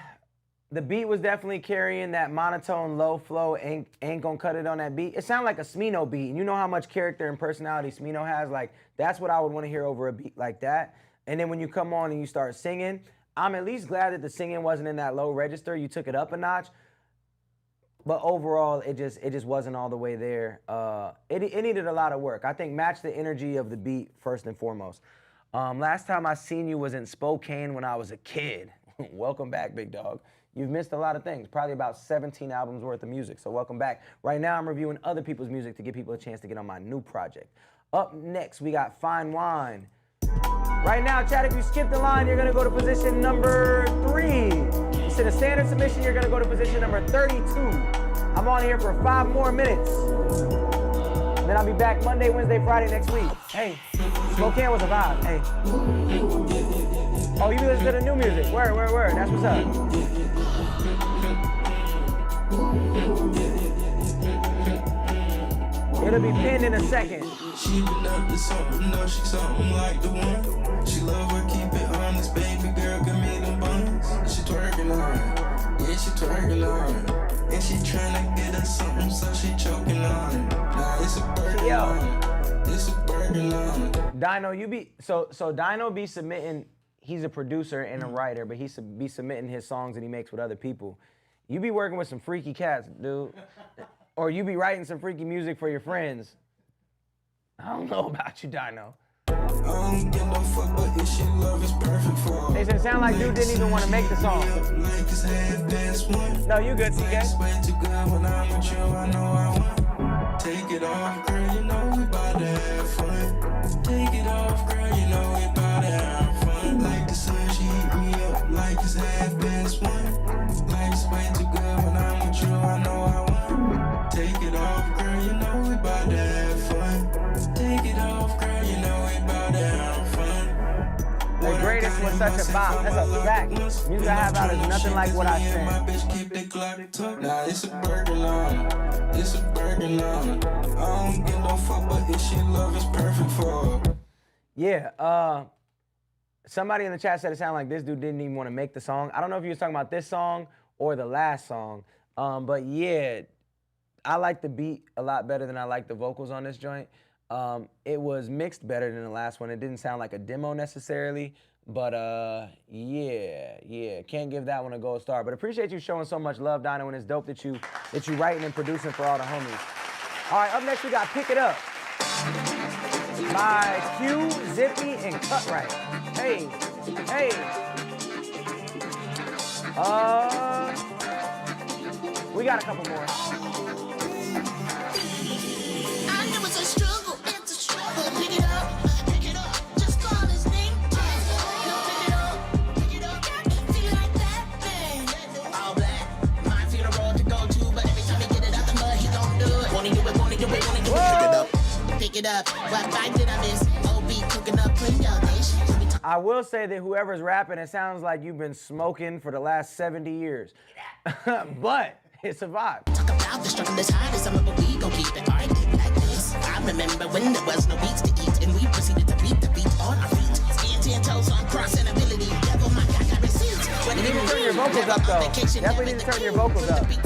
the beat was definitely carrying that monotone, low flow, ain't gonna cut it on that beat. It sounded like a Smino beat, and you know how much character and personality Smino has? Like, that's what I would want to hear over a beat like that. And then when you come on and you start singing, I'm at least glad that the singing wasn't in that low register. You took it up a notch. But overall, it just wasn't all the way there. It needed a lot of work. I think match the energy of the beat first and foremost. Last time I seen you was in Spokane when I was a kid. Welcome back, big dog. You've missed a lot of things, probably about 17 albums worth of music, so welcome back. Right now, I'm reviewing other people's music to give people a chance to get on my new project. Up next, we got Fine Wine. Right now, Chad, if you skip the line, you're gonna go to position number 3. It's in a standard submission, you're gonna go to position number 32. I'm on here for 5 more minutes. Then I'll be back Monday, Wednesday, Friday next week. Hey, Spokane was a vibe, hey. Oh, you listen to the new music, word, that's what's up. It'll be pinned in a second. She been up to something, no, she something like the one. She love her, keep it honest, baby girl, give me them buns. She twerking on it, yeah, she twerking on it. And she tryna get us something, so she choking on it. Nah, it's a burden on it, it's a burden on it. Dino, you be, so Dino be submitting, he's a producer and a writer, but he be submitting his songs that he makes with other people. You be working with some freaky cats, dude. Or you be writing some freaky music for your friends. I don't know about you, Dino. I don't give no fuck, but if she love is perfect for. They said it sound like dude didn't even want to make the song. No, you good, TK. Way too good when I'm with you, I know I want. Take it off, girl, you know we bout to have fun. Take it off, girl, you know we bout to have fun. Like the sun, she heat me up like it's $1/2. Life's way too good when I'm with you, I know I want. Take it off, girl, you know we bout to have fun. Take it off, girl, you know we bout to have fun. The greatest was such a bop. That's a fact. Music I have out is nothing like what I sing. My bitch keep the clock tucked. Nah, it's a burden on it. It's a burden on it. I don't give no fuck, but if she love is perfect for her. Yeah, somebody in the chat said it sounded like this dude didn't even want to make the song. I don't know if you was talking about this song or the last song, but yeah, I like the beat a lot better than I like the vocals on this joint. It was mixed better than the last one. It didn't sound like a demo necessarily, but yeah, can't give that one a gold star. But appreciate you showing so much love, Dino, and it's dope that you writing and producing for all the homies. All right, up next we got Pick It Up by Q, Zippy, and Cutright. Hey. We got a couple more. Pick it up. What vibe did I miss? OB cooking up plenty of dish. I will say that whoever's rapping, it sounds like you've been smoking for the last 70 years. But it's a vibe. Talk about the strongest, hardest summer, but we gon' keep it like this. I remember when there was no beats to eat, and we proceeded to beat the beat on our feet. Skin 10 toes on cross and ability. Devil, my God, I received. You need to turn your vocals up though. Definitely need to turn your vocals up. And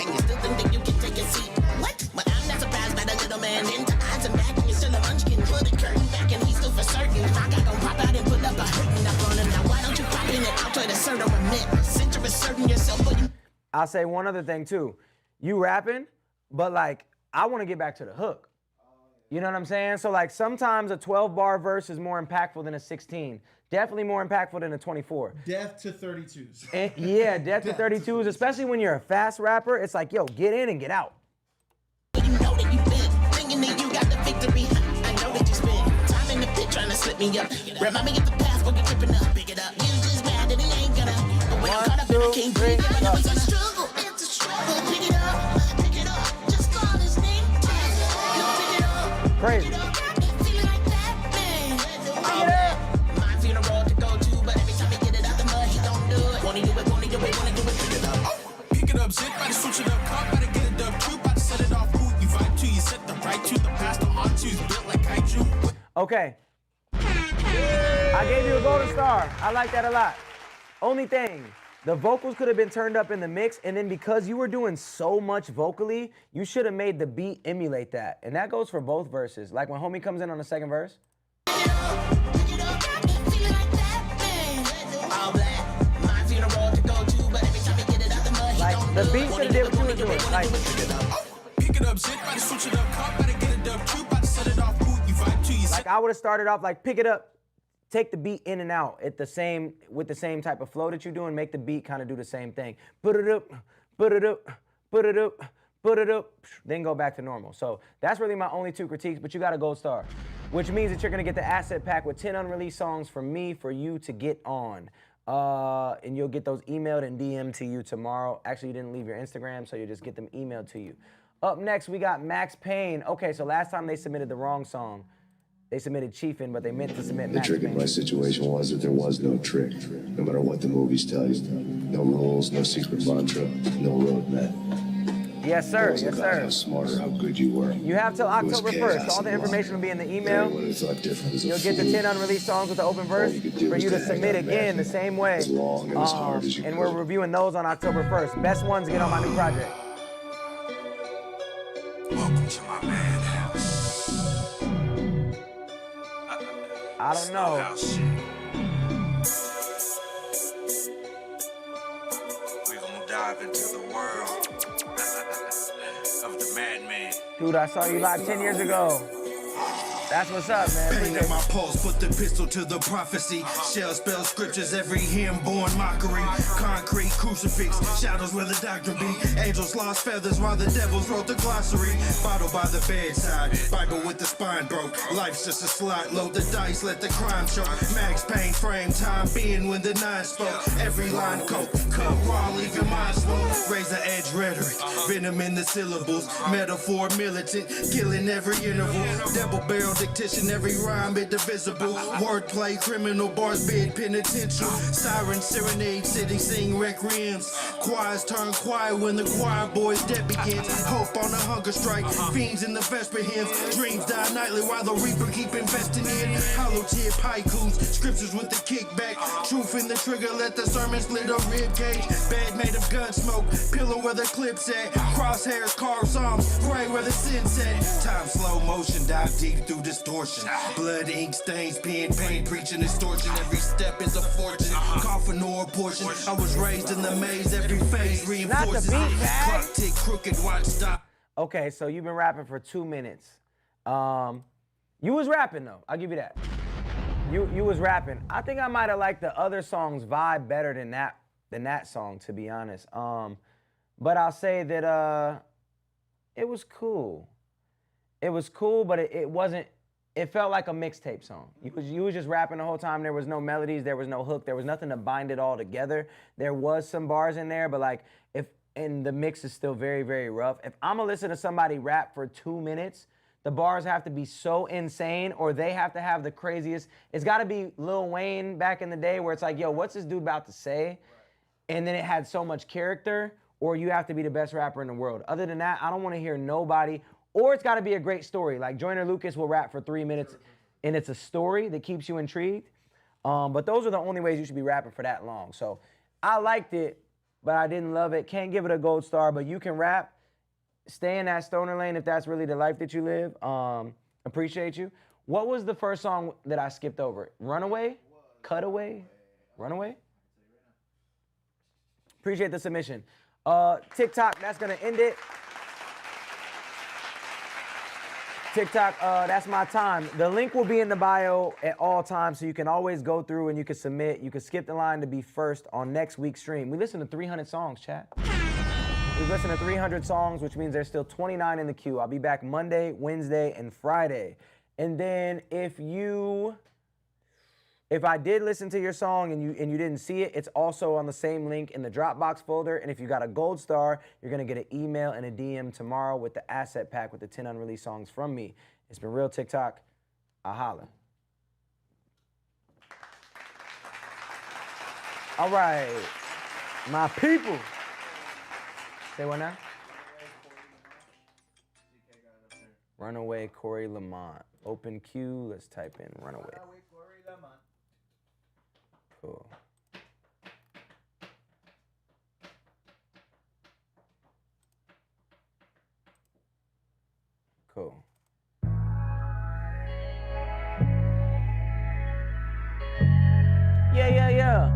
you still think that you can take a seat? What? But I'm not surprised by the little man. Into eyes and back, and you're still a munchkin. Put a curtain back, and he's still for certain. I got gon' pop out and put up a hurtin' up on him. Now why don't you pop in and out to the certain remit? Center asserting yourself, but you. I'll say one other thing too. You rapping, but like I want to get back to the hook. You know what I'm saying? So like sometimes a 12-bar verse is more impactful than a 16. Definitely more impactful than a 24. Death to 32s. And, yeah, death to 32s, especially when you're a fast rapper. It's like, yo, get in and get out. You know that you've been thinking that you got the victory. I know that you spent time in the pit trying to slip me up. Remind me of the past, but you're tripping up. Pick it up. You just mad that he ain't gonna. But when I'm caught up and I can't breathe, I know he's gonna struggle. It's a struggle. Pick it up. Pick it up. Just call his name. You pick it up. Crazy. Pick it up. Feeling like that, man. Pick it up. My funeral to go to, but every time he get it out the mud, he don't do it. Wanna do it, wanna do it, wanna do it. Pick it up. Pick it up, shit, better switch it up, cop, better get it up, true, better set it off, who you vibe to, you set the right to, the past, the on to, built like kaiju. Okay. I gave you a golden star. I like that a lot. Only thing, the vocals could have been turned up in the mix, and then because you were doing so much vocally, you should have made the beat emulate that. And that goes for both verses. Like when homie comes in on the second verse. Like the beat should have did what you were doing. Like, Pick it up, shit, better switch it up, cop, better get it up, true, better set it off, who you vibe to, you set. like I would have started off like pick it up, take the beat in and out at the same with the same type of flow that you're doing, make the beat kind of do the same thing. Put it up, put it up, put it up, put it up, then go back to normal. So that's really my only two critiques, but you got a gold star, which means that you're gonna get the asset pack with 10 unreleased songs from me for you to get on. And you'll get those emailed and DM'd to you tomorrow. Actually, you didn't leave your Instagram, so you'll just get them emailed to you. Up next, we got Max Payne. Okay, so last time they submitted the wrong song. They submitted Chiefin', but they meant to submit Max Payne. The trick in my situation was that there was no trick. No matter what the movies tell you. No rules, no secret mantra, no roadmap. Yes, sir. It wasn't Yes, about sir. how smart or how good you were. You have till It was October chaos 1st. So all the and information will be in the email. Everyone who thought different was a You'll get the fool. 10 unreleased songs with the open verse you could do for was you to to hang submit out again the back same way. as long and as hard as you And could. we're reviewing those on October 1st. Best ones get on my new project. Welcome to my madhouse. I don't know. We gonna dive into the world of the madman. Dude, I saw you live 10 years ago. That's what's up, man. Pain Appreciate in my it. pulse, put the pistol to the prophecy. Shell spell scriptures, every hymn born mockery. Concrete crucifix, shadows where the doctor be. Angels lost feathers while the devils wrote the glossary. Bottle by the bedside, Bible with the spine broke. Life's just a slot, load the dice, let the crime show. Max Payne frame, time being when the nine spoke. Every line coke, cut raw, leave your mind slow. Razor edge rhetoric, venom in the syllables. Metaphor militant, killing every interval. Double barrel dictation, every rhyme indivisible. Wordplay, criminal bars, bid penitential. Siren serenade, city sing requiems. Choirs turn quiet when the choir boys dead begins. Hope on a hunger strike, fiends in the vesper hymns. Dreams die nightly while the reaper keep investing in. Hollow tip haikus, scriptures with the kickback. Truth in the trigger, let the sermon split a rib cage. Bed made of gun smoke, pillow where the clip's at. Crosshairs, carve psalms, pray where the sin's at. Time slow motion, dive deep through distortion. Blood, ink stains, pen, pain, preaching extortion. Every step is a fortune, coffin or a portion. I was raised in the maze, every phase reinforces. Clock tick, crooked, watch stop. Okay, so you've been rapping for 2 minutes. You was rapping though, I'll give you that. You was rapping. I think I might have liked the other song's vibe better than that song, to be honest. But I'll say that it was cool. It was cool, but it wasn't. It felt like a mixtape song. You was just rapping the whole time. There was no melodies. There was no hook. There was nothing to bind it all together. There was some bars in there, but like and the mix is still very, very rough. If I'm gonna listen to somebody rap for 2 minutes, the bars have to be so insane, or they have to have the craziest. It's got to be Lil Wayne back in the day, where it's like, yo, what's this dude about to say? And then it had so much character, or you have to be the best rapper in the world. Other than that, I don't want to hear nobody. Or it's got to be a great story. Like Joyner Lucas will rap for 3 minutes, and it's a story that keeps you intrigued. But those are the only ways you should be rapping for that long. So I liked it, but I didn't love it. Can't give it a gold star, but you can rap. Stay in that stoner lane if that's really the life that you live. Appreciate you. What was the first song that I skipped over? Runaway? Cutaway? Runaway? Appreciate the submission. TikTok, that's gonna end it. TikTok, that's my time. The link will be in the bio at all times, so you can always go through and you can submit. You can skip the line to be first on next week's stream. We listen to 300 songs, chat. We've listened to 300 songs, which means there's still 29 in the queue. I'll be back Monday, Wednesday, and Friday. And then if I did listen to your song and you didn't see it, it's also on the same link in the Dropbox folder. And if you got a gold star, you're gonna get an email and a DM tomorrow with the asset pack with the 10 unreleased songs from me. It's been real TikTok. I'll holla. All right, my people. Say what now? Runaway Cory Lamont. Open queue. Let's type in Runaway. Cool. Cool. Yeah.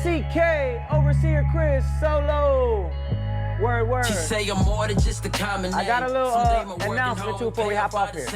CK, Overseer Chris, Solo. Word. She say I'm more than just a common name. I got a little announcement too before we hop off here.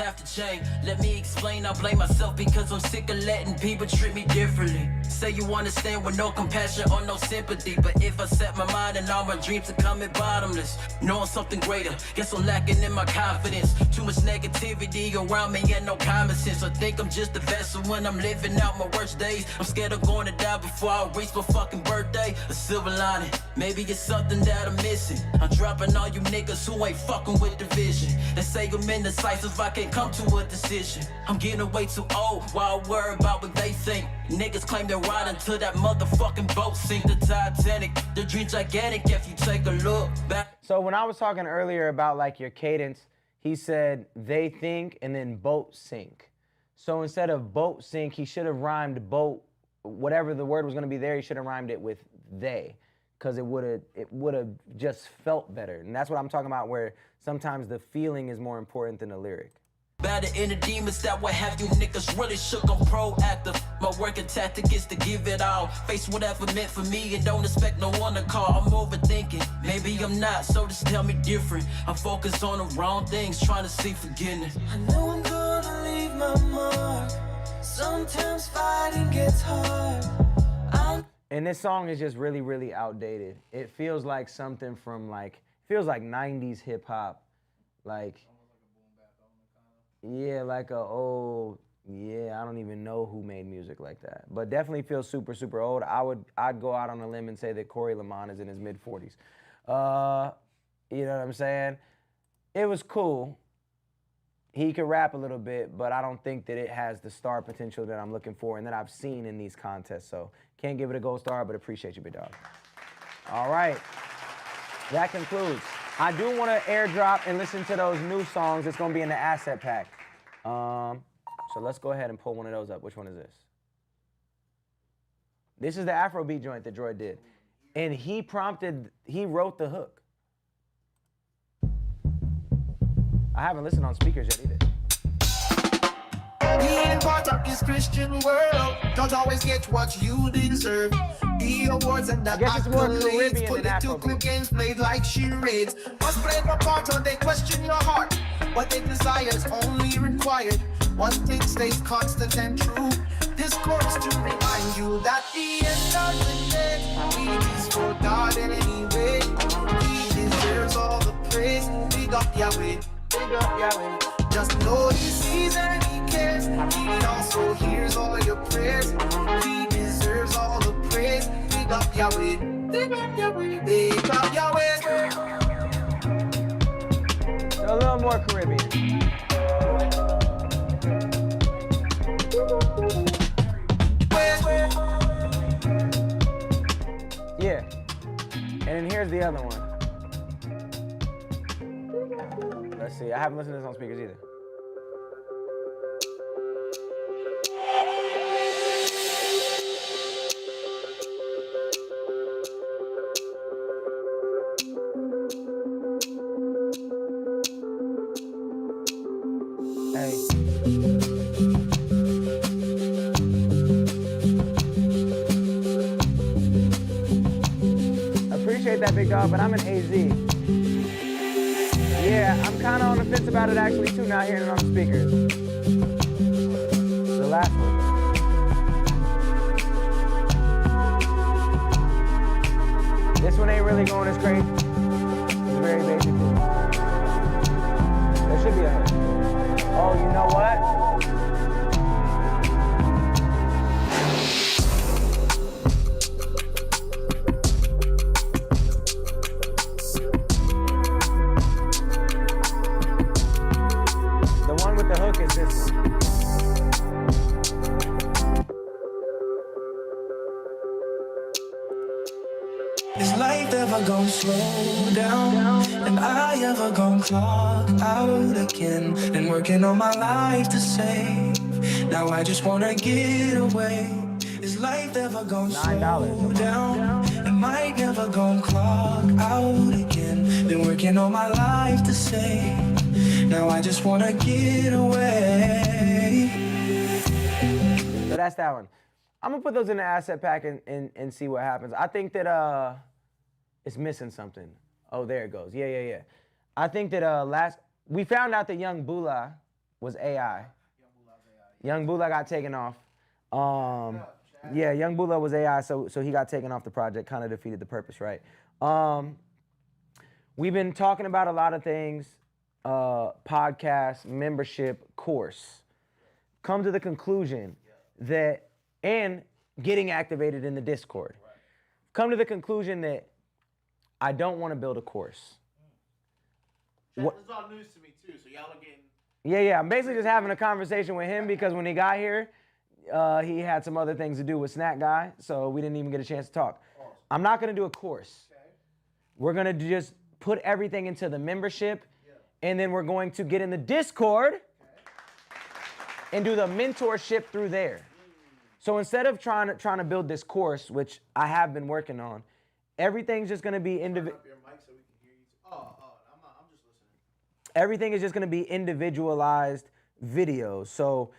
Let me explain, I blame myself because I'm sick of letting people treat me differently. Say you understand with no compassion or no sympathy, but if I set my mind and all my dreams are coming bottomless, knowing something greater, guess I'm lacking in my confidence. Too much negativity around me and no common sense. I think I'm just a vessel when I'm living out my worst days. I'm scared of going to die before I reach my fucking birthday. A silver lining, maybe it's something that I'm missing. I'm dropping all you niggas who ain't fucking with the vision. They say I'm indecisive, I can't come to a decision. I'm getting way too old while I worry about what they think. Niggas claim they're riding till that motherfucking boat sink. The Titanic, the dream gigantic if you take a look back. So when I was talking earlier about like your cadence, he said they think and then boat sink. So instead of boat sink, he should have rhymed boat, whatever the word was gonna be there, he should have rhymed it with they. Because it would have just felt better. And that's what I'm talking about, where sometimes the feeling is more important than the lyric. Better in the demons that would have you niggas really shook. I'm proactive. My working tactic is to give it all. Face whatever meant for me and don't expect no one to call. I'm overthinking. Maybe I'm not, so just tell me different. I'm focused on the wrong things, trying to see forgiveness. I know I'm gonna leave my mark. Sometimes fighting gets hard. And this song is just really, really outdated. It feels like something from feels like 90s hip hop. Like, yeah, like I don't even know who made music like that. But definitely feels super, super old. I'd go out on a limb and say that Cory Lamont is in his mid-40s. You know what I'm saying? It was cool. He could rap a little bit, but I don't think that it has the star potential that I'm looking for and that I've seen in these contests. So can't give it a gold star, but appreciate you, big dog. All right, that concludes. I do want to airdrop and listen to those new songs. It's gonna be in the asset pack. So let's go ahead and pull one of those up. Which one is this? This is the Afrobeat joint that Droid did. And he wrote the hook. I haven't listened on speakers yet either. Being part of this Christian world, don't always get what you deserve. The awards and the accolades, political games played like charades. Must play a part when they question your heart, but their desires only required. One thing stays constant and true. This chorus to remind you that the end of the day, it is for God anyway. He deserves all the praise. Big up Yahweh. Just know he sees and he cares. He also hears all your prayers. He deserves all the praise. Big up Yahweh. Big up Yahweh. Big up Yahweh. A little more Caribbean. Yeah. And then here's the other one. Let's see, I haven't listened to this on speakers either. y'all, but I'm in AZ. Yeah, I'm kind of on the fence about it actually too, not hearing it on the speakers. The last one. This one ain't really going as crazy. It's very basic. There should be a hook. Oh, you know what? The one with the hook is this one. Is life ever gonna slow down? Am I ever gonna clock out again? Been working on my life to save. Now I just wanna get away. Is life ever gonna slow down? Am I never gonna clock out again? Been working on my life to save. Now I just wanna get away. So that's that one. I'm gonna put those in the asset pack and see what happens. I think that it's missing something. Oh, there it goes. Yeah. I think that we found out that Young Bula was AI. Young Bula got taken off. Yeah, Young Bula was AI, so he got taken off the project. Kind of defeated the purpose, right? We've been talking about a lot of things. Podcast, membership, course. Come to the conclusion that, and getting activated in the Discord. Come to the conclusion that I don't want to build a course. This is all news to me too, so y'all are getting... Yeah, I'm basically just having a conversation with him because when he got here, he had some other things to do with Snack Guy, so we didn't even get a chance to talk. I'm not going to do a course. We're going to just put everything into the membership, and then we're going to get in the Discord and do the mentorship through there. So instead of trying to build this course, which I have been working on, everything's just going to be individual. Everything is just going to be individualized videos. So,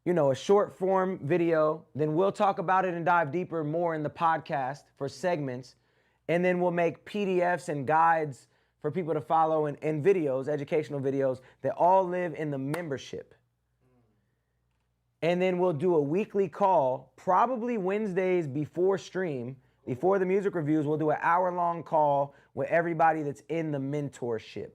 a short form video, then we'll talk about it and dive deeper more in the podcast for segments. And then we'll make PDFs and guides for people to follow and videos, educational videos that all live in the membership. And then we'll do a weekly call, probably Wednesdays before stream, before the music reviews. We'll do an hour-long call with everybody that's in the mentorship.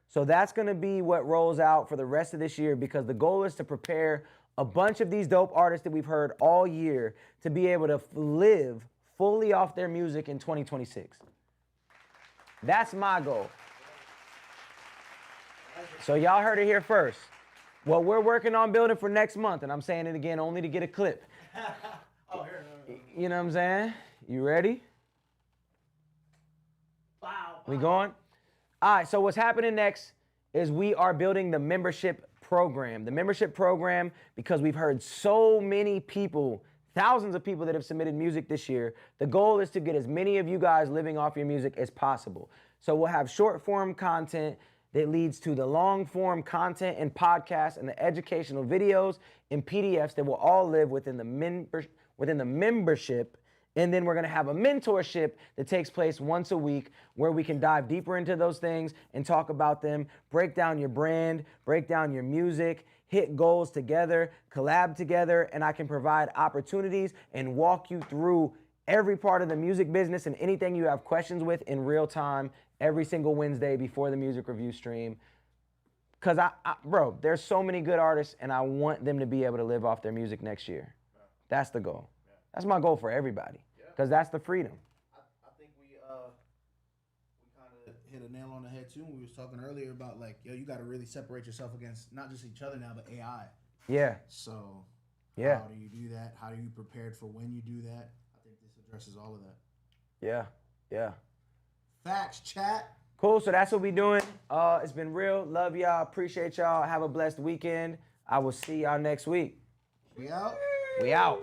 So that's going to be what rolls out for the rest of this year, because the goal is to prepare a bunch of these dope artists that we've heard all year to be able to live fully off their music in 2026. That's my goal. So y'all heard it here first. What we're working on building for next month, and I'm saying it again only to get a clip. You know what I'm saying? You ready? We going? All right, so what's happening next is we are building the membership program. The membership program, because we've heard so many people, thousands of people that have submitted music this year. The goal is to get as many of you guys living off your music as possible. So we'll have short form content that leads to the long form content and podcasts and the educational videos and PDFs that will all live within the membership. And then we're going to have a mentorship that takes place once a week where we can dive deeper into those things and talk about them, break down your brand, break down your music, hit goals together, collab together, and I can provide opportunities and walk you through every part of the music business and anything you have questions with in real time every single Wednesday before the music review stream. Because, bro, there's so many good artists, and I want them to be able to live off their music next year. That's the goal. That's my goal for everybody, because that's the freedom. I think we kind of hit a nail on the head too when we was talking earlier about you got to really separate yourself against not just each other now, but AI. Yeah. So yeah, how do you do that? How are you prepared for when you do that? I think this addresses all of that. Yeah. Facts, chat. Cool. So that's what we doing. It's been real. Love y'all. Appreciate y'all. Have a blessed weekend. I will see y'all next week. We out. We out.